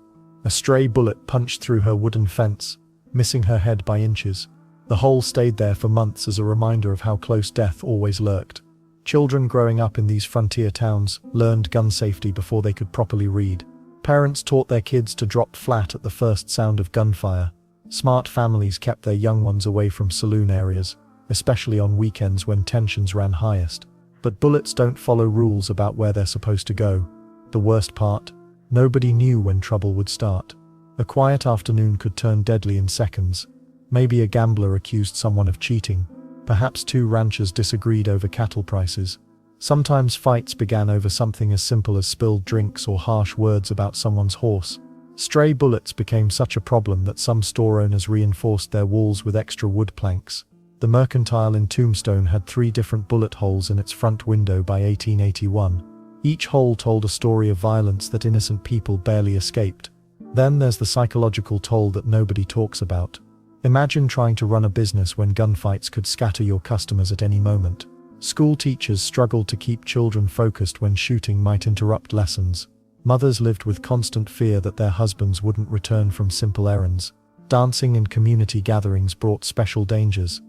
A stray bullet punched through her wooden fence, missing her head by inches. The hole stayed there for months as a reminder of how close death always lurked. Children growing up in these frontier towns learned gun safety before they could properly read. Parents taught their kids to drop flat at the first sound of gunfire. Smart families kept their young ones away from saloon areas, especially on weekends when tensions ran highest. But bullets don't follow rules about where they're supposed to go. The worst part? Nobody knew when trouble would start. A quiet afternoon could turn deadly in seconds. Maybe a gambler accused someone of cheating. Perhaps two ranchers disagreed over cattle prices. Sometimes fights began over something as simple as spilled drinks or harsh words about someone's horse. Stray bullets became such a problem that some store owners reinforced their walls with extra wood planks. The Mercantile in Tombstone had 3 different bullet holes in its front window by 1881. Each hole told a story of violence that innocent people barely escaped. Then there's the psychological toll that nobody talks about. Imagine trying to run a business when gunfights could scatter your customers at any moment. School teachers struggled to keep children focused when shooting might interrupt lessons. Mothers lived with constant fear that their husbands wouldn't return from simple errands. Dancing and community gatherings brought special dangers.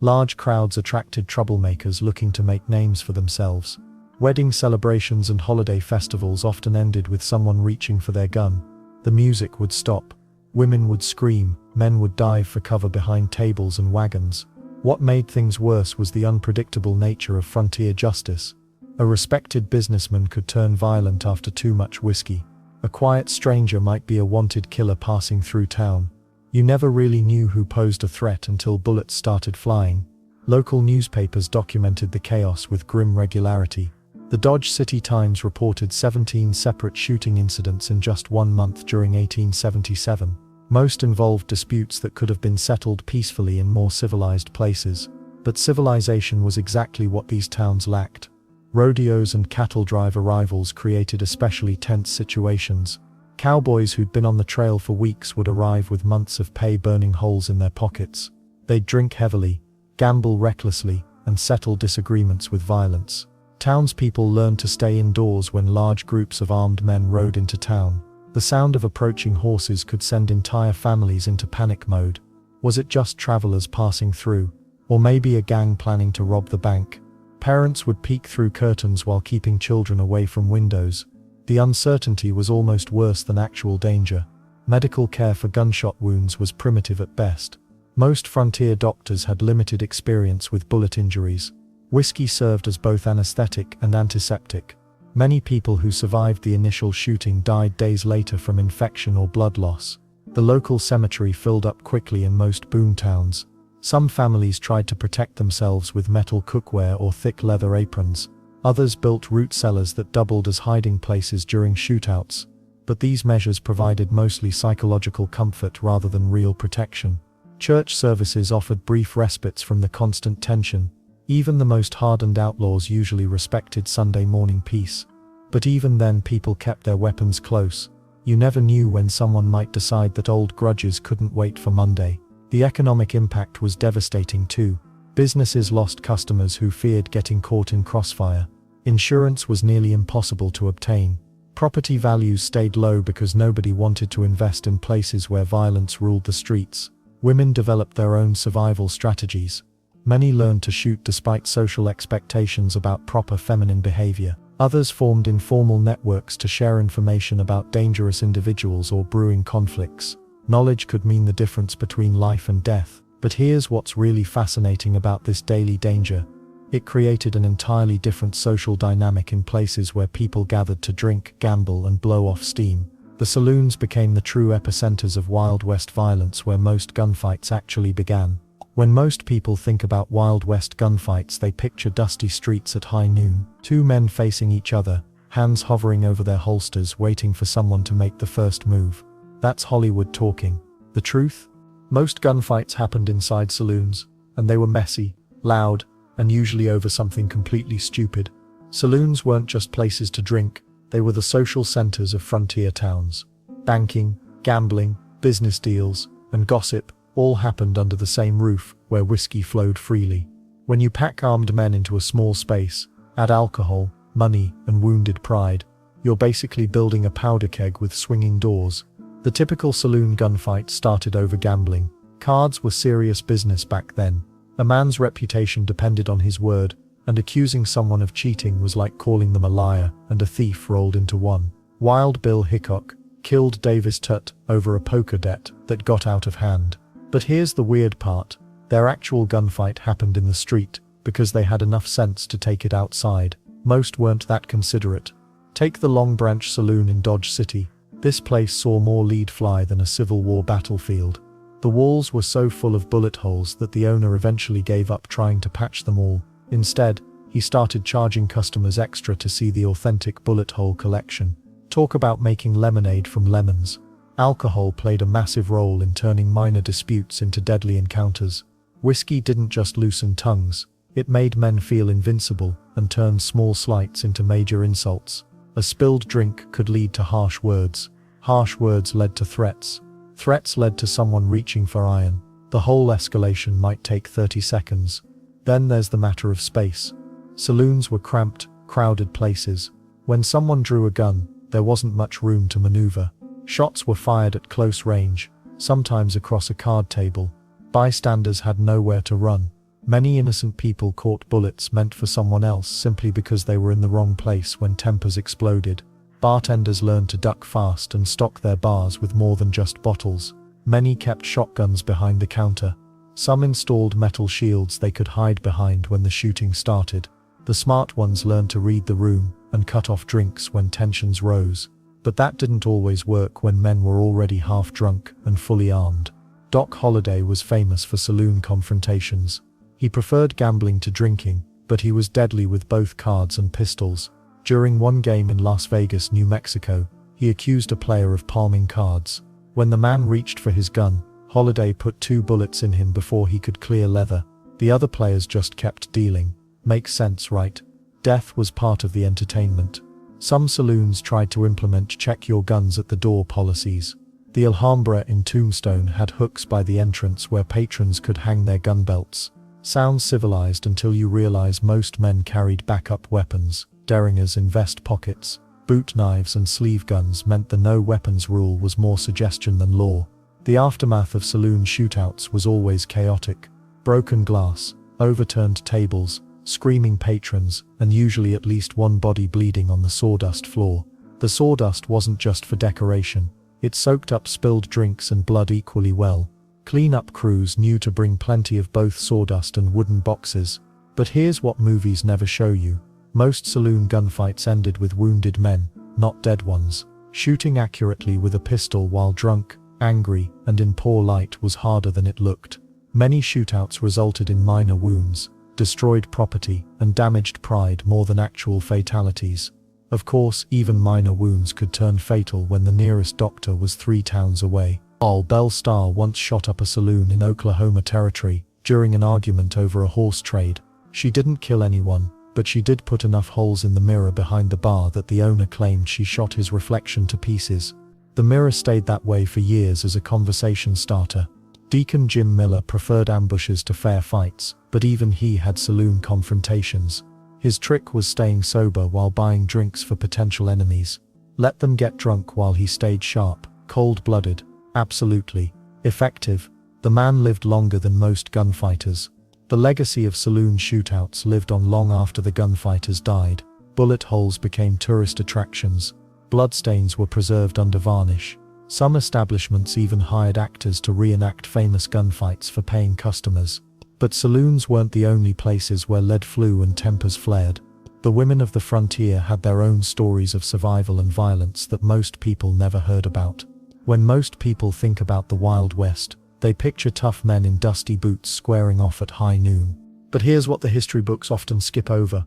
Large crowds attracted troublemakers looking to make names for themselves. Wedding celebrations and holiday festivals often ended with someone reaching for their gun. The music would stop. Women would scream, men would dive for cover behind tables and wagons. What made things worse was the unpredictable nature of frontier justice. A respected businessman could turn violent after too much whiskey. A quiet stranger might be a wanted killer passing through town. You never really knew who posed a threat until bullets started flying. Local newspapers documented the chaos with grim regularity. The Dodge City Times reported 17 separate shooting incidents in just 1 month during 1877. Most involved disputes that could have been settled peacefully in more civilized places. But civilization was exactly what these towns lacked. Rodeos and cattle drive arrivals created especially tense situations. Cowboys who'd been on the trail for weeks would arrive with months of pay burning holes in their pockets. They'd drink heavily, gamble recklessly, and settle disagreements with violence. Townspeople learned to stay indoors when large groups of armed men rode into town. The sound of approaching horses could send entire families into panic mode. Was it just travelers passing through? Or maybe a gang planning to rob the bank? Parents would peek through curtains while keeping children away from windows. The uncertainty was almost worse than actual danger. Medical care for gunshot wounds was primitive at best. Most frontier doctors had limited experience with bullet injuries. Whiskey served as both anesthetic and antiseptic. Many people who survived the initial shooting died days later from infection or blood loss. The local cemetery filled up quickly in most boom towns. Some families tried to protect themselves with metal cookware or thick leather aprons. Others built root cellars that doubled as hiding places during shootouts. But these measures provided mostly psychological comfort rather than real protection. Church services offered brief respites from the constant tension. Even the most hardened outlaws usually respected Sunday morning peace. But even then, people kept their weapons close. You never knew when someone might decide that old grudges couldn't wait for Monday. The economic impact was devastating too. Businesses lost customers who feared getting caught in crossfire. Insurance was nearly impossible to obtain. Property values stayed low because nobody wanted to invest in places where violence ruled the streets. Women developed their own survival strategies. Many learned to shoot despite social expectations about proper feminine behavior. Others formed informal networks to share information about dangerous individuals or brewing conflicts. Knowledge could mean the difference between life and death. But here's what's really fascinating about this daily danger. It created an entirely different social dynamic in places where people gathered to drink, gamble, and blow off steam. The saloons became the true epicenters of Wild West violence, where most gunfights actually began. When most people think about Wild West gunfights, they picture dusty streets at high noon, two men facing each other, hands hovering over their holsters waiting for someone to make the first move. That's Hollywood talking. The truth? Most gunfights happened inside saloons, and they were messy, loud, and usually over something completely stupid. Saloons weren't just places to drink, they were the social centers of frontier towns. Banking, gambling, business deals, and gossip all happened under the same roof, where whiskey flowed freely. When you pack armed men into a small space, add alcohol, money, and wounded pride, you're basically building a powder keg with swinging doors. The typical saloon gunfight started over gambling. Cards were serious business back then. A man's reputation depended on his word, and accusing someone of cheating was like calling them a liar and a thief rolled into one. Wild Bill Hickok killed Davis Tutt over a poker debt that got out of hand. But here's the weird part. Their actual gunfight happened in the street, because they had enough sense to take it outside. Most weren't that considerate. Take the Long Branch Saloon in Dodge City. This place saw more lead fly than a Civil War battlefield. The walls were so full of bullet holes that the owner eventually gave up trying to patch them all. Instead, he started charging customers extra to see the authentic bullet hole collection. Talk about making lemonade from lemons. Alcohol played a massive role in turning minor disputes into deadly encounters. Whiskey didn't just loosen tongues, it made men feel invincible and turned small slights into major insults. A spilled drink could lead to harsh words. Harsh words led to threats. Threats led to someone reaching for iron. The whole escalation might take 30 seconds. Then there's the matter of space. Saloons were cramped, crowded places. When someone drew a gun, there wasn't much room to maneuver. Shots were fired at close range, sometimes across a card table. Bystanders had nowhere to run. Many innocent people caught bullets meant for someone else simply because they were in the wrong place when tempers exploded. Bartenders learned to duck fast and stock their bars with more than just bottles. Many kept shotguns behind the counter. Some installed metal shields they could hide behind when the shooting started. The smart ones learned to read the room and cut off drinks when tensions rose. But that didn't always work when men were already half drunk and fully armed. Doc Holliday was famous for saloon confrontations. He preferred gambling to drinking, but he was deadly with both cards and pistols. During one game in Las Vegas, New Mexico, he accused a player of palming cards. When the man reached for his gun, Holliday put 2 bullets in him before he could clear leather. The other players just kept dealing. Makes sense, right? Death was part of the entertainment. Some saloons tried to implement check your guns at the door policies. The Alhambra in Tombstone had hooks by the entrance where patrons could hang their gun belts. Sounds civilized until you realize most men carried backup weapons. Derringers in vest pockets, boot knives and sleeve guns meant the no weapons rule was more suggestion than law. The aftermath of saloon shootouts was always chaotic. Broken glass, overturned tables, screaming patrons, and usually at least one body bleeding on the sawdust floor. The sawdust wasn't just for decoration. It soaked up spilled drinks and blood equally well. Clean-up crews knew to bring plenty of both sawdust and wooden boxes. But here's what movies never show you. Most saloon gunfights ended with wounded men, not dead ones. Shooting accurately with a pistol while drunk, angry, and in poor light was harder than it looked. Many shootouts resulted in minor wounds, destroyed property, and damaged pride more than actual fatalities. Of course, even minor wounds could turn fatal when the nearest doctor was 3 towns away. Belle Starr once shot up a saloon in Oklahoma Territory during an argument over a horse trade. She didn't kill anyone, but she did put enough holes in the mirror behind the bar that the owner claimed she shot his reflection to pieces. The mirror stayed that way for years as a conversation starter. Deacon Jim Miller preferred ambushes to fair fights, but even he had saloon confrontations. His trick was staying sober while buying drinks for potential enemies. Let them get drunk while he stayed sharp, cold-blooded, absolutely effective. The man lived longer than most gunfighters. The legacy of saloon shootouts lived on long after the gunfighters died. Bullet holes became tourist attractions. Bloodstains were preserved under varnish. Some establishments even hired actors to reenact famous gunfights for paying customers. But saloons weren't the only places where lead flew and tempers flared. The women of the frontier had their own stories of survival and violence that most people never heard about. When most people think about the Wild West, they picture tough men in dusty boots squaring off at high noon. But here's what the history books often skip over.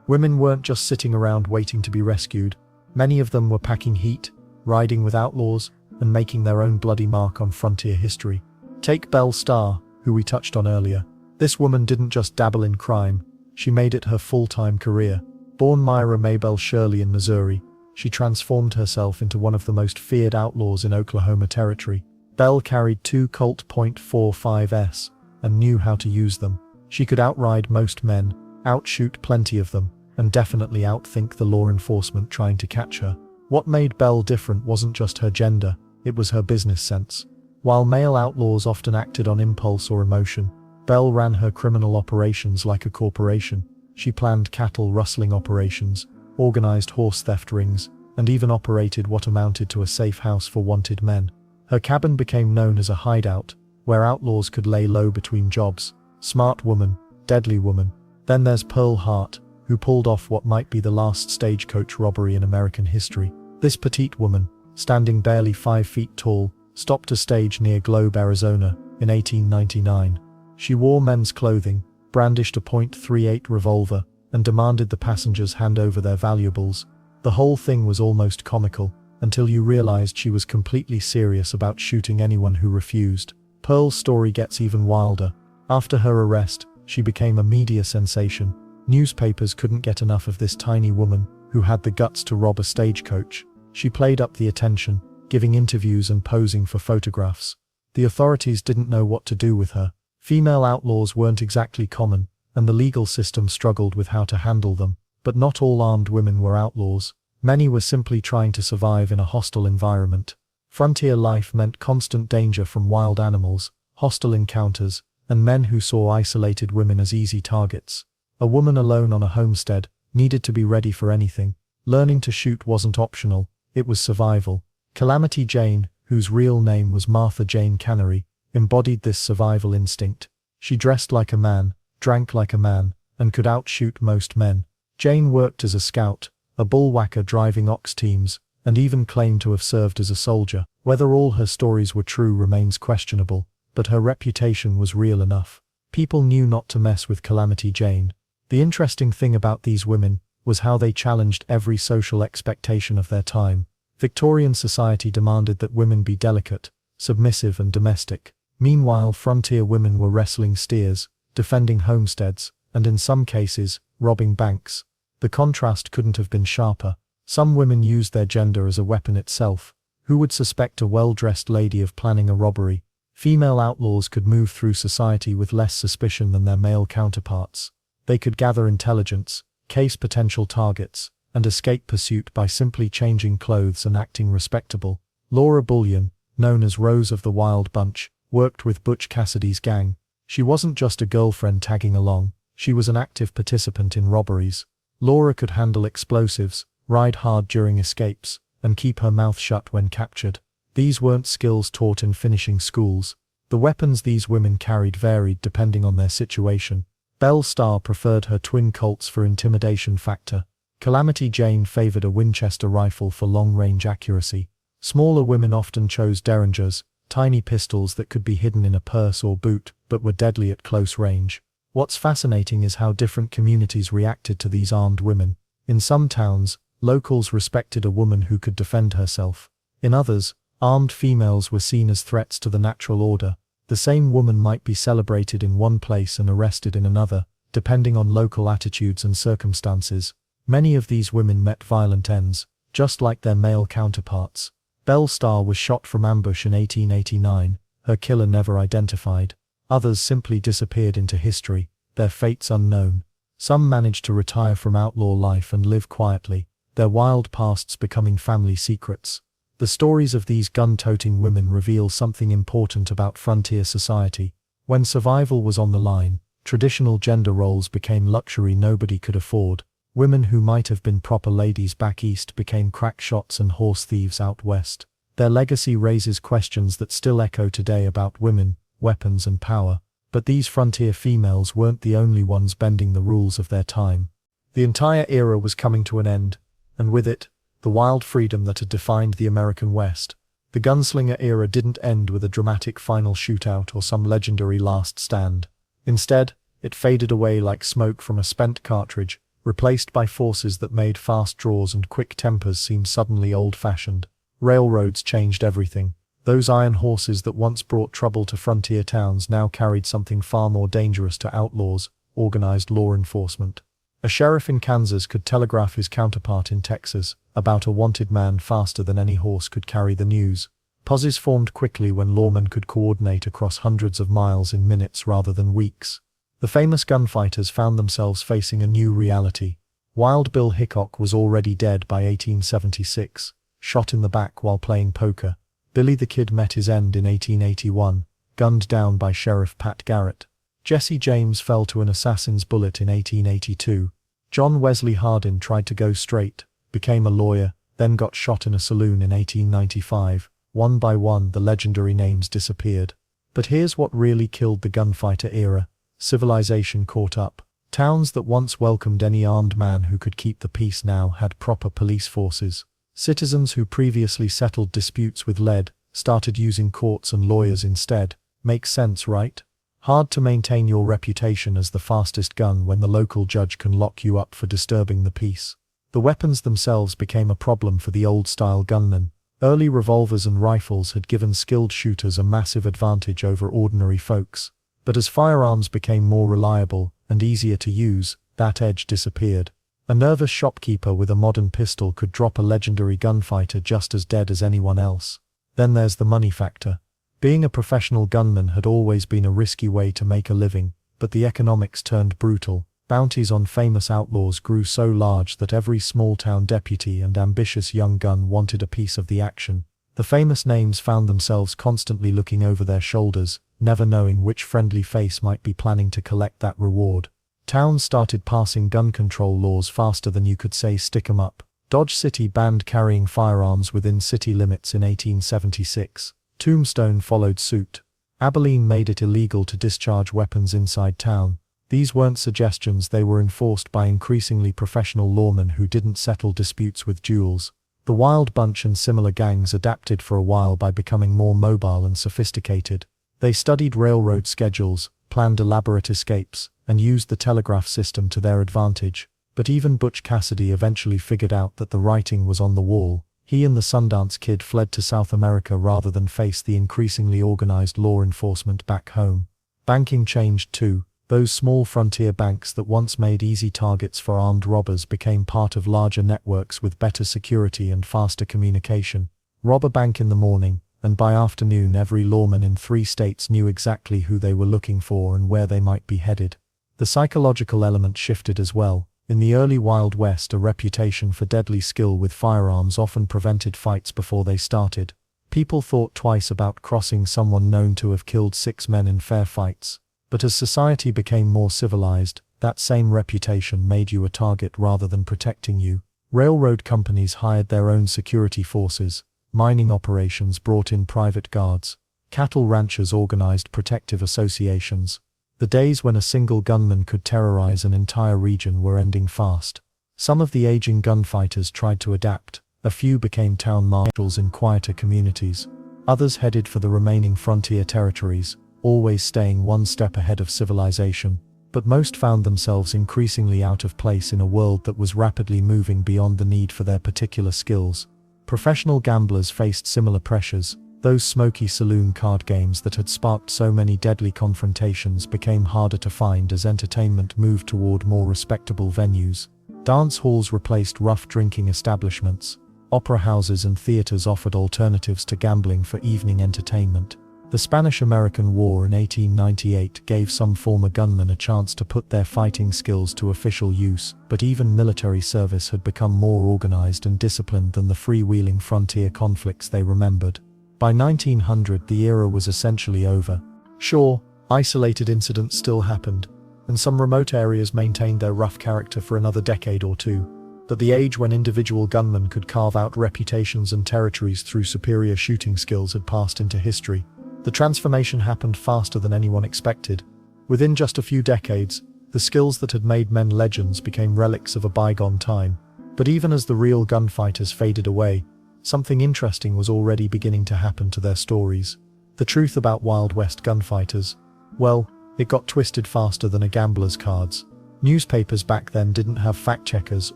Women weren't just sitting around waiting to be rescued. Many of them were packing heat, riding with outlaws, and making their own bloody mark on frontier history. Take Belle Starr, who we touched on earlier. This woman didn't just dabble in crime, she made it her full-time career. Born Myra Maybelle Shirley in Missouri, she transformed herself into one of the most feared outlaws in Oklahoma Territory. Belle carried 2 Colt .45s and knew how to use them. She could outride most men, outshoot plenty of them, and definitely outthink the law enforcement trying to catch her. What made Belle different wasn't just her gender, it was her business sense. While male outlaws often acted on impulse or emotion, Belle ran her criminal operations like a corporation. She planned cattle rustling operations, organized horse theft rings, and even operated what amounted to a safe house for wanted men. Her cabin became known as a hideout, where outlaws could lay low between jobs. Smart woman, deadly woman. Then there's Pearl Hart, who pulled off what might be the last stagecoach robbery in American history. This petite woman, standing barely 5 feet tall, stopped a stage near Globe, Arizona, in 1899. She wore men's clothing, brandished a .38 revolver, and demanded the passengers hand over their valuables. The whole thing was almost comical, until you realized she was completely serious about shooting anyone who refused. Pearl's story gets even wilder. After her arrest, she became a media sensation. Newspapers couldn't get enough of this tiny woman, who had the guts to rob a stagecoach. She played up the attention, giving interviews and posing for photographs. The authorities didn't know what to do with her. Female outlaws weren't exactly common, and the legal system struggled with how to handle them. But not all armed women were outlaws. Many were simply trying to survive in a hostile environment. Frontier life meant constant danger from wild animals, hostile encounters, and men who saw isolated women as easy targets. A woman alone on a homestead needed to be ready for anything. Learning to shoot wasn't optional, it was survival. Calamity Jane, whose real name was Martha Jane Cannery, embodied this survival instinct. She dressed like a man, drank like a man, and could outshoot most men. Jane worked as a scout, a bullwhacker driving ox teams, and even claimed to have served as a soldier. Whether all her stories were true remains questionable, but her reputation was real enough. People knew not to mess with Calamity Jane. The interesting thing about these women was how they challenged every social expectation of their time. Victorian society demanded that women be delicate, submissive and domestic. Meanwhile, frontier women were wrestling steers, defending homesteads, and in some cases, robbing banks. The contrast couldn't have been sharper. Some women used their gender as a weapon itself. Who would suspect a well-dressed lady of planning a robbery? Female outlaws could move through society with less suspicion than their male counterparts. They could gather intelligence, case potential targets, and escape pursuit by simply changing clothes and acting respectable. Laura Bullion, known as Rose of the Wild Bunch, worked with Butch Cassidy's gang. She wasn't just a girlfriend tagging along, she was an active participant in robberies. Laura could handle explosives, ride hard during escapes, and keep her mouth shut when captured. These weren't skills taught in finishing schools. The weapons these women carried varied depending on their situation. Belle Starr preferred her twin Colts for intimidation factor. Calamity Jane favored a Winchester rifle for long-range accuracy. Smaller women often chose derringers, tiny pistols that could be hidden in a purse or boot, but were deadly at close range. What's fascinating is how different communities reacted to these armed women. In some towns, locals respected a woman who could defend herself. In others, armed females were seen as threats to the natural order. The same woman might be celebrated in one place and arrested in another, depending on local attitudes and circumstances. Many of these women met violent ends, just like their male counterparts. Belle Starr was shot from ambush in 1889, her killer never identified. Others simply disappeared into history, their fates unknown. Some managed to retire from outlaw life and live quietly, their wild pasts becoming family secrets. The stories of these gun-toting women reveal something important about frontier society. When survival was on the line, traditional gender roles became luxury nobody could afford. Women who might have been proper ladies back east became crack shots and horse thieves out west. Their legacy raises questions that still echo today about women, weapons and power. But these frontier females weren't the only ones bending the rules of their time. The entire era was coming to an end, and with it, the wild freedom that had defined the American West. The gunslinger era didn't end with a dramatic final shootout or some legendary last stand. Instead, it faded away like smoke from a spent cartridge, replaced by forces that made fast draws and quick tempers seem suddenly old-fashioned. Railroads changed everything. Those iron horses that once brought trouble to frontier towns now carried something far more dangerous to outlaws: organized law enforcement. A sheriff in Kansas could telegraph his counterpart in Texas about a wanted man faster than any horse could carry the news. Posses formed quickly when lawmen could coordinate across hundreds of miles in minutes rather than weeks. The famous gunfighters found themselves facing a new reality. Wild Bill Hickok was already dead by 1876, shot in the back while playing poker. Billy the Kid met his end in 1881, gunned down by Sheriff Pat Garrett. Jesse James fell to an assassin's bullet in 1882. John Wesley Hardin tried to go straight, became a lawyer, then got shot in a saloon in 1895. One by one, the legendary names disappeared. But here's what really killed the gunfighter era. Civilization caught up. Towns that once welcomed any armed man who could keep the peace now had proper police forces. Citizens who previously settled disputes with lead started using courts and lawyers instead. Makes sense, right? Hard to maintain your reputation as the fastest gun when the local judge can lock you up for disturbing the peace. The weapons themselves became a problem for the old-style gunmen. Early revolvers and rifles had given skilled shooters a massive advantage over ordinary folks. But as firearms became more reliable and easier to use, that edge disappeared. A nervous shopkeeper with a modern pistol could drop a legendary gunfighter just as dead as anyone else. Then there's the money factor. Being a professional gunman had always been a risky way to make a living, but the economics turned brutal. Bounties on famous outlaws grew so large that every small-town deputy and ambitious young gun wanted a piece of the action. The famous names found themselves constantly looking over their shoulders, never knowing which friendly face might be planning to collect that reward. Towns started passing gun control laws faster than you could say stick 'em up. Dodge City banned carrying firearms within city limits in 1876. Tombstone followed suit. Abilene made it illegal to discharge weapons inside town. These weren't suggestions, they were enforced by increasingly professional lawmen who didn't settle disputes with duels. The Wild Bunch and similar gangs adapted for a while by becoming more mobile and sophisticated. They studied railroad schedules, planned elaborate escapes, and used the telegraph system to their advantage. But even Butch Cassidy eventually figured out that the writing was on the wall. He and the Sundance Kid fled to South America rather than face the increasingly organized law enforcement back home. Banking changed too. Those small frontier banks that once made easy targets for armed robbers became part of larger networks with better security and faster communication. Rob a bank in the morning, and by afternoon every lawman in 3 states knew exactly who they were looking for and where they might be headed. The psychological element shifted as well. In the early Wild West, a reputation for deadly skill with firearms often prevented fights before they started. People thought twice about crossing someone known to have killed 6 men in fair fights. But as society became more civilized, that same reputation made you a target rather than protecting you. Railroad companies hired their own security forces. Mining operations brought in private guards. Cattle ranchers organized protective associations. The days when a single gunman could terrorize an entire region were ending fast. Some of the aging gunfighters tried to adapt. A few became town marshals in quieter communities. Others headed for the remaining frontier territories, always staying one step ahead of civilization. But most found themselves increasingly out of place in a world that was rapidly moving beyond the need for their particular skills. Professional gamblers faced similar pressures. Those smoky saloon card games that had sparked so many deadly confrontations became harder to find as entertainment moved toward more respectable venues. Dance halls replaced rough drinking establishments. Opera houses and theaters offered alternatives to gambling for evening entertainment. The Spanish-American War in 1898 gave some former gunmen a chance to put their fighting skills to official use, but even military service had become more organized and disciplined than the freewheeling frontier conflicts they remembered. By 1900, the era was essentially over. Sure, isolated incidents still happened, and some remote areas maintained their rough character for another decade or two. But the age when individual gunmen could carve out reputations and territories through superior shooting skills had passed into history. The transformation happened faster than anyone expected. Within just a few decades, the skills that had made men legends became relics of a bygone time. But even as the real gunfighters faded away, something interesting was already beginning to happen to their stories. The truth about Wild West gunfighters, well, it got twisted faster than a gambler's cards. Newspapers back then didn't have fact-checkers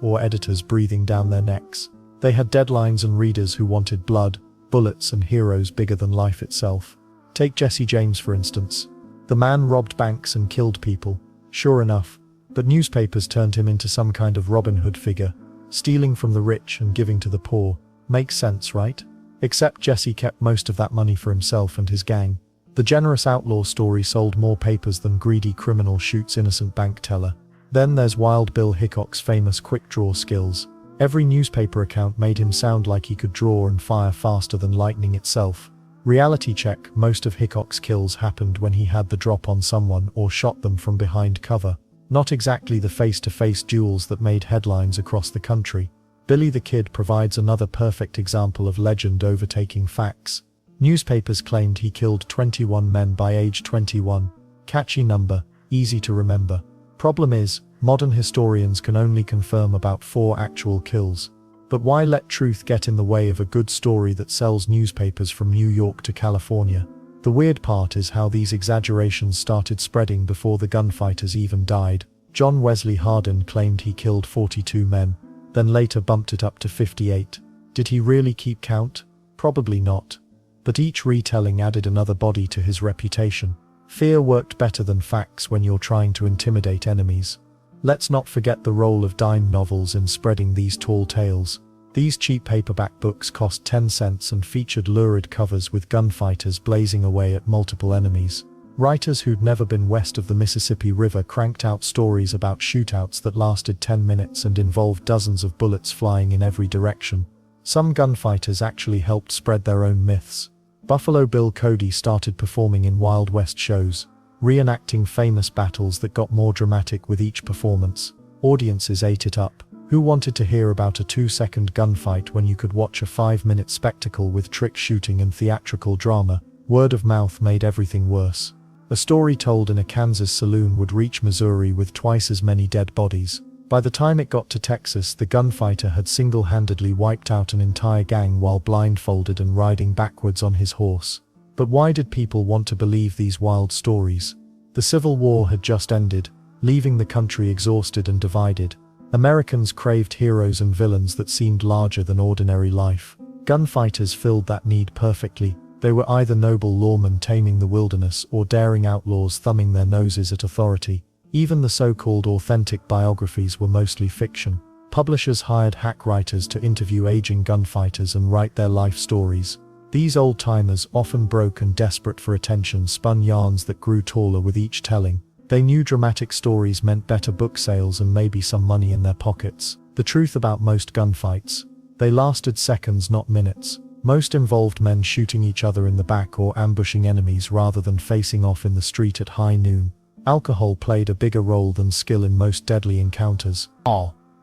or editors breathing down their necks. They had deadlines and readers who wanted blood, bullets, and heroes bigger than life itself. Take Jesse James for instance. The man robbed banks and killed people, sure enough, but newspapers turned him into some kind of Robin Hood figure, stealing from the rich and giving to the poor. Makes sense, right? Except Jesse kept most of that money for himself and his gang. The generous outlaw story sold more papers than greedy criminal shoots innocent bank teller. Then there's Wild Bill Hickok's famous quick draw skills. Every newspaper account made him sound like he could draw and fire faster than lightning itself. Reality check, most of Hickok's kills happened when he had the drop on someone or shot them from behind cover. Not exactly the face-to-face duels that made headlines across the country. Billy the Kid provides another perfect example of legend overtaking facts. Newspapers claimed he killed 21 men by age 21. Catchy number, easy to remember. Problem is, modern historians can only confirm about 4 actual kills. But why let truth get in the way of a good story that sells newspapers from New York to California? The weird part is how these exaggerations started spreading before the gunfighters even died. John Wesley Hardin claimed he killed 42 men, then later bumped it up to 58. Did he really keep count? Probably not. But each retelling added another body to his reputation. Fear worked better than facts when you're trying to intimidate enemies. Let's not forget the role of dime novels in spreading these tall tales. These cheap paperback books cost 10 cents and featured lurid covers with gunfighters blazing away at multiple enemies. Writers who'd never been west of the Mississippi River cranked out stories about shootouts that lasted 10 minutes and involved dozens of bullets flying in every direction. Some gunfighters actually helped spread their own myths. Buffalo Bill Cody started performing in Wild West shows, reenacting famous battles that got more dramatic with each performance. Audiences ate it up. Who wanted to hear about a 2-second gunfight when you could watch a 5-minute spectacle with trick shooting and theatrical drama? Word of mouth made everything worse. A story told in a Kansas saloon would reach Missouri with twice as many dead bodies. By the time it got to Texas, the gunfighter had single-handedly wiped out an entire gang while blindfolded and riding backwards on his horse. But why did people want to believe these wild stories? The Civil War had just ended, leaving the country exhausted and divided. Americans craved heroes and villains that seemed larger than ordinary life. Gunfighters filled that need perfectly. They were either noble lawmen taming the wilderness or daring outlaws thumbing their noses at authority. Even the so-called authentic biographies were mostly fiction. Publishers hired hack writers to interview aging gunfighters and write their life stories. These old-timers, often broke and desperate for attention, spun yarns that grew taller with each telling. They knew dramatic stories meant better book sales and maybe some money in their pockets. The truth about most gunfights: they lasted seconds, not minutes. Most involved men shooting each other in the back or ambushing enemies rather than facing off in the street at high noon. Alcohol played a bigger role than skill in most deadly encounters.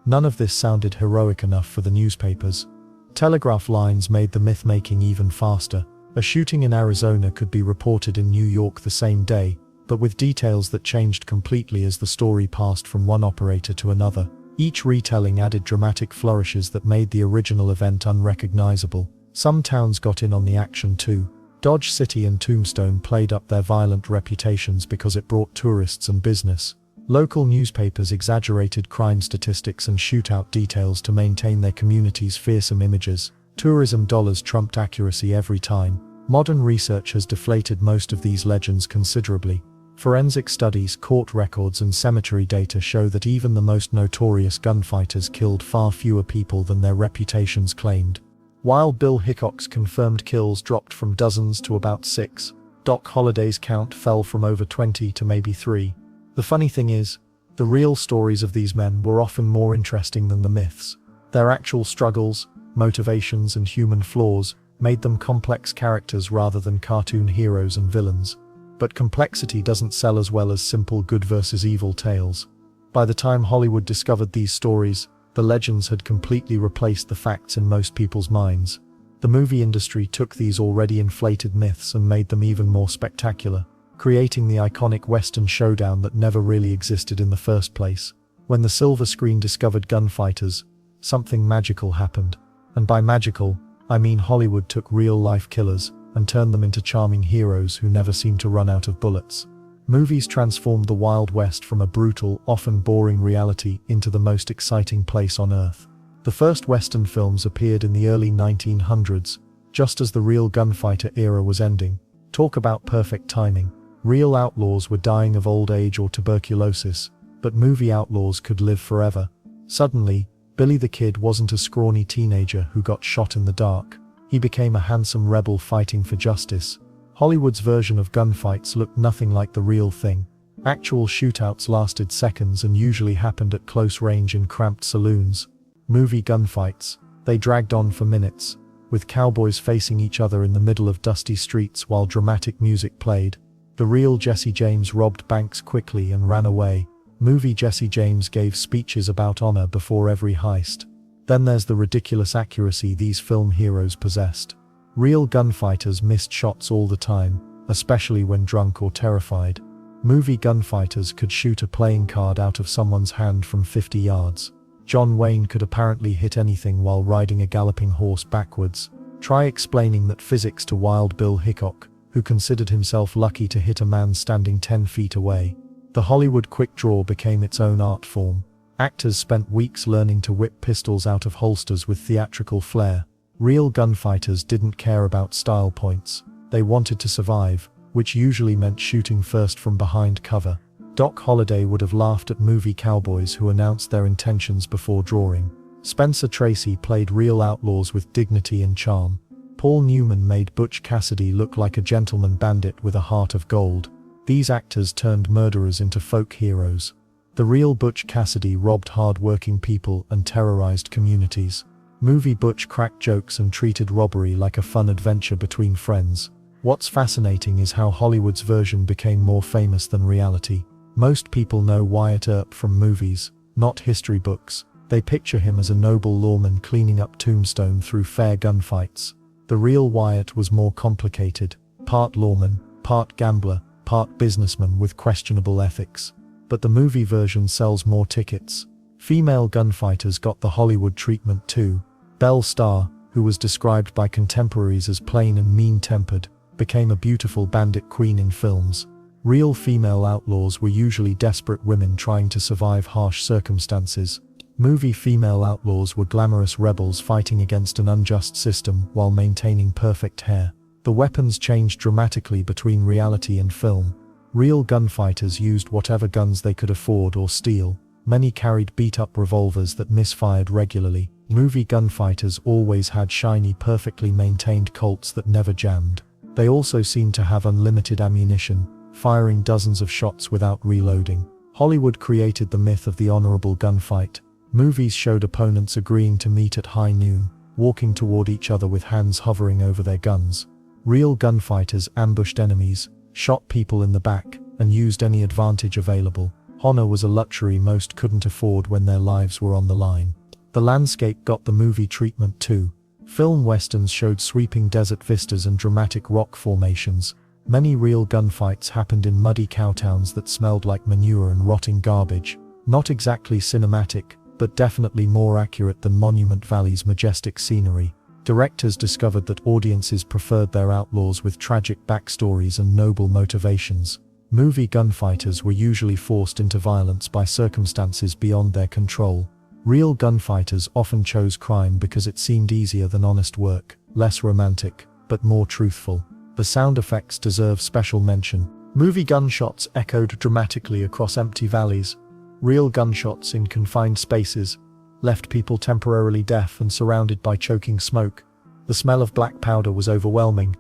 None of this sounded heroic enough for the newspapers. Telegraph lines made the myth-making even faster. A shooting in Arizona could be reported in New York the same day, but with details that changed completely as the story passed from one operator to another. Each retelling added dramatic flourishes that made the original event unrecognizable. Some towns got in on the action too. Dodge City and Tombstone played up their violent reputations because it brought tourists and business. Local newspapers exaggerated crime statistics and shootout details to maintain their communities' fearsome images. Tourism dollars trumped accuracy every time. Modern research has deflated most of these legends considerably. Forensic studies, court records, and cemetery data show that even the most notorious gunfighters killed far fewer people than their reputations claimed. While Bill Hickok's confirmed kills dropped from dozens to about 6, Doc Holliday's count fell from over 20 to maybe 3. The funny thing is, the real stories of these men were often more interesting than the myths. Their actual struggles, motivations, and human flaws made them complex characters rather than cartoon heroes and villains. But complexity doesn't sell as well as simple good versus evil tales. By the time Hollywood discovered these stories, the legends had completely replaced the facts in most people's minds. The movie industry took these already inflated myths and made them even more spectacular, creating the iconic Western showdown that never really existed in the first place. When the silver screen discovered gunfighters, something magical happened. And by magical, I mean Hollywood took real-life killers and turned them into charming heroes who never seemed to run out of bullets. Movies transformed the Wild West from a brutal, often boring reality into the most exciting place on earth. The first Western films appeared in the early 1900s, just as the real gunfighter era was ending. Talk about perfect timing. Real outlaws were dying of old age or tuberculosis, but movie outlaws could live forever. Suddenly, Billy the Kid wasn't a scrawny teenager who got shot in the dark. He became a handsome rebel fighting for justice. Hollywood's version of gunfights looked nothing like the real thing. Actual shootouts lasted seconds and usually happened at close range in cramped saloons. Movie gunfights, they dragged on for minutes, with cowboys facing each other in the middle of dusty streets while dramatic music played. The real Jesse James robbed banks quickly and ran away. Movie Jesse James gave speeches about honor before every heist. Then there's the ridiculous accuracy these film heroes possessed. Real gunfighters missed shots all the time, especially when drunk or terrified. Movie gunfighters could shoot a playing card out of someone's hand from 50 yards. John Wayne could apparently hit anything while riding a galloping horse backwards. Try explaining that physics to Wild Bill Hickok, who considered himself lucky to hit a man standing 10 feet away. The Hollywood quick draw became its own art form. Actors spent weeks learning to whip pistols out of holsters with theatrical flair. Real gunfighters didn't care about style points. They wanted to survive, which usually meant shooting first from behind cover. Doc Holliday would have laughed at movie cowboys who announced their intentions before drawing. Spencer Tracy played real outlaws with dignity and charm. Paul Newman made Butch Cassidy look like a gentleman bandit with a heart of gold. These actors turned murderers into folk heroes. The real Butch Cassidy robbed hard-working people and terrorized communities. Movie Butch cracked jokes and treated robbery like a fun adventure between friends. What's fascinating is how Hollywood's version became more famous than reality. Most people know Wyatt Earp from movies, not history books. They picture him as a noble lawman cleaning up Tombstone through fair gunfights. The real Wyatt was more complicated, part lawman, part gambler, part businessman with questionable ethics. But the movie version sells more tickets. Female gunfighters got the Hollywood treatment too. Belle Starr, who was described by contemporaries as plain and mean-tempered, became a beautiful bandit queen in films. Real female outlaws were usually desperate women trying to survive harsh circumstances. Movie female outlaws were glamorous rebels fighting against an unjust system while maintaining perfect hair. The weapons changed dramatically between reality and film. Real gunfighters used whatever guns they could afford or steal. Many carried beat-up revolvers that misfired regularly. Movie gunfighters always had shiny, perfectly maintained Colts that never jammed. They also seemed to have unlimited ammunition, firing dozens of shots without reloading. Hollywood created the myth of the honorable gunfight. Movies showed opponents agreeing to meet at high noon, walking toward each other with hands hovering over their guns. Real gunfighters ambushed enemies, shot people in the back, and used any advantage available. Honor was a luxury most couldn't afford when their lives were on the line. The landscape got the movie treatment too. Film westerns showed sweeping desert vistas and dramatic rock formations. Many real gunfights happened in muddy cowtowns that smelled like manure and rotting garbage. Not exactly cinematic, but definitely more accurate than Monument Valley's majestic scenery. Directors discovered that audiences preferred their outlaws with tragic backstories and noble motivations. Movie gunfighters were usually forced into violence by circumstances beyond their control. Real gunfighters often chose crime because it seemed easier than honest work, less romantic, but more truthful. The sound effects deserve special mention. Movie gunshots echoed dramatically across empty valleys. Real gunshots in confined spaces left people temporarily deaf and surrounded by choking smoke. The smell of black powder was overwhelming,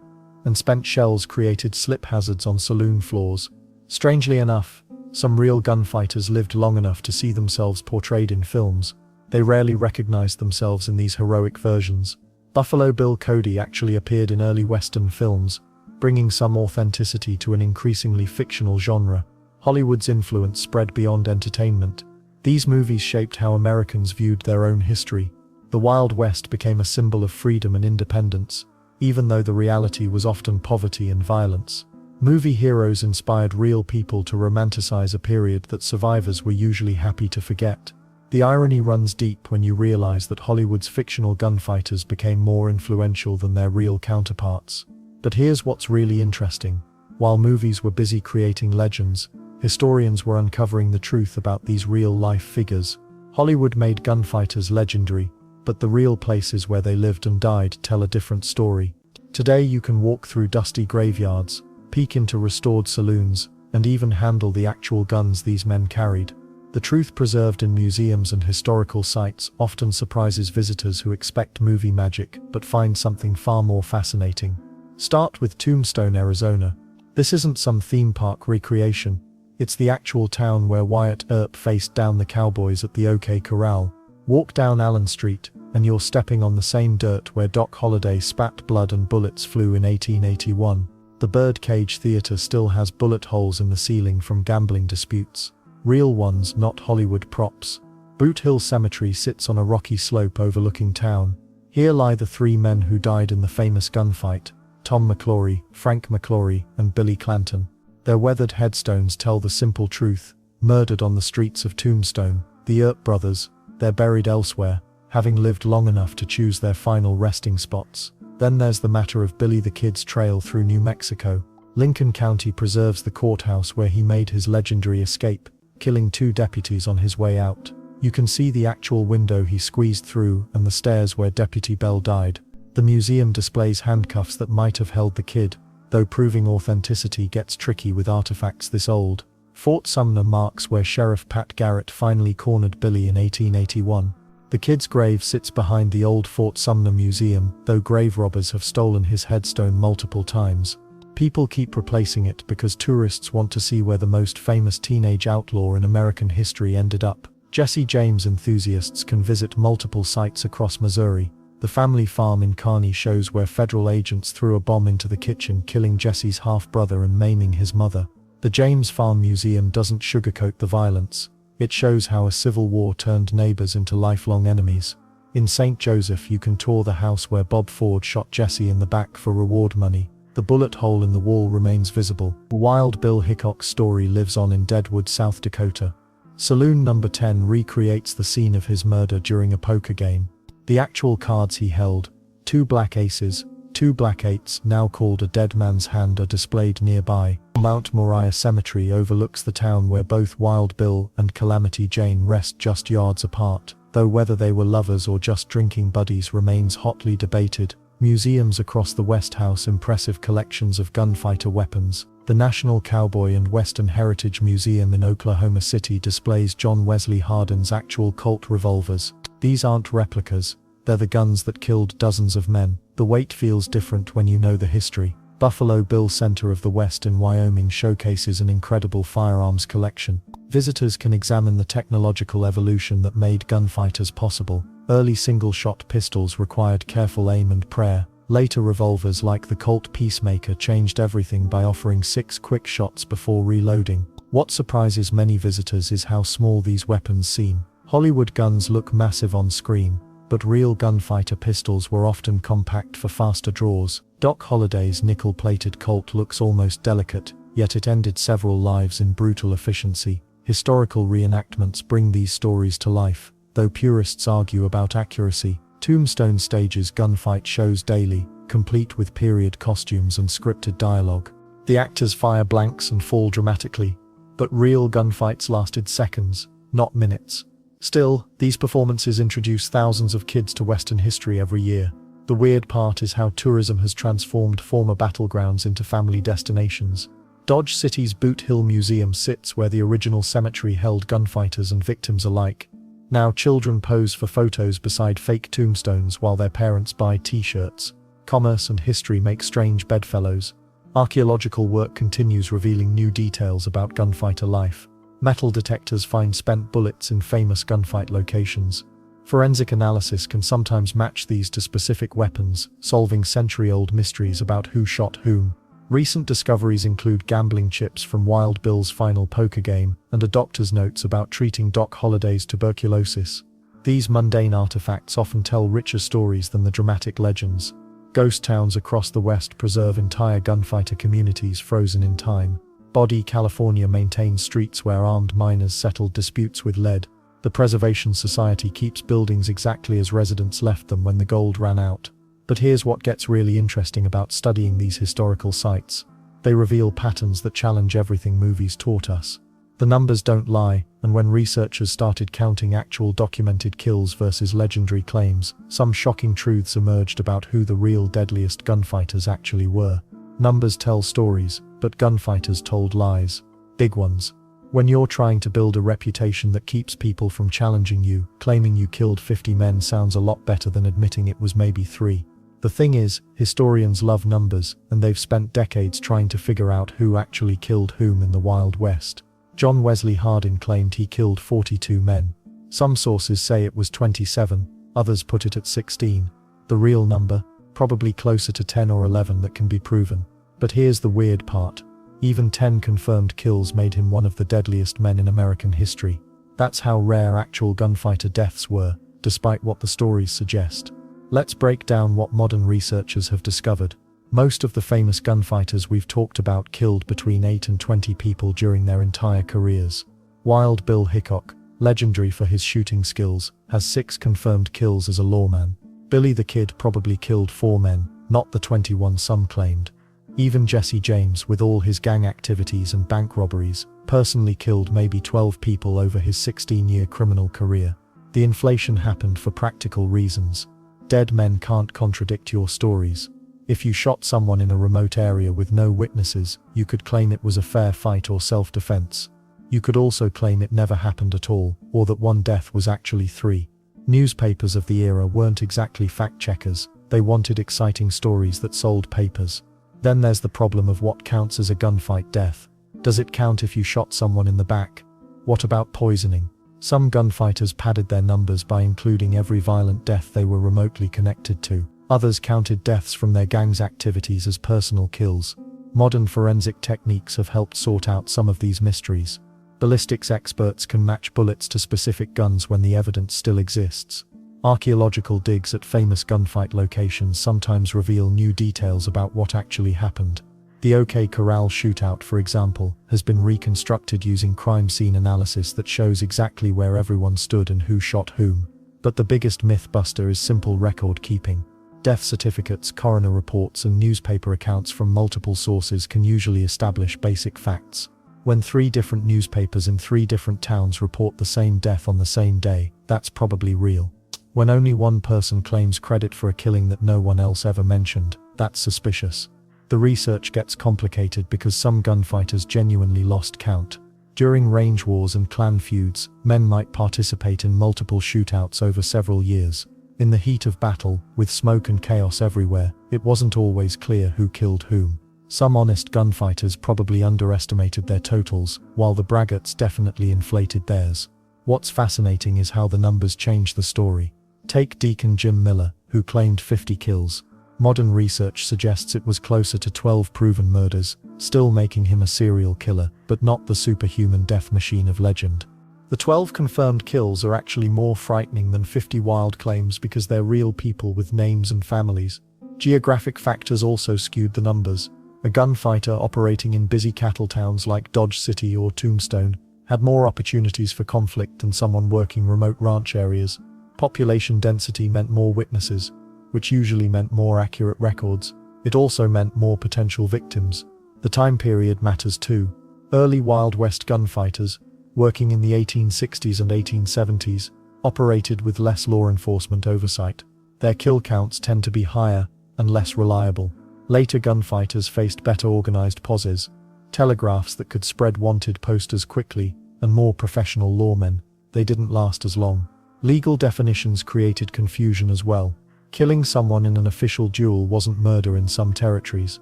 and spent shells created slip hazards on saloon floors. Strangely enough, some real gunfighters lived long enough to see themselves portrayed in films. They rarely recognized themselves in these heroic versions. Buffalo Bill Cody actually appeared in early Western films, bringing some authenticity to an increasingly fictional genre. Hollywood's influence spread beyond entertainment. These movies shaped how Americans viewed their own history. The Wild West became a symbol of freedom and independence, even though the reality was often poverty and violence. Movie heroes inspired real people to romanticize a period that survivors were usually happy to forget. The irony runs deep when you realize that Hollywood's fictional gunfighters became more influential than their real counterparts. But here's what's really interesting. While movies were busy creating legends, historians were uncovering the truth about these real-life figures. Hollywood made gunfighters legendary, but the real places where they lived and died tell a different story. Today you can walk through dusty graveyards, peek into restored saloons, and even handle the actual guns these men carried. The truth preserved in museums and historical sites often surprises visitors who expect movie magic but find something far more fascinating. Start with Tombstone, Arizona. This isn't some theme park recreation. It's the actual town where Wyatt Earp faced down the cowboys at the OK Corral. Walk down Allen Street, and you're stepping on the same dirt where Doc Holliday spat blood and bullets flew in 1881. The Birdcage Theater still has bullet holes in the ceiling from gambling disputes. Real ones, not Hollywood props. Boot Hill Cemetery sits on a rocky slope overlooking town. Here lie the three men who died in the famous gunfight: Tom McClory, Frank McClory, and Billy Clanton. Their weathered headstones tell the simple truth. Murdered on the streets of Tombstone, the Earp brothers, they're buried elsewhere, having lived long enough to choose their final resting spots. Then there's the matter of Billy the Kid's trail through New Mexico. Lincoln County preserves the courthouse where he made his legendary escape, killing 2 deputies on his way out. You can see the actual window he squeezed through and the stairs where Deputy Bell died. The museum displays handcuffs that might have held the kid, though proving authenticity gets tricky with artifacts this old. Fort Sumner marks where Sheriff Pat Garrett finally cornered Billy in 1881. The kid's grave sits behind the old Fort Sumner Museum, though grave robbers have stolen his headstone multiple times. People keep replacing it because tourists want to see where the most famous teenage outlaw in American history ended up. Jesse James enthusiasts can visit multiple sites across Missouri. The family farm in Kearney shows where federal agents threw a bomb into the kitchen, killing Jesse's half-brother and maiming his mother. The James Farm Museum doesn't sugarcoat the violence. It shows how a civil war turned neighbors into lifelong enemies. In St. Joseph you can tour the house where Bob Ford shot Jesse in the back for reward money. The bullet hole in the wall remains visible. Wild Bill Hickok's story lives on in Deadwood, South Dakota. Saloon number 10 recreates the scene of his murder during a poker game. The actual cards he held, 2 black aces, 2 black eights, now called a dead man's hand, are displayed nearby. Mount Moriah Cemetery overlooks the town where both Wild Bill and Calamity Jane rest just yards apart, though whether they were lovers or just drinking buddies remains hotly debated. Museums across the West house impressive collections of gunfighter weapons. The National Cowboy and Western Heritage Museum in Oklahoma City displays John Wesley Hardin's actual Colt revolvers. These aren't replicas, they're the guns that killed dozens of men. The weight feels different when you know the history. Buffalo Bill Center of the West in Wyoming showcases an incredible firearms collection. Visitors can examine the technological evolution that made gunfighters possible. Early single-shot pistols required careful aim and prayer. Later revolvers like the Colt Peacemaker changed everything by offering 6 quick shots before reloading. What surprises many visitors is how small these weapons seem. Hollywood guns look massive on screen, but real gunfighter pistols were often compact for faster draws. Doc Holliday's nickel-plated Colt looks almost delicate, yet it ended several lives in brutal efficiency. Historical reenactments bring these stories to life, though purists argue about accuracy. Tombstone stages gunfight shows daily, complete with period costumes and scripted dialogue. The actors fire blanks and fall dramatically, but real gunfights lasted seconds, not minutes. Still, these performances introduce thousands of kids to Western history every year. The weird part is how tourism has transformed former battlegrounds into family destinations. Dodge City's Boot Hill Museum sits where the original cemetery held gunfighters and victims alike. Now children pose for photos beside fake tombstones while their parents buy t-shirts. Commerce and history make strange bedfellows. Archaeological work continues revealing new details about gunfighter life. Metal detectors find spent bullets in famous gunfight locations. Forensic analysis can sometimes match these to specific weapons, solving century-old mysteries about who shot whom. Recent discoveries include gambling chips from Wild Bill's final poker game and a doctor's notes about treating Doc Holliday's tuberculosis. These mundane artifacts often tell richer stories than the dramatic legends. Ghost towns across the West preserve entire gunfighter communities frozen in time. Body, California maintains streets where armed miners settled disputes with lead. The Preservation Society keeps buildings exactly as residents left them when the gold ran out. But here's what gets really interesting about studying these historical sites. They reveal patterns that challenge everything movies taught us. The numbers don't lie, and when researchers started counting actual documented kills versus legendary claims, some shocking truths emerged about who the real deadliest gunfighters actually were. Numbers tell stories, but gunfighters told lies. Big ones. When you're trying to build a reputation that keeps people from challenging you, claiming you killed 50 men sounds a lot better than admitting it was maybe 3. The thing is, historians love numbers, and they've spent decades trying to figure out who actually killed whom in the Wild West. John Wesley Hardin claimed he killed 42 men. Some sources say it was 27, others put it at 16. The real number? Probably closer to 10 or 11 that can be proven. But here's the weird part. Even 10 confirmed kills made him one of the deadliest men in American history. That's how rare actual gunfighter deaths were, despite what the stories suggest. Let's break down what modern researchers have discovered. Most of the famous gunfighters we've talked about killed between 8 and 20 people during their entire careers. Wild Bill Hickok, legendary for his shooting skills, has 6 confirmed kills as a lawman. Billy the Kid probably killed 4 men, not the 21 some claimed. Even Jesse James, with all his gang activities and bank robberies, personally killed maybe 12 people over his 16-year criminal career. The inflation happened for practical reasons. Dead men can't contradict your stories. If you shot someone in a remote area with no witnesses, you could claim it was a fair fight or self-defense. You could also claim it never happened at all, or that one death was actually 3. Newspapers of the era weren't exactly fact-checkers, they wanted exciting stories that sold papers. Then there's the problem of what counts as a gunfight death. Does it count if you shot someone in the back? What about poisoning? Some gunfighters padded their numbers by including every violent death they were remotely connected to. Others counted deaths from their gang's activities as personal kills. Modern forensic techniques have helped sort out some of these mysteries. Ballistics experts can match bullets to specific guns when the evidence still exists. Archaeological digs at famous gunfight locations sometimes reveal new details about what actually happened. The OK Corral shootout, for example, has been reconstructed using crime scene analysis that shows exactly where everyone stood and who shot whom. But the biggest myth buster is simple record keeping. Death certificates, coroner reports, and newspaper accounts from multiple sources can usually establish basic facts. When 3 different newspapers in 3 different towns report the same death on the same day, that's probably real. When only one person claims credit for a killing that no one else ever mentioned, that's suspicious. The research gets complicated because some gunfighters genuinely lost count. During range wars and clan feuds, men might participate in multiple shootouts over several years. In the heat of battle, with smoke and chaos everywhere, it wasn't always clear who killed whom. Some honest gunfighters probably underestimated their totals, while the braggarts definitely inflated theirs. What's fascinating is how the numbers change the story. Take Deacon Jim Miller, who claimed 50 kills. Modern research suggests it was closer to 12 proven murders, still making him a serial killer, but not the superhuman death machine of legend. The 12 confirmed kills are actually more frightening than 50 wild claims because they're real people with names and families. Geographic factors also skewed the numbers. A gunfighter operating in busy cattle towns like Dodge City or Tombstone had more opportunities for conflict than someone working remote ranch areas. Population density meant more witnesses, which usually meant more accurate records. It also meant more potential victims. The time period matters too. Early Wild West gunfighters, working in the 1860s and 1870s, operated with less law enforcement oversight. Their kill counts tend to be higher and less reliable. Later gunfighters faced better organized posses, telegraphs that could spread wanted posters quickly, and more professional lawmen. They didn't last as long. Legal definitions created confusion as well. Killing someone in an official duel wasn't murder in some territories.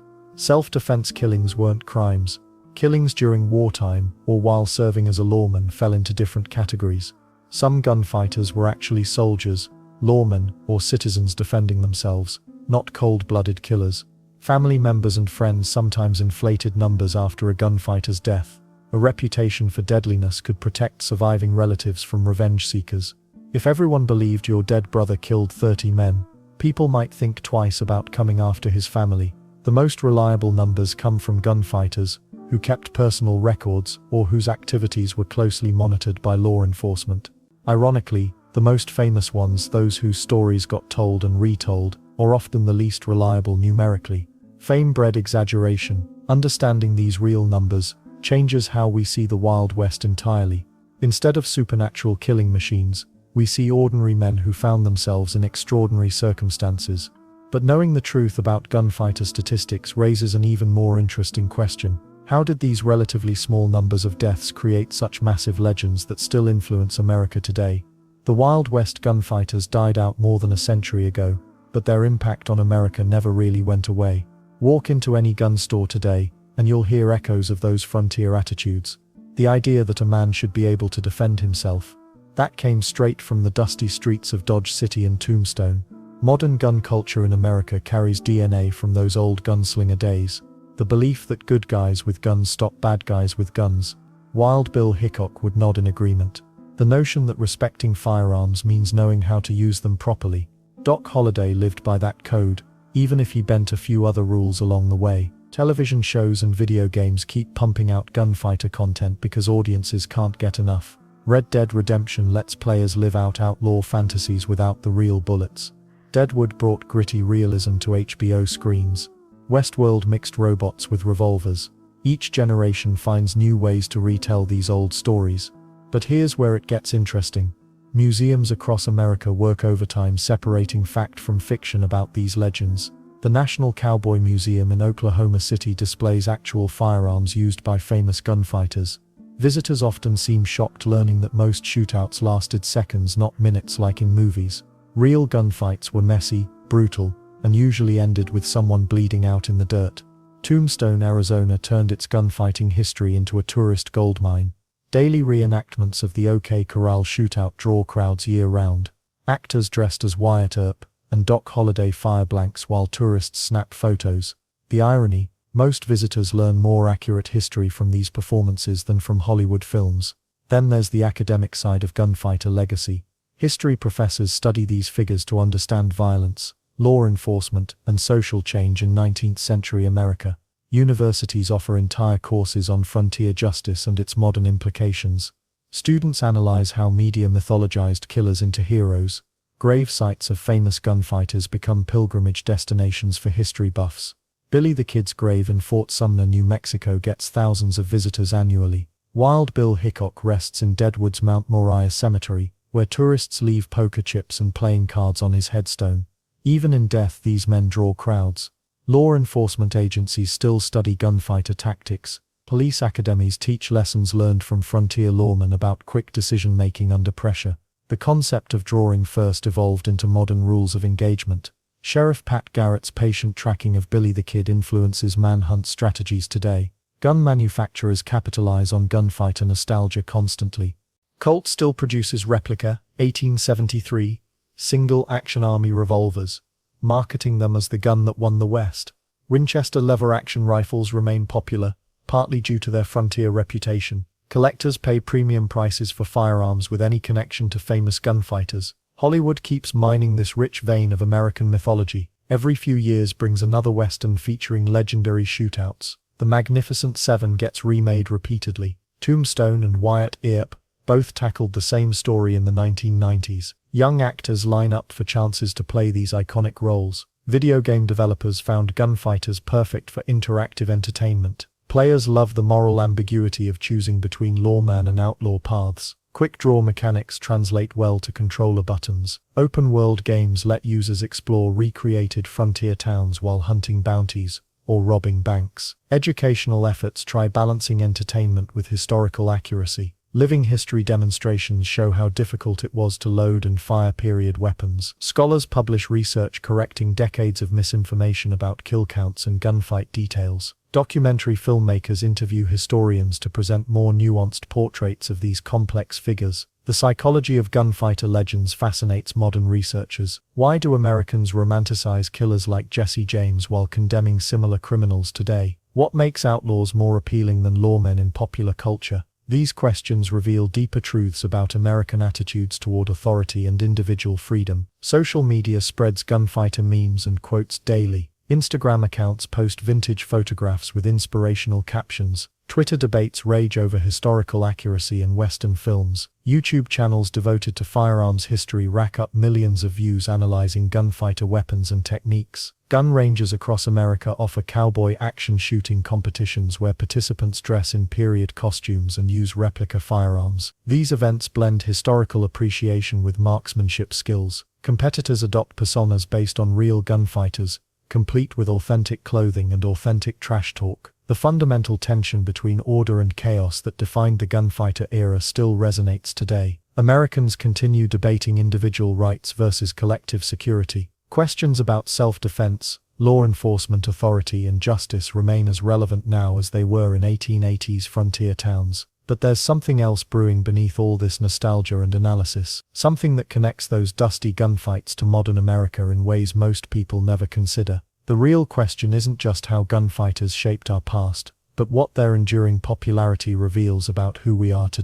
Self-defense killings weren't crimes. Killings during wartime or while serving as a lawman fell into different categories. Some gunfighters were actually soldiers, lawmen, or citizens defending themselves, not cold-blooded killers. Family members and friends sometimes inflated numbers after a gunfighter's death. A reputation for deadliness could protect surviving relatives from revenge seekers. If everyone believed your dead brother killed 30 men, people might think twice about coming after his family. The most reliable numbers come from gunfighters who kept personal records or whose activities were closely monitored by law enforcement. Ironically, the most famous ones, those whose stories got told and retold, are often the least reliable numerically. Fame bred exaggeration. Understanding these real numbers changes how we see the Wild West entirely. Instead of supernatural killing machines, we see ordinary men who found themselves in extraordinary circumstances. But knowing the truth about gunfighter statistics raises an even more interesting question. How did these relatively small numbers of deaths create such massive legends that still influence America today? The Wild West gunfighters died out more than a century ago, but their impact on America never really went away. Walk into any gun store today, and you'll hear echoes of those frontier attitudes. The idea that a man should be able to defend himself. That came straight from the dusty streets of Dodge City and Tombstone. Modern gun culture in America carries DNA from those old gunslinger days. The belief that good guys with guns stop bad guys with guns. Wild Bill Hickok would nod in agreement. The notion that respecting firearms means knowing how to use them properly. Doc Holliday lived by that code, even if he bent a few other rules along the way. Television shows and video games keep pumping out gunfighter content because audiences can't get enough. Red Dead Redemption lets players live out outlaw fantasies without the real bullets. Deadwood brought gritty realism to HBO screens. Westworld mixed robots with revolvers. Each generation finds new ways to retell these old stories. But here's where it gets interesting. Museums across America work overtime separating fact from fiction about these legends. The National Cowboy Museum in Oklahoma City displays actual firearms used by famous gunfighters. Visitors often seem shocked learning that most shootouts lasted seconds, not minutes like in movies. Real gunfights were messy, brutal, and usually ended with someone bleeding out in the dirt. Tombstone, Arizona turned its gunfighting history into a tourist goldmine. Daily reenactments of the OK Corral shootout draw crowds year-round. Actors dressed as Wyatt Earp and Doc Holliday fire blanks while tourists snap photos. The irony: most visitors learn more accurate history from these performances than from Hollywood films. Then there's the academic side of gunfighter legacy. History professors study these figures to understand violence, law enforcement, and social change in 19th century America. Universities offer entire courses on frontier justice and its modern implications. Students analyze how media mythologized killers into heroes. Grave sites of famous gunfighters become pilgrimage destinations for history buffs. Billy the Kid's grave in Fort Sumner, New Mexico gets thousands of visitors annually. Wild Bill Hickok rests in Deadwood's Mount Moriah Cemetery, where tourists leave poker chips and playing cards on his headstone. Even in death, these men draw crowds. Law enforcement agencies still study gunfighter tactics. Police academies teach lessons learned from frontier lawmen about quick decision-making under pressure. The concept of drawing first evolved into modern rules of engagement. Sheriff Pat Garrett's patient tracking of Billy the Kid influences manhunt strategies today. Gun manufacturers capitalize on gunfighter nostalgia constantly. Colt still produces replica, 1873, single-action army revolvers, marketing them as the gun that won the West. Winchester lever-action rifles remain popular, partly due to their frontier reputation. Collectors pay premium prices for firearms with any connection to famous gunfighters. Hollywood keeps mining this rich vein of American mythology. Every few years brings another Western featuring legendary shootouts. The Magnificent Seven gets remade repeatedly. Tombstone and Wyatt Earp both tackled the same story in the 1990s. Young actors line up for chances to play these iconic roles. Video game developers found gunfighters perfect for interactive entertainment. Players love the moral ambiguity of choosing between lawman and outlaw paths. Quick draw mechanics translate well to controller buttons. Open-world games let users explore recreated frontier towns while hunting bounties or robbing banks. Educational efforts try balancing entertainment with historical accuracy. Living history demonstrations show how difficult it was to load and fire period weapons. Scholars publish research correcting decades of misinformation about kill counts and gunfight details. Documentary filmmakers interview historians to present more nuanced portraits of these complex figures. The psychology of gunfighter legends fascinates modern researchers. Why do Americans romanticize killers like Jesse James while condemning similar criminals today? What makes outlaws more appealing than lawmen in popular culture? These questions reveal deeper truths about American attitudes toward authority and individual freedom. Social media spreads gunfighter memes and quotes daily. Instagram accounts post vintage photographs with inspirational captions. Twitter debates rage over historical accuracy in Western films. YouTube channels devoted to firearms history rack up millions of views analyzing gunfighter weapons and techniques. Gun ranges across America offer cowboy action shooting competitions where participants dress in period costumes and use replica firearms. These events blend historical appreciation with marksmanship skills. Competitors adopt personas based on real gunfighters, complete with authentic clothing and authentic trash talk. The fundamental tension between order and chaos that defined the gunfighter era still resonates today. Americans continue debating individual rights versus collective security. Questions about self-defense, law enforcement authority and justice remain as relevant now as they were in 1880s frontier towns. But there's something else brewing beneath all this nostalgia and analysis. Something that connects those dusty gunfights to modern America in ways most people never consider. The real question isn't just how gunfighters shaped our past, but what their enduring popularity reveals about who we are today.